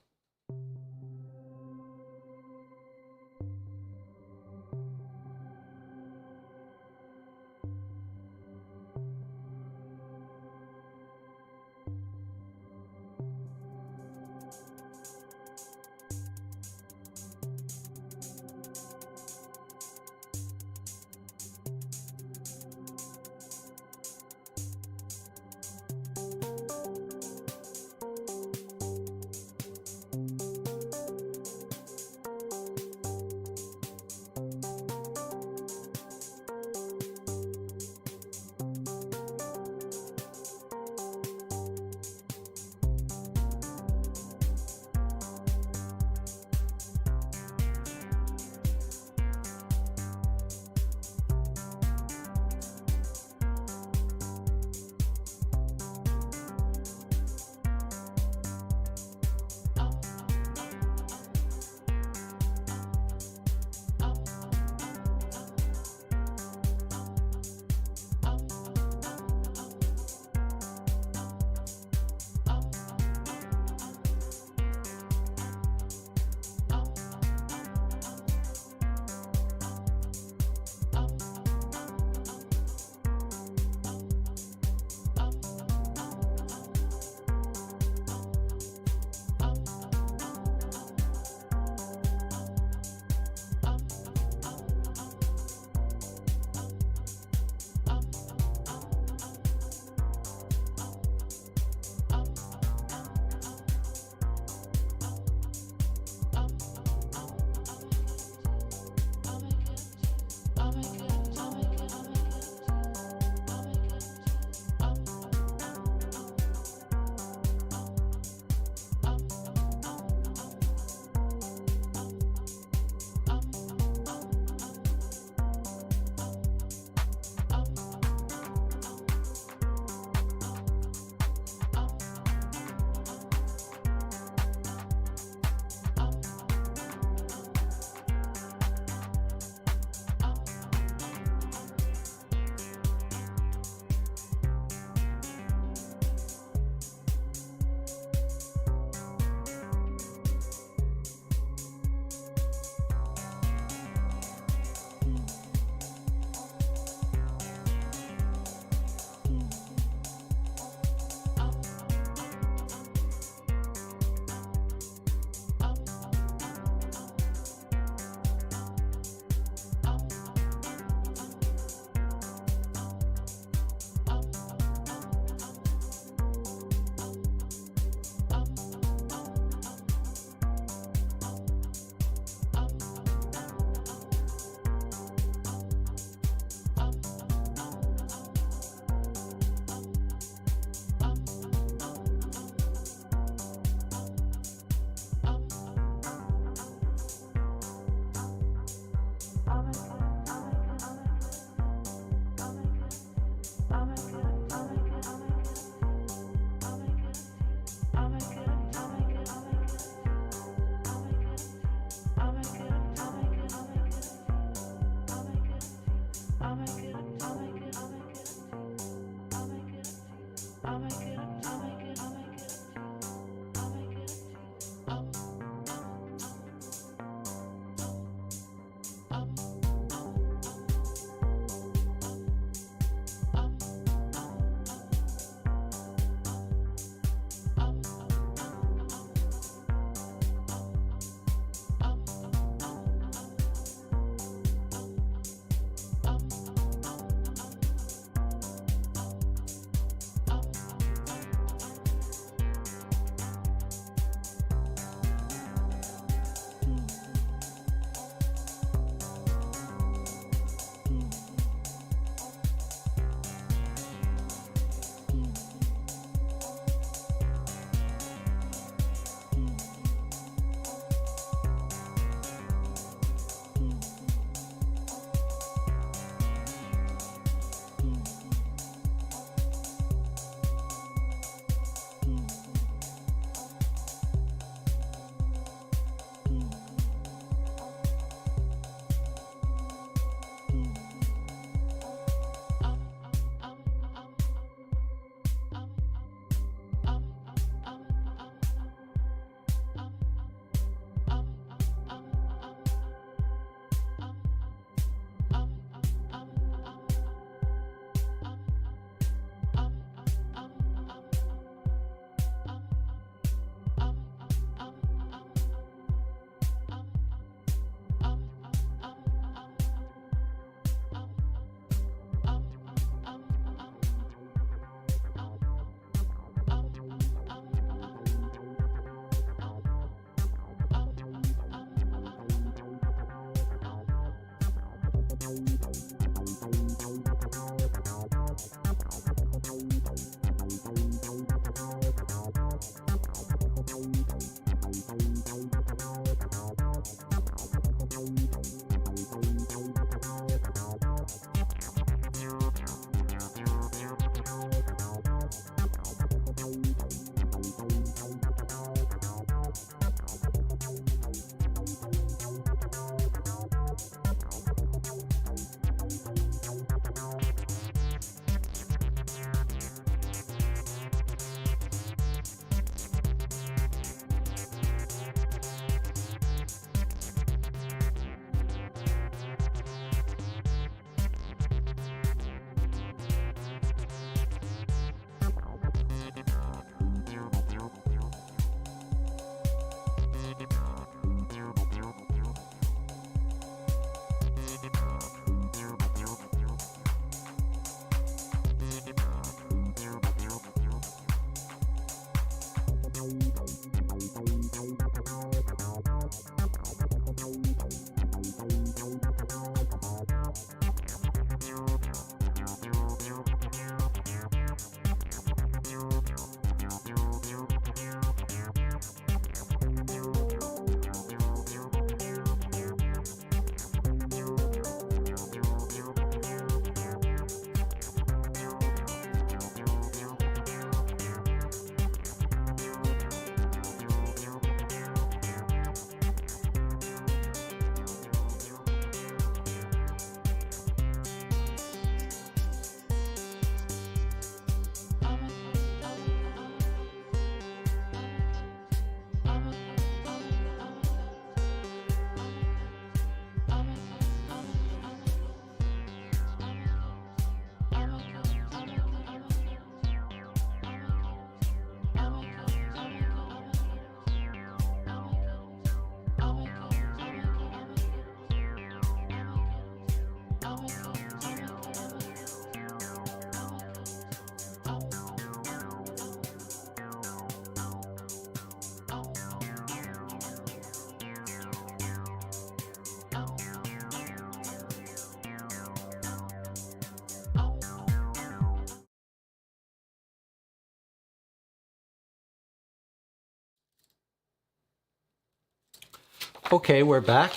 Okay, we're back.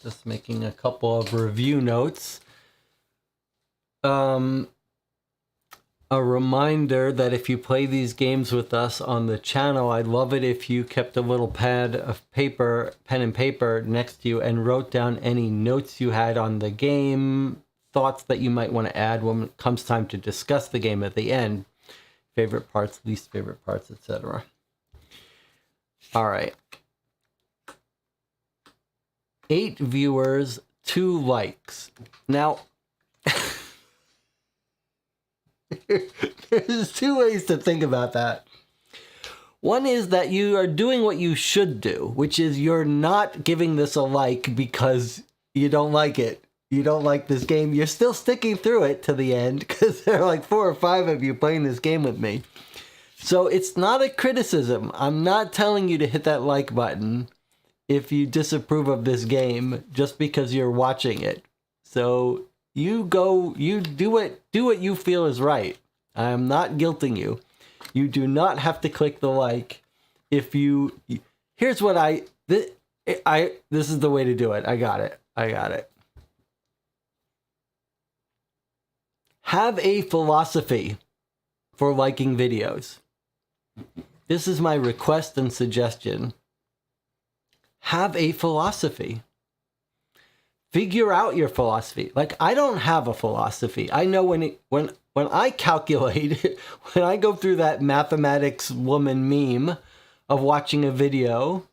Just making a couple of review notes. A reminder that if you play these games with us on the channel, I'd love it if you kept a little pad of paper, pen and paper next to you and wrote down any notes you had on the game, thoughts that you might want to add when it comes time to discuss the game at the end. favorite parts, least favorite parts, etc. All right. 8 viewers, 2 likes. Now, there's 2 ways to think about that. One is that you are doing what you should do, which is you're not giving this a like because you don't like it. You don't like this game. You're still sticking through it to the end because there are like 4 or 5 of you playing this game with me. So it's not a criticism. I'm not telling you to hit that like button if you disapprove of this game just because you're watching it. So you do what you feel is right. I am not guilting you. You do not have to click the like if you... Here's what this is the way to do it. I got it. Have a philosophy for liking videos. This is my request and suggestion. Have a philosophy. Figure out your philosophy. Like, I don't have a philosophy. I know when I calculate, when I go through that mathematics woman meme of watching a video,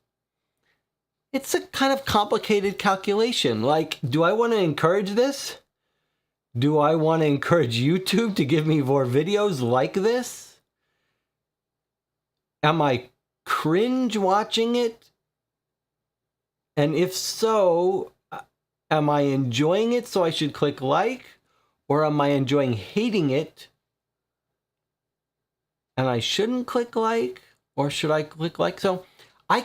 it's a kind of complicated calculation. Like, do I want to encourage this? Do I want to encourage YouTube to give me more videos like this? Am I cringe watching it? And if so, am I enjoying it so I should click like? Or am I enjoying hating it and I shouldn't click like? Or should I click like? So I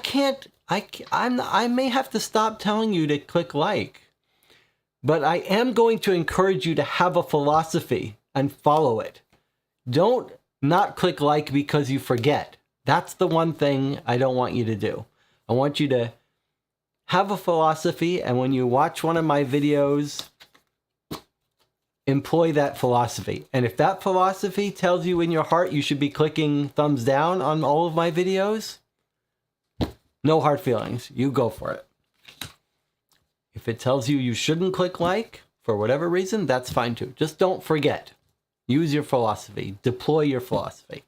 may have to stop telling you to click like. But I am going to encourage you to have a philosophy and follow it. Don't not click like because you forget. That's the one thing I don't want you to do. I want you to have a philosophy, and when you watch one of my videos, employ that philosophy. And if that philosophy tells you in your heart you should be clicking thumbs down on all of my videos, no hard feelings. You go for it. If it tells you you shouldn't click like, for whatever reason, that's fine too. Just don't forget. Use your philosophy. Deploy your philosophy.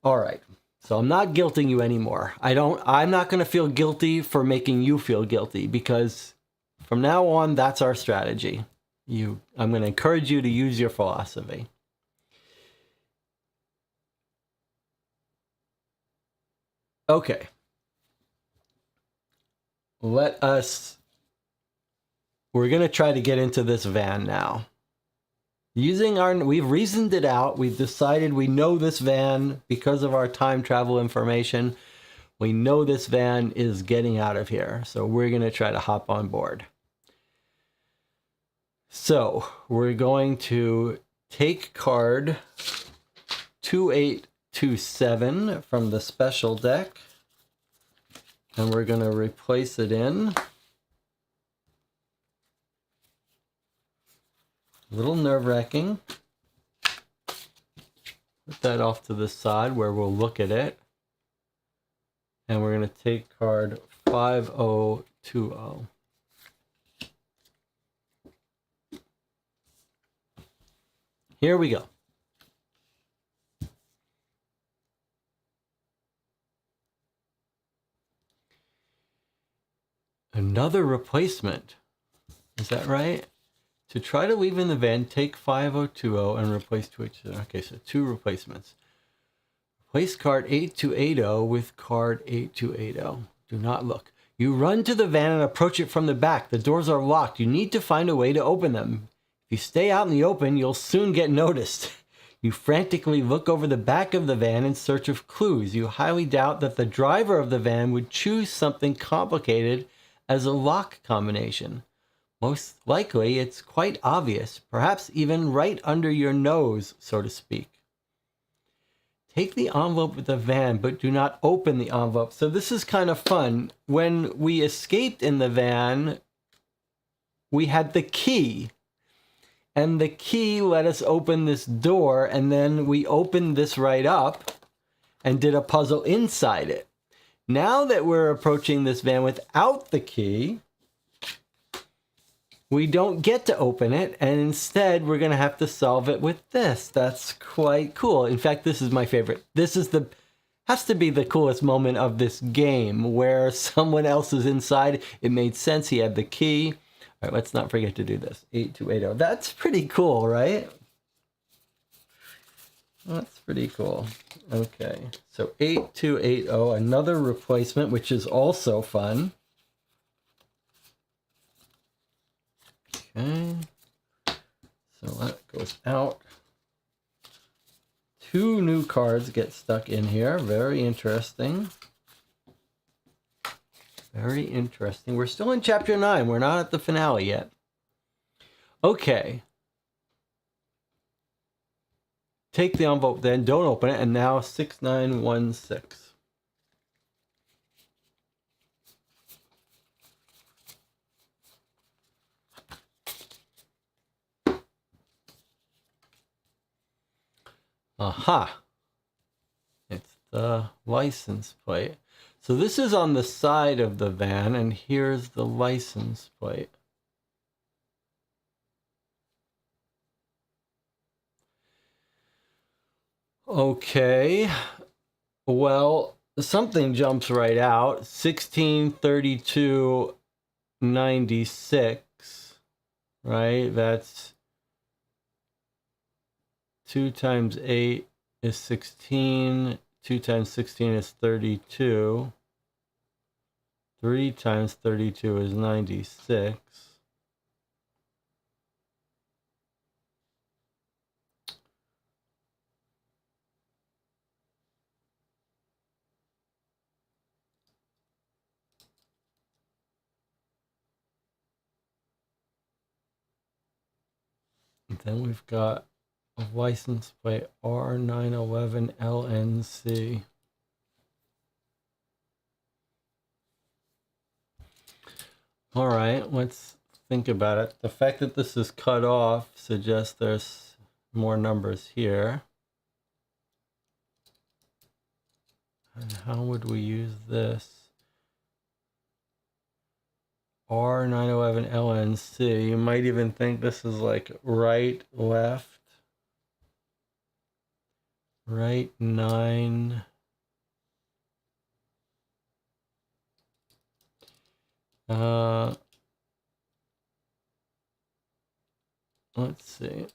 All right. So I'm not guilting you anymore. I'm not going to feel guilty for making you feel guilty, because from now on, that's our strategy. I'm going to encourage you to use your philosophy. Okay. We're going to try to get into this van now. We've reasoned it out. We've decided we know this van because of our time travel information. We know this van is getting out of here. So we're going to try to hop on board. So we're going to take card 2827 from the special deck. And we're going to replace it in. A little nerve-wracking. Put that off to the side where we'll look at it. And we're going to take card 5020. Here we go. Another replacement. Is that right? To try to leave in the van, take 5020 and replace 280. Okay, so 2 replacements. Replace card 8280 with card 8280. Do not look. You run to the van and approach it from the back. The doors are locked. You need to find a way to open them. If you stay out in the open, you'll soon get noticed. You frantically look over the back of the van in search of clues. You highly doubt that the driver of the van would choose something complicated as a lock combination. Most likely, it's quite obvious, perhaps even right under your nose, so to speak. Take the envelope with the van, but do not open the envelope. So this is kind of fun. When we escaped in the van, we had the key. And the key let us open this door, and then we opened this right up and did a puzzle inside it. Now that we're approaching this van without the key, we don't get to open it, and instead we're going to have to solve it with this. That's quite cool. In fact, this is my favorite. This is has to be the coolest moment of this game, where someone else is inside. It made sense. He had the key. All right, let's not forget to do this. 8280. That's pretty cool, right? That's pretty cool. Okay, so 8280, another replacement, which is also fun. Okay, so that goes out. 2 new cards get stuck in here. Very interesting. Very interesting. We're still in chapter 9. We're not at the finale yet. Okay. Take the envelope then, don't open it, and now 6916. Aha! It's the license plate. So this is on the side of the van, and here's the license plate. Okay, well, something jumps right out. 1632.96, right? That's 2 times 8 is 16. 2 times 16 is 32. 3 times 32 is 96. And then we've got a license plate R911LNC. All right, let's think about it. The fact that this is cut off suggests there's more numbers here. And how would we use this? R911LNC. You might even think this is like right, left, right 9. Let's see.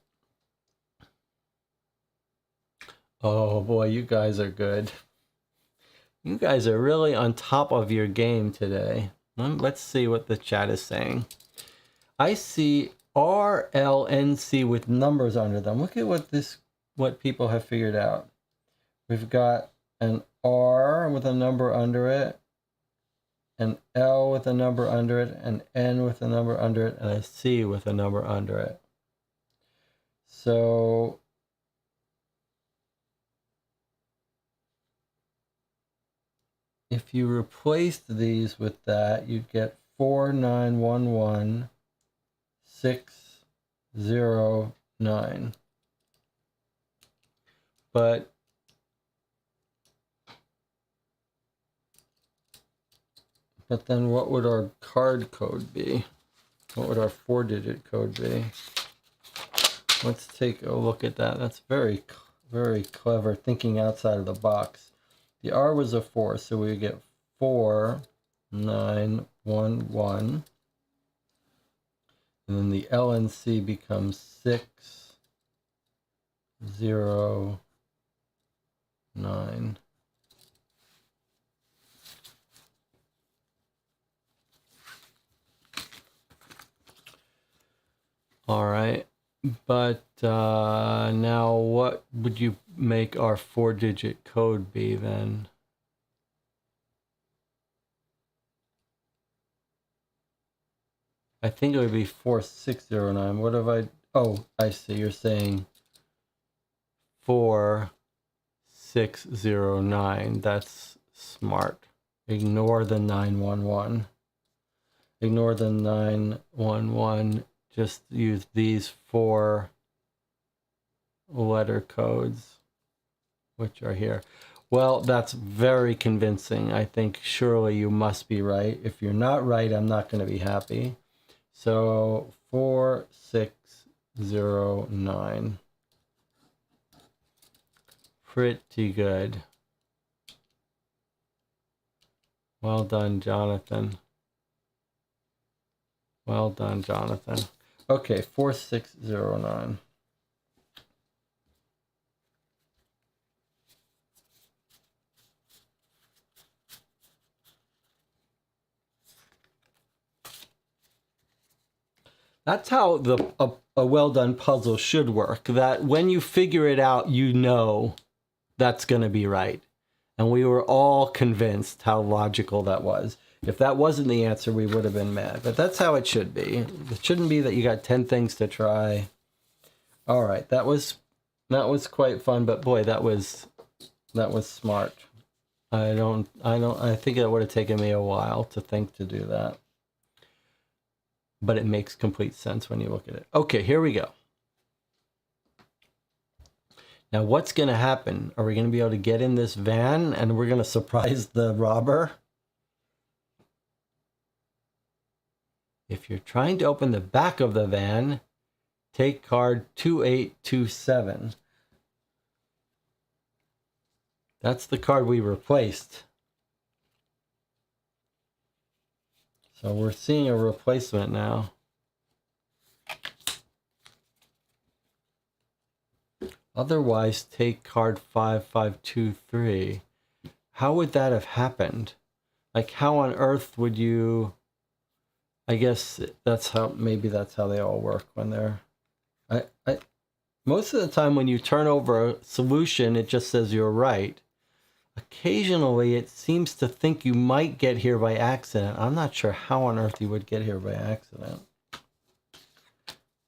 Oh boy, you guys are good. You guys are really on top of your game today. Let's see what the chat is saying. I see RLNC with numbers under them. Look at what people have figured out. We've got an R with a number under it, an L with a number under it, an N with a number under it, and a C with a number under it. So if you replaced these with that, you'd get 4911609. But then what would our card code be? What would our 4-digit code be? Let's take a look at that. That's very, very clever, thinking outside of the box. The R was a 4, so we get 4911. And then the L and C becomes 609. All right, but now what would you make our 4-digit code be then? I think it would be 4609. What have I... Oh, I see. You're saying 4609. That's smart. Ignore the 911. Ignore the 911. Just use these 4 letter codes, which are here. Well, that's very convincing. I think surely you must be right. If you're not right, I'm not going to be happy. So 4609. Pretty good. Well done, Jonathan. Well done, Jonathan. Okay, 4609. That's how a well-done puzzle should work. That when you figure it out, you know that's going to be right. And we were all convinced how logical that was. If that wasn't the answer, we would have been mad. But that's how it should be. It shouldn't be that you got 10 things to try. All right, that was quite fun. But boy, that was smart. I think it would have taken me a while to think to do that. But it makes complete sense when you look at it. Okay, here we go. Now, what's going to happen? Are we going to be able to get in this van and we're going to surprise the robber? If you're trying to open the back of the van, take card 2827. That's the card we replaced. So we're seeing a replacement now. Otherwise, take card 5523. How would that have happened? Like, how on earth would you... I guess maybe that's how they all work when they're... Most of the time when you turn over a solution, it just says you're right. Occasionally, it seems to think you might get here by accident. I'm not sure how on earth you would get here by accident.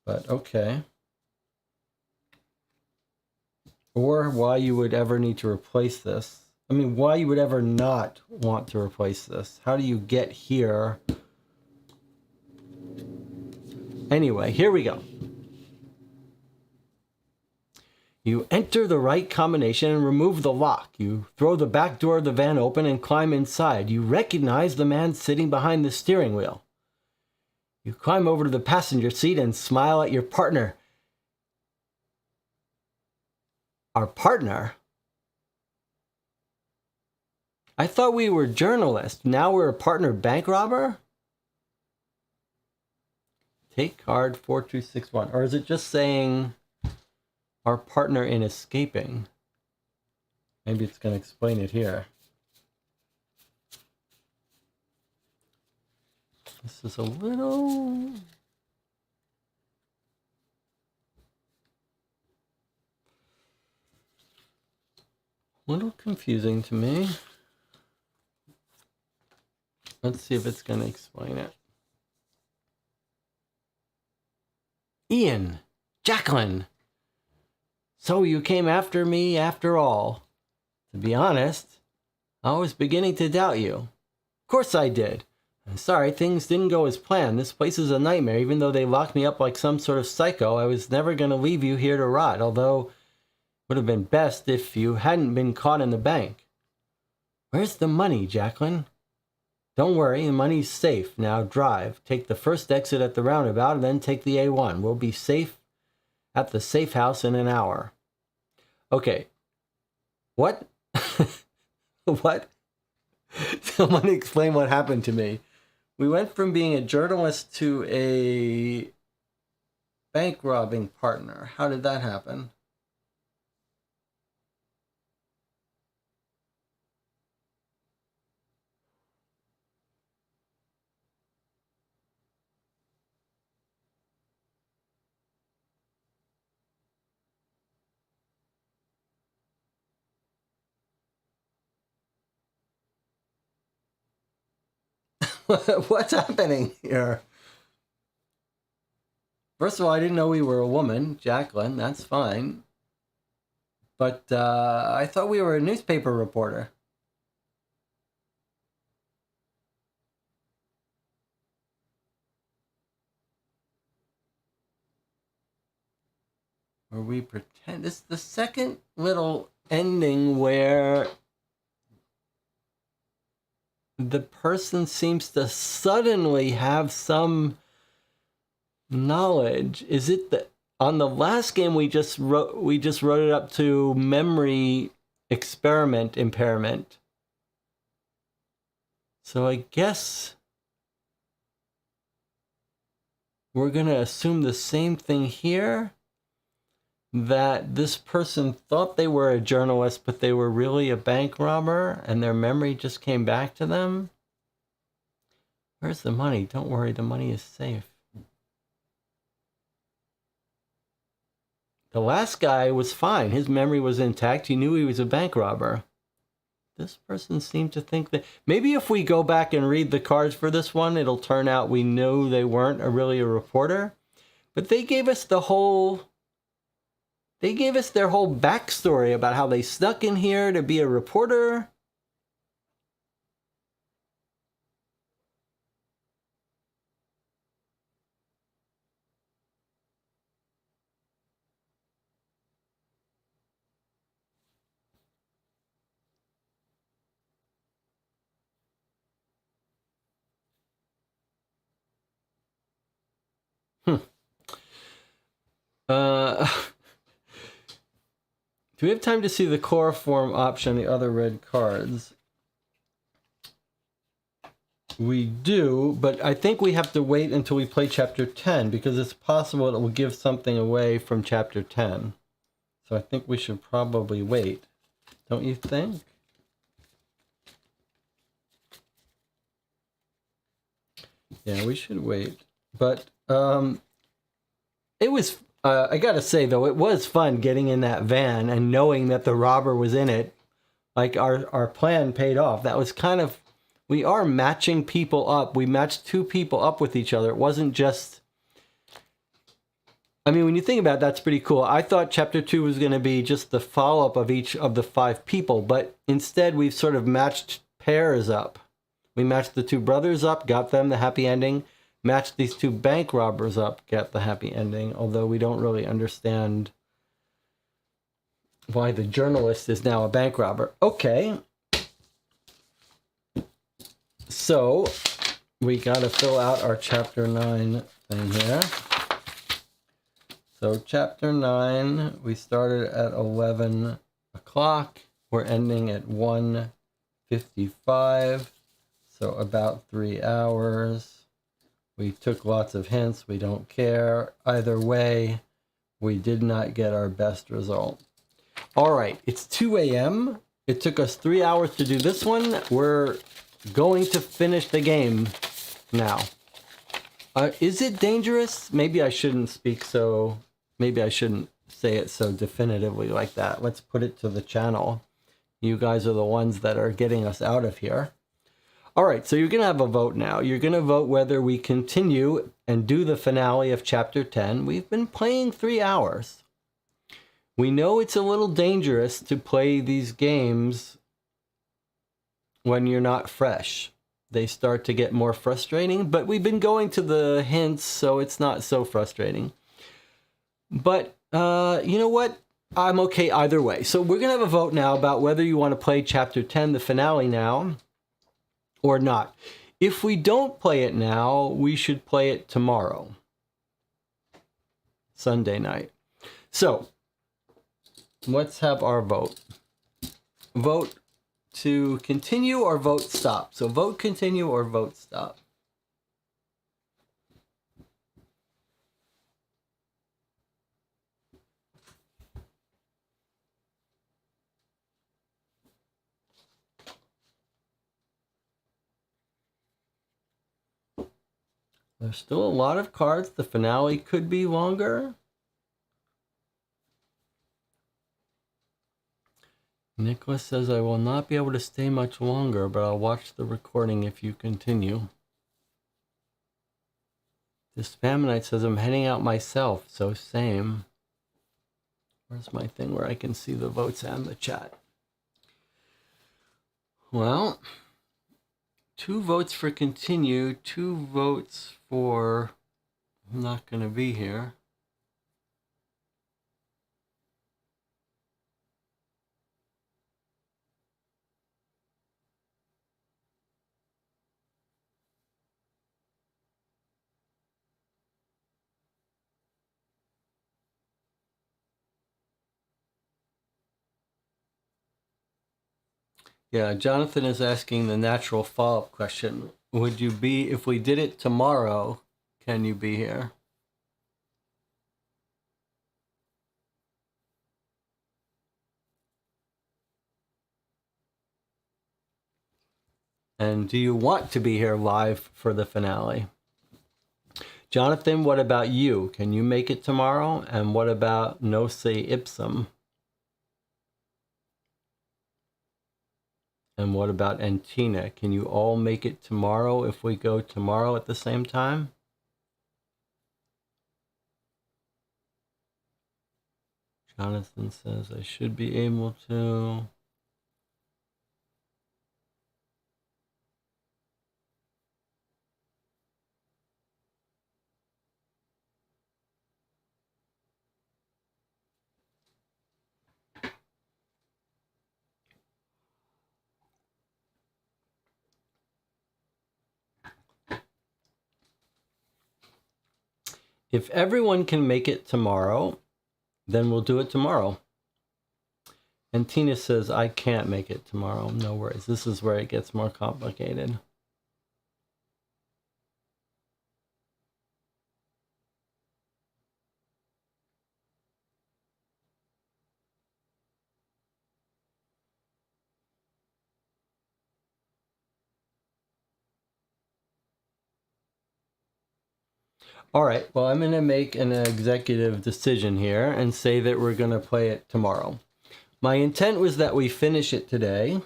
But okay. Or why you would ever need to replace this. I mean, why you would ever not want to replace this. How do you get here? Anyway, here we go. You enter the right combination and remove the lock. You throw the back door of the van open and climb inside. You recognize the man sitting behind the steering wheel. You climb over to the passenger seat and smile at your partner. Our partner? I thought we were journalists. Now we're a partner bank robber? Take card 4261. Or is it just saying our partner in escaping? Maybe it's going to explain it here. This is a little confusing to me. Let's see if it's going to explain it. Ian, Jacqueline. So you came after me after all. To be honest, I was beginning to doubt you. Of course I did. I'm sorry, things didn't go as planned. This place is a nightmare. Even though they locked me up like some sort of psycho, I was never going to leave you here to rot, although it would have been best if you hadn't been caught in the bank. Where's the money, Jacqueline? Don't worry, the money's safe. Now drive. Take the first exit at the roundabout and then take the A1. We'll be safe at the safe house in an hour. Okay. What? What? Someone explain what happened to me. We went from being a journalist to a bank robbing partner. How did that happen? What's happening here? First of all, I didn't know we were a woman, Jacqueline. That's fine. But I thought we were a newspaper reporter. Or we pretend. This is the second little ending where the person seems to suddenly have some knowledge. Is it that on the last game we just wrote it up to memory experiment impairment. So I guess we're going to assume the same thing here, that this person thought they were a journalist, but they were really a bank robber, and their memory just came back to them. Where's the money? Don't worry, the money is safe. The last guy was fine. His memory was intact. He knew he was a bank robber. This person seemed to think that maybe if we go back and read the cards for this one, it'll turn out we know they weren't really a reporter. But they gave us their whole backstory about how they snuck in here to be a reporter. Uh, do we have time to see the core form option on the other red cards? We do, but I think we have to wait until we play Chapter 10, because it's possible it will give something away from Chapter 10. So I think we should probably wait. Don't you think? Yeah, we should wait. But it was, I gotta say though, it was fun getting in that van and knowing that the robber was in it. Like our plan paid off. That was kind of, we are matching people up. We matched two people up with each other. It wasn't just, I mean, when you think about it, that's pretty cool. I thought Chapter 2 was going to be just the follow-up of each of the 5 people, but instead we've sort of matched pairs up. We matched the 2 brothers up, got them the happy ending. Matched these 2 bank robbers up, got the happy ending, although we don't really understand why the journalist is now a bank robber. Okay. So, we got to fill out our Chapter 9 thing here. So, Chapter 9, we started at 11 o'clock. We're ending at 1:55, so about 3 hours. We took lots of hints. We don't care. Either way, we did not get our best result. All right, it's 2 a.m. It took us 3 hours to do this one. We're going to finish the game now. Is it dangerous? Maybe I shouldn't speak so... Maybe I shouldn't say it so definitively like that. Let's put it to the channel. You guys are the ones that are getting us out of here. All right, so you're going to have a vote now. You're going to vote whether we continue and do the finale of Chapter 10. We've been playing 3 hours. We know it's a little dangerous to play these games when you're not fresh. They start to get more frustrating, but we've been going to the hints, so it's not so frustrating. But you know what? I'm okay either way. So we're going to have a vote now about whether you want to play Chapter 10, the finale now, or not. If we don't play it now, we should play it tomorrow, Sunday night. So let's have our vote. Vote to continue or vote stop. So vote continue or vote stop. There's still a lot of cards. The finale could be longer. Nicholas says, I will not be able to stay much longer, but I'll watch the recording if you continue. This Spamonite says, I'm heading out myself, so same. Where's my thing where I can see the votes and the chat? Well, 2 votes for continue, 2 votes for I'm not going to be here. Yeah, Jonathan is asking the natural follow-up question. Would you be, if we did it tomorrow, can you be here? And do you want to be here live for the finale? Jonathan, what about you? Can you make it tomorrow? And what about Nose Ipsum? And what about Antina? Can you all make it tomorrow if we go tomorrow at the same time? Jonathan says I should be able to. If everyone can make it tomorrow, then we'll do it tomorrow. And Tina says, I can't make it tomorrow. No worries. This is where it gets more complicated. All right, well, I'm going to make an executive decision here and say that we're going to play it tomorrow. My intent was that we finish it today,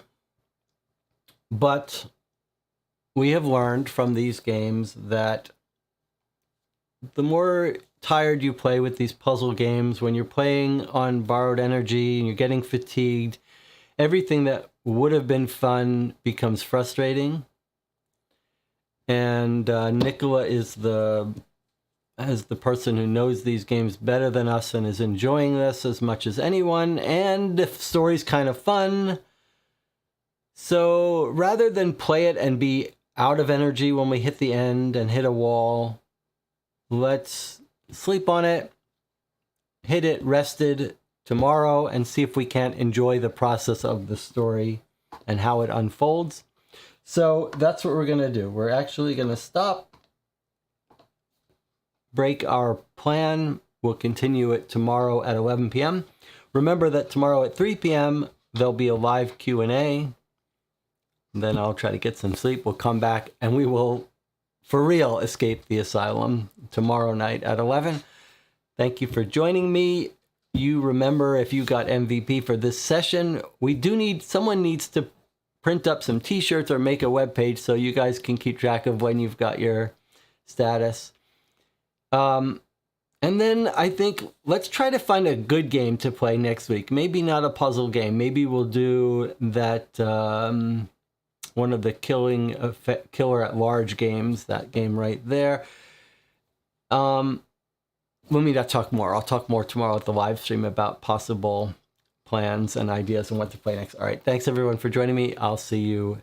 but we have learned from these games that the more tired you play with these puzzle games, when you're playing on borrowed energy and you're getting fatigued, everything that would have been fun becomes frustrating. And Nicola is as the person who knows these games better than us and is enjoying this as much as anyone, and the story's kind of fun. So rather than play it and be out of energy when we hit the end and hit a wall, let's sleep on it, hit it rested tomorrow, and see if we can't enjoy the process of the story and how it unfolds. So that's what we're going to do. We're actually going to stop, break our plan. We'll continue it tomorrow at 11 p.m. Remember that tomorrow at 3 p.m. there'll be a live Q&A. Then I'll try to get some sleep. We'll come back and we will, for real, escape the asylum tomorrow night at 11. Thank you for joining me. You remember, if you got MVP for this session, someone needs to print up some t-shirts or make a web page so you guys can keep track of when you've got your status. And then I think let's try to find a good game to play next week. Maybe not a puzzle game. Maybe we'll do that, one of the killer at large games, that game right there. Let me not talk more. I'll talk more tomorrow at the live stream about possible plans and ideas and what to play next. All right. Thanks everyone for joining me. I'll see you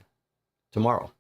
tomorrow.